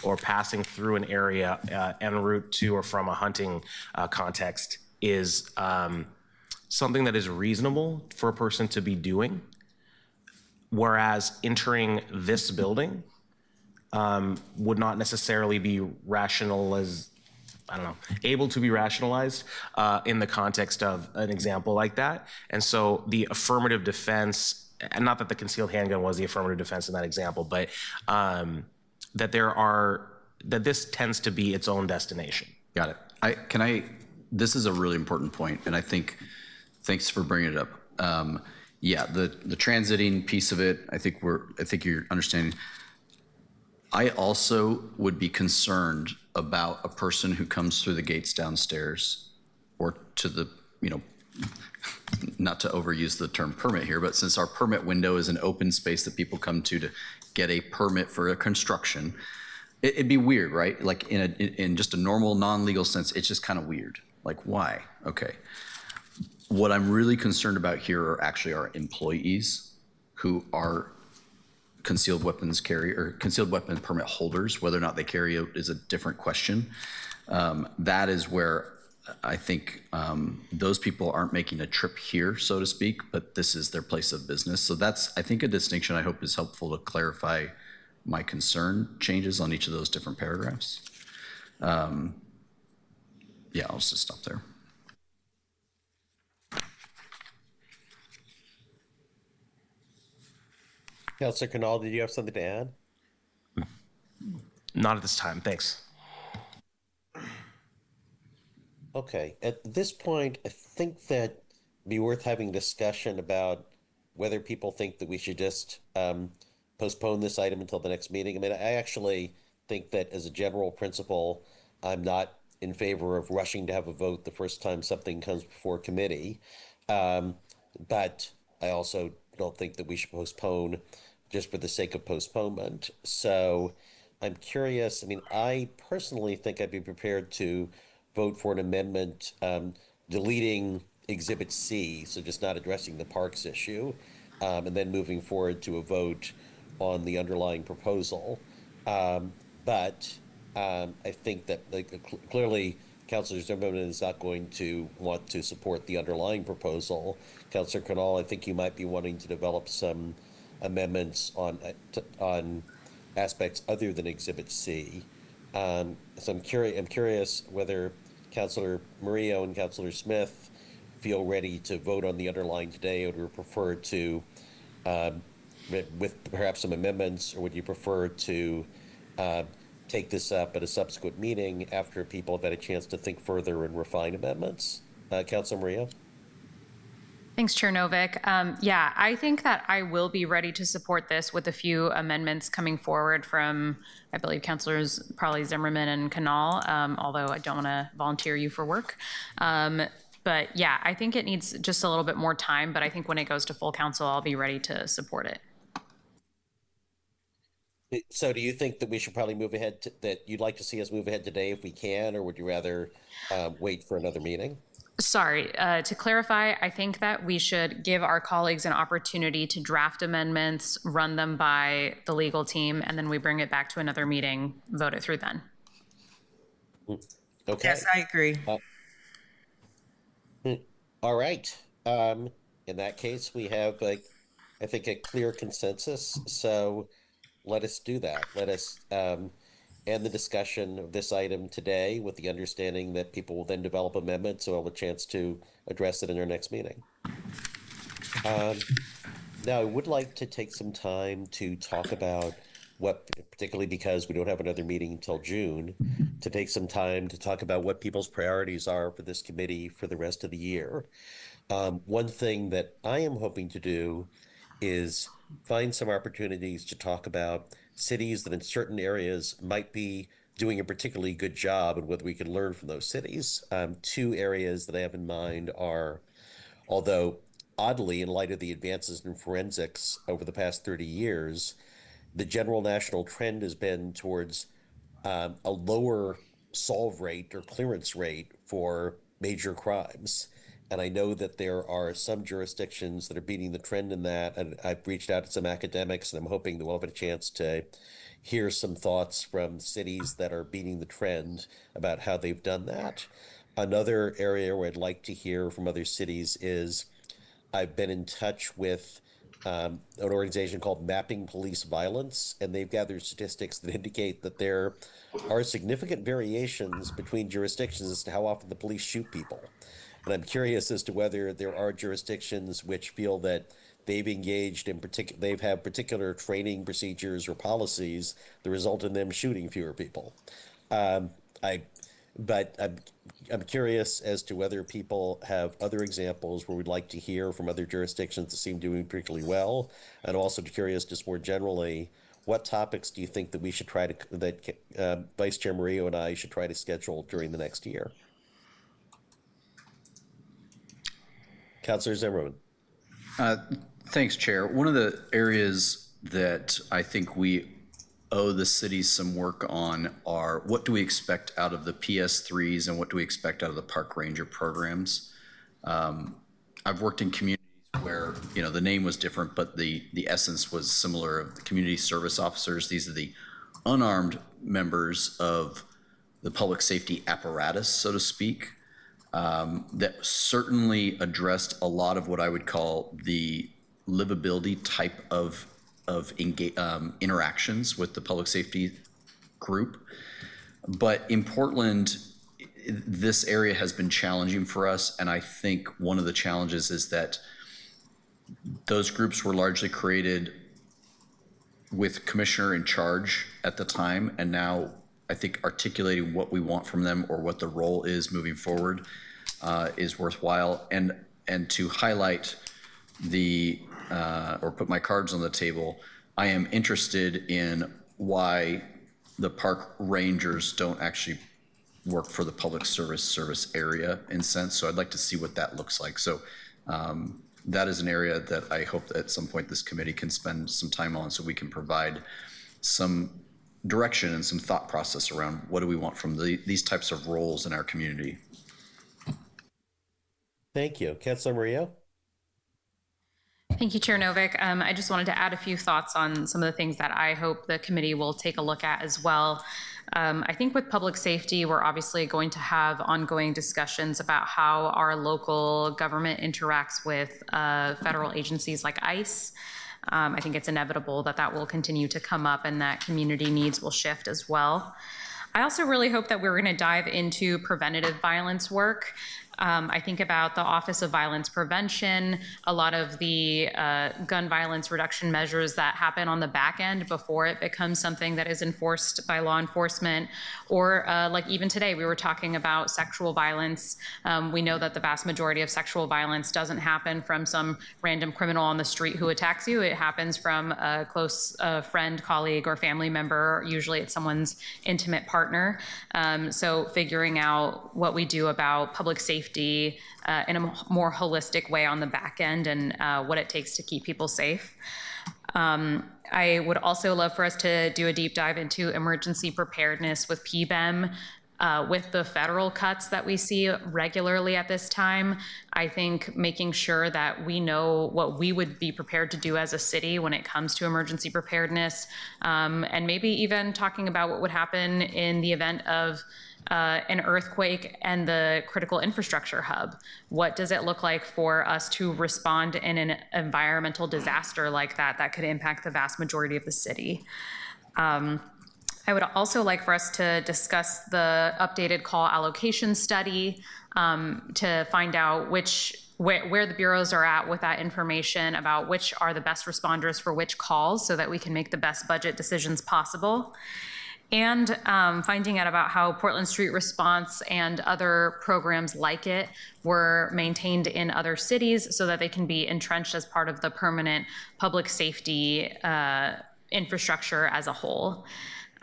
or passing through an area en route to or from a hunting context is something that is reasonable for a person to be doing, whereas entering this building would not necessarily be able to be rationalized in the context of an example like that. And so the affirmative defense, and not that the concealed handgun was the affirmative defense in that example, but that this tends to be its own destination. Got it. This is a really important point, and I think, thanks for bringing it up. Yeah, the transiting piece of it, I think you're understanding. I also would be concerned about a person who comes through the gates downstairs or to the, not to overuse the term permit here, but since our permit window is an open space that people come to get a permit for a construction, it'd be weird, right? Like in just a normal non-legal sense, it's just kind of weird. Like, why? Okay. What I'm really concerned about here are actually our employees who are concealed weapons permit holders. Whether or not they carry it is a different question. That is where I think those people aren't making a trip here, so to speak, but this is their place of business. So that's, I think, a distinction I hope is helpful to clarify my concern changes on each of those different paragraphs. Yeah, I'll just stop there. Councilor Canal, did you have something to add? Not at this time, thanks. Okay, at this point, I think that it'd be worth having a discussion about whether people think that we should just postpone this item until the next meeting. I mean, I actually think that as a general principle, I'm not in favor of rushing to have a vote the first time something comes before committee. But I also don't think that we should postpone just for the sake of postponement. So I'm curious. I mean, I personally think I'd be prepared to vote for an amendment deleting Exhibit C, so just not addressing the parks issue, and then moving forward to a vote on the underlying proposal. But I think that clearly Councilor Zimmerman is not going to want to support the underlying proposal. Councilor Canal, I think you might be wanting to develop some amendments on aspects other than Exhibit C. So I'm curious whether Councilor Murillo and Councilor Smith feel ready to vote on the underlying today, or would prefer to, with perhaps some amendments, or would you prefer to take this up at a subsequent meeting after people have had a chance to think further and refine amendments? Councilor Maria? Thanks, Chair Novick. Yeah, I think that I will be ready to support this with a few amendments coming forward from, I believe, Councilors probably Zimmerman and Canal, although I don't want to volunteer you for work. But yeah, I think it needs just a little bit more time, but I think when it goes to full council, I'll be ready to support it. So do you think that we should probably move ahead, that you'd like to see us move ahead today if we can, or would you rather wait for another meeting? Sorry, to clarify, I think that we should give our colleagues an opportunity to draft amendments, run them by the legal team, and then we bring it back to another meeting, vote it through then. Okay. Yes, I agree. All right. In that case, we have, I think, a clear consensus. So let us do that. Let us end the discussion of this item today with the understanding that people will then develop amendments, so we'll have a chance to address it in our next meeting. Now, I would like to take some time to talk about what, particularly because we don't have another meeting until June, to take some time to talk about what people's priorities are for this committee for the rest of the year. One thing that I am hoping to do is find some opportunities to talk about cities that in certain areas might be doing a particularly good job and whether we can learn from those cities. Two areas that I have in mind are, although oddly, in light of the advances in forensics over the past 30 years, the general national trend has been towards a lower solve rate or clearance rate for major crimes. And I know that there are some jurisdictions that are beating the trend in that. And I've reached out to some academics, and I'm hoping that we'll have a chance to hear some thoughts from cities that are beating the trend about how they've done that. Another area where I'd like to hear from other cities is I've been in touch with an organization called Mapping Police Violence, and they've gathered statistics that indicate that there are significant variations between jurisdictions as to how often the police shoot people. And I'm curious as to whether there are jurisdictions which feel that they've engaged in they've had particular training procedures or policies that result in them shooting fewer people. But I'm curious as to whether people have other examples where we'd like to hear from other jurisdictions that seem doing particularly well. And I'm also curious, just more generally, what topics do you think that we should try to, that Vice Chair Murillo and I should try to schedule during the next year? Councilor Zimmerman. Thanks, Chair. One of the areas that I think we owe the city some work on are what do we expect out of the PS3s and what do we expect out of the park ranger programs. I've worked in communities where, you know, the name was different, but the essence was similar of the community service officers. These are the unarmed members of the public safety apparatus, so to speak. That certainly addressed a lot of what I would call the livability type of interactions with the public safety group. But in Portland, this area has been challenging for us, and I think one of the challenges is that those groups were largely created with commissioner in charge at the time, and now I think articulating what we want from them or what the role is moving forward is worthwhile. And to highlight or put my cards on the table, I am interested in why the park rangers don't actually work for the public service area in sense. So I'd like to see what that looks like. So that is an area that I hope that at some point this committee can spend some time on so we can provide some direction and some thought process around what do we want from these types of roles in our community. Thank you. Councilor Murillo. Thank you, Chair Novick. I just wanted to add a few thoughts on some of the things that I hope the committee will take a look at as well. I think with public safety, we're obviously going to have ongoing discussions about how our local government interacts with federal agencies like ICE. I think it's inevitable that that will continue to come up and that community needs will shift as well. I also really hope that we're going to dive into preventative violence work. I think about the Office of Violence Prevention, a lot of the gun violence reduction measures that happen on the back end before it becomes something that is enforced by law enforcement, or like even today, we were talking about sexual violence. We know that the vast majority of sexual violence doesn't happen from some random criminal on the street who attacks you. It happens from a close friend, colleague, or family member. Usually it's someone's intimate partner. So figuring out what we do about public safety in a more holistic way on the back end and what it takes to keep people safe. I would also love for us to do a deep dive into emergency preparedness with PBEM. With the federal cuts that we see regularly at this time, I think making sure that we know what we would be prepared to do as a city when it comes to emergency preparedness, and maybe even talking about what would happen in the event of an earthquake and the critical infrastructure hub. What does it look like for us to respond in an environmental disaster like that that could impact the vast majority of the city? I would also like for us to discuss the updated call allocation study to find out where the bureaus are at with that information about which are the best responders for which calls so that we can make the best budget decisions possible. And finding out about how Portland Street Response and other programs like it were maintained in other cities so that they can be entrenched as part of the permanent public safety infrastructure as a whole.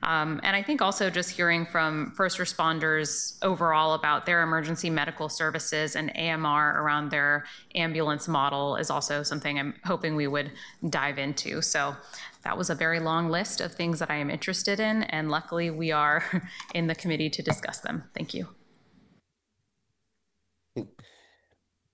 And I think also just hearing from first responders overall about their emergency medical services and AMR around their ambulance model is also something I'm hoping we would dive into. So that was a very long list of things that I am interested in, and luckily we are in the committee to discuss them. Thank you.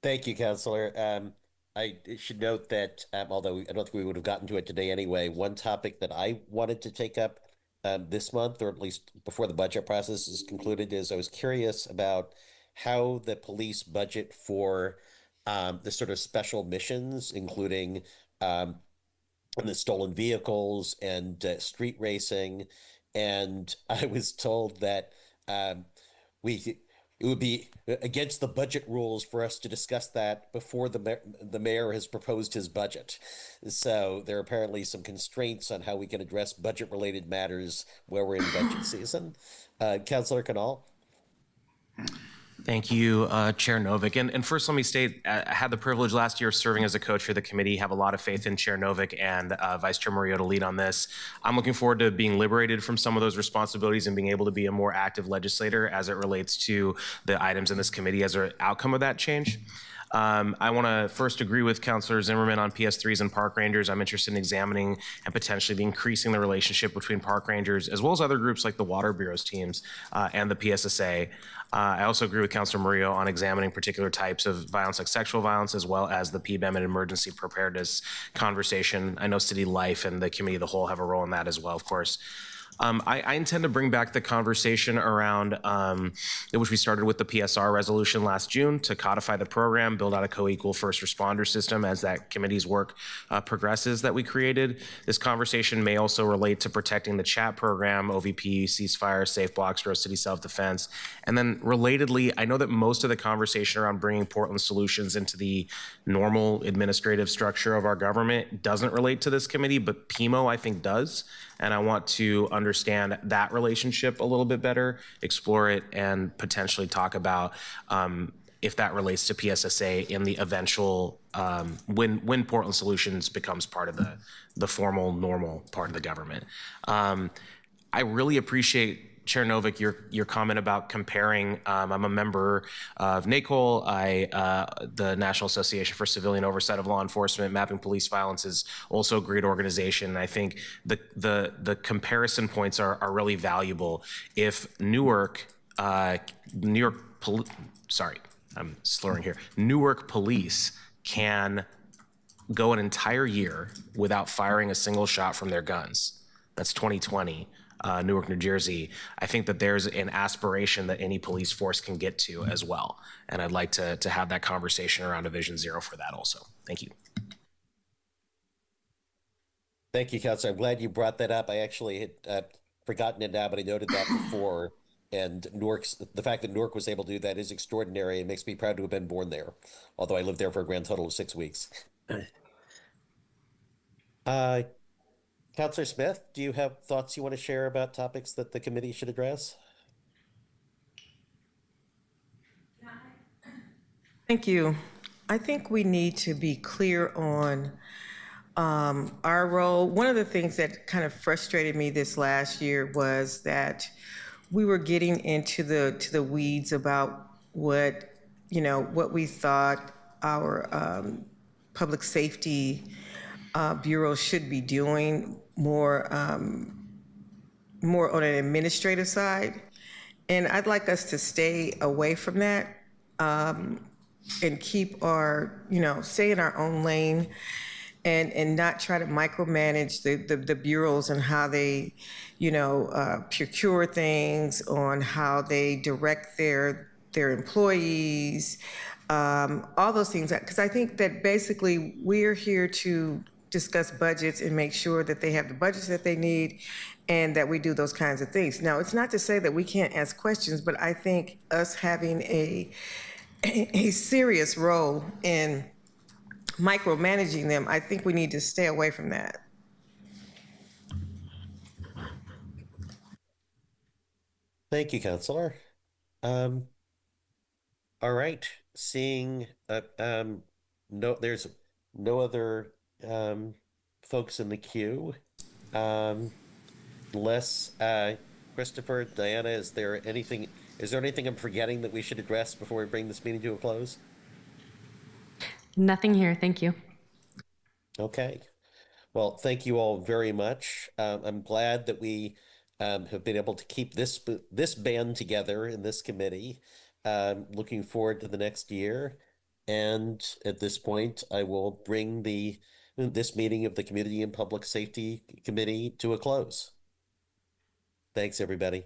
Thank you, Councilor. I should note that although I don't think we would have gotten to it today anyway, one topic that I wanted to take up this month, or at least before the budget process is concluded, is I was curious about how the police budget for the sort of special missions, including the stolen vehicles and street racing. And I was told that it would be against the budget rules for us to discuss that before the mayor has proposed his budget. So there are apparently some constraints on how we can address budget-related matters where we're in budget season. Councilor Canal. Thank you, Chair Novick. And first, let me state, I had the privilege last year of serving as a coach for the committee, have a lot of faith in Chair Novick and Vice Chair Murillo to lead on this. I'm looking forward to being liberated from some of those responsibilities and being able to be a more active legislator as it relates to the items in this committee as an outcome of that change. I want to first agree with Councilor Zimmerman on PS3s and park rangers. I'm interested in examining and potentially increasing the relationship between park rangers as well as other groups like the Water Bureau's teams and the PSSA. I also agree with Councilor Murillo on examining particular types of violence like sexual violence as well as the PBEM and emergency preparedness conversation. I know City Life and the committee of the whole have a role in that as well, of course. I intend to bring back the conversation around, which we started with the PSR resolution last June, to codify the program, build out a co-equal first responder system as that committee's work progresses that we created. This conversation may also relate to protecting the CHAT program, OVP, ceasefire, safe blocks, Rose City self-defense. And then relatedly, I know that most of the conversation around bringing Portland solutions into the normal administrative structure of our government doesn't relate to this committee, but PMO I think does. And I want to understand that relationship a little bit better, explore it, and potentially talk about if that relates to PSSA in the eventual, when Portland Solutions becomes part of the formal, normal part of the government. I really appreciate, Chair Novick, your comment about comparing. I'm a member of NACOL, the National Association for Civilian Oversight of Law Enforcement. Mapping Police Violence is also a great organization. And I think the comparison points are really valuable. If Newark Police can go an entire year without firing a single shot from their guns, that's 2020. Newark, New Jersey, I think that there's an aspiration that any police force can get to as well. And I'd like to have that conversation around Division 0 for that also. Thank you. Thank you, Councilor. I'm glad you brought that up. I actually had forgotten it now, but I noted that before. And the fact that Newark was able to do that is extraordinary. It makes me proud to have been born there, although I lived there for a grand total of 6 weeks. Councillor Smith, do you have thoughts you want to share about topics that the committee should address? Thank you. I think we need to be clear on our role. One of the things that kind of frustrated me this last year was that we were getting into the weeds about what we thought our public safety bureau should be doing more on an administrative side. And I'd like us to stay away from that and keep stay in our own lane and not try to micromanage the bureaus and how they, procure things, on how they direct their employees, all those things. Because I think that basically we're here to discuss budgets and make sure that they have the budgets that they need and that we do those kinds of things. Now, it's not to say that we can't ask questions, but I think us having a serious role in micromanaging them, I think we need to stay away from that. Thank you, Councillor. All right, seeing there's no other folks in the queue. Unless Christopher, Diana, is there anything I'm forgetting that we should address before we bring this meeting to a close? Nothing here, thank you. Okay. Well, thank you all very much. I'm glad that we have been able to keep this band together in this committee. Looking forward to the next year. And at this point, I will bring this meeting of the Community and Public Safety Committee to a close. Thanks, everybody.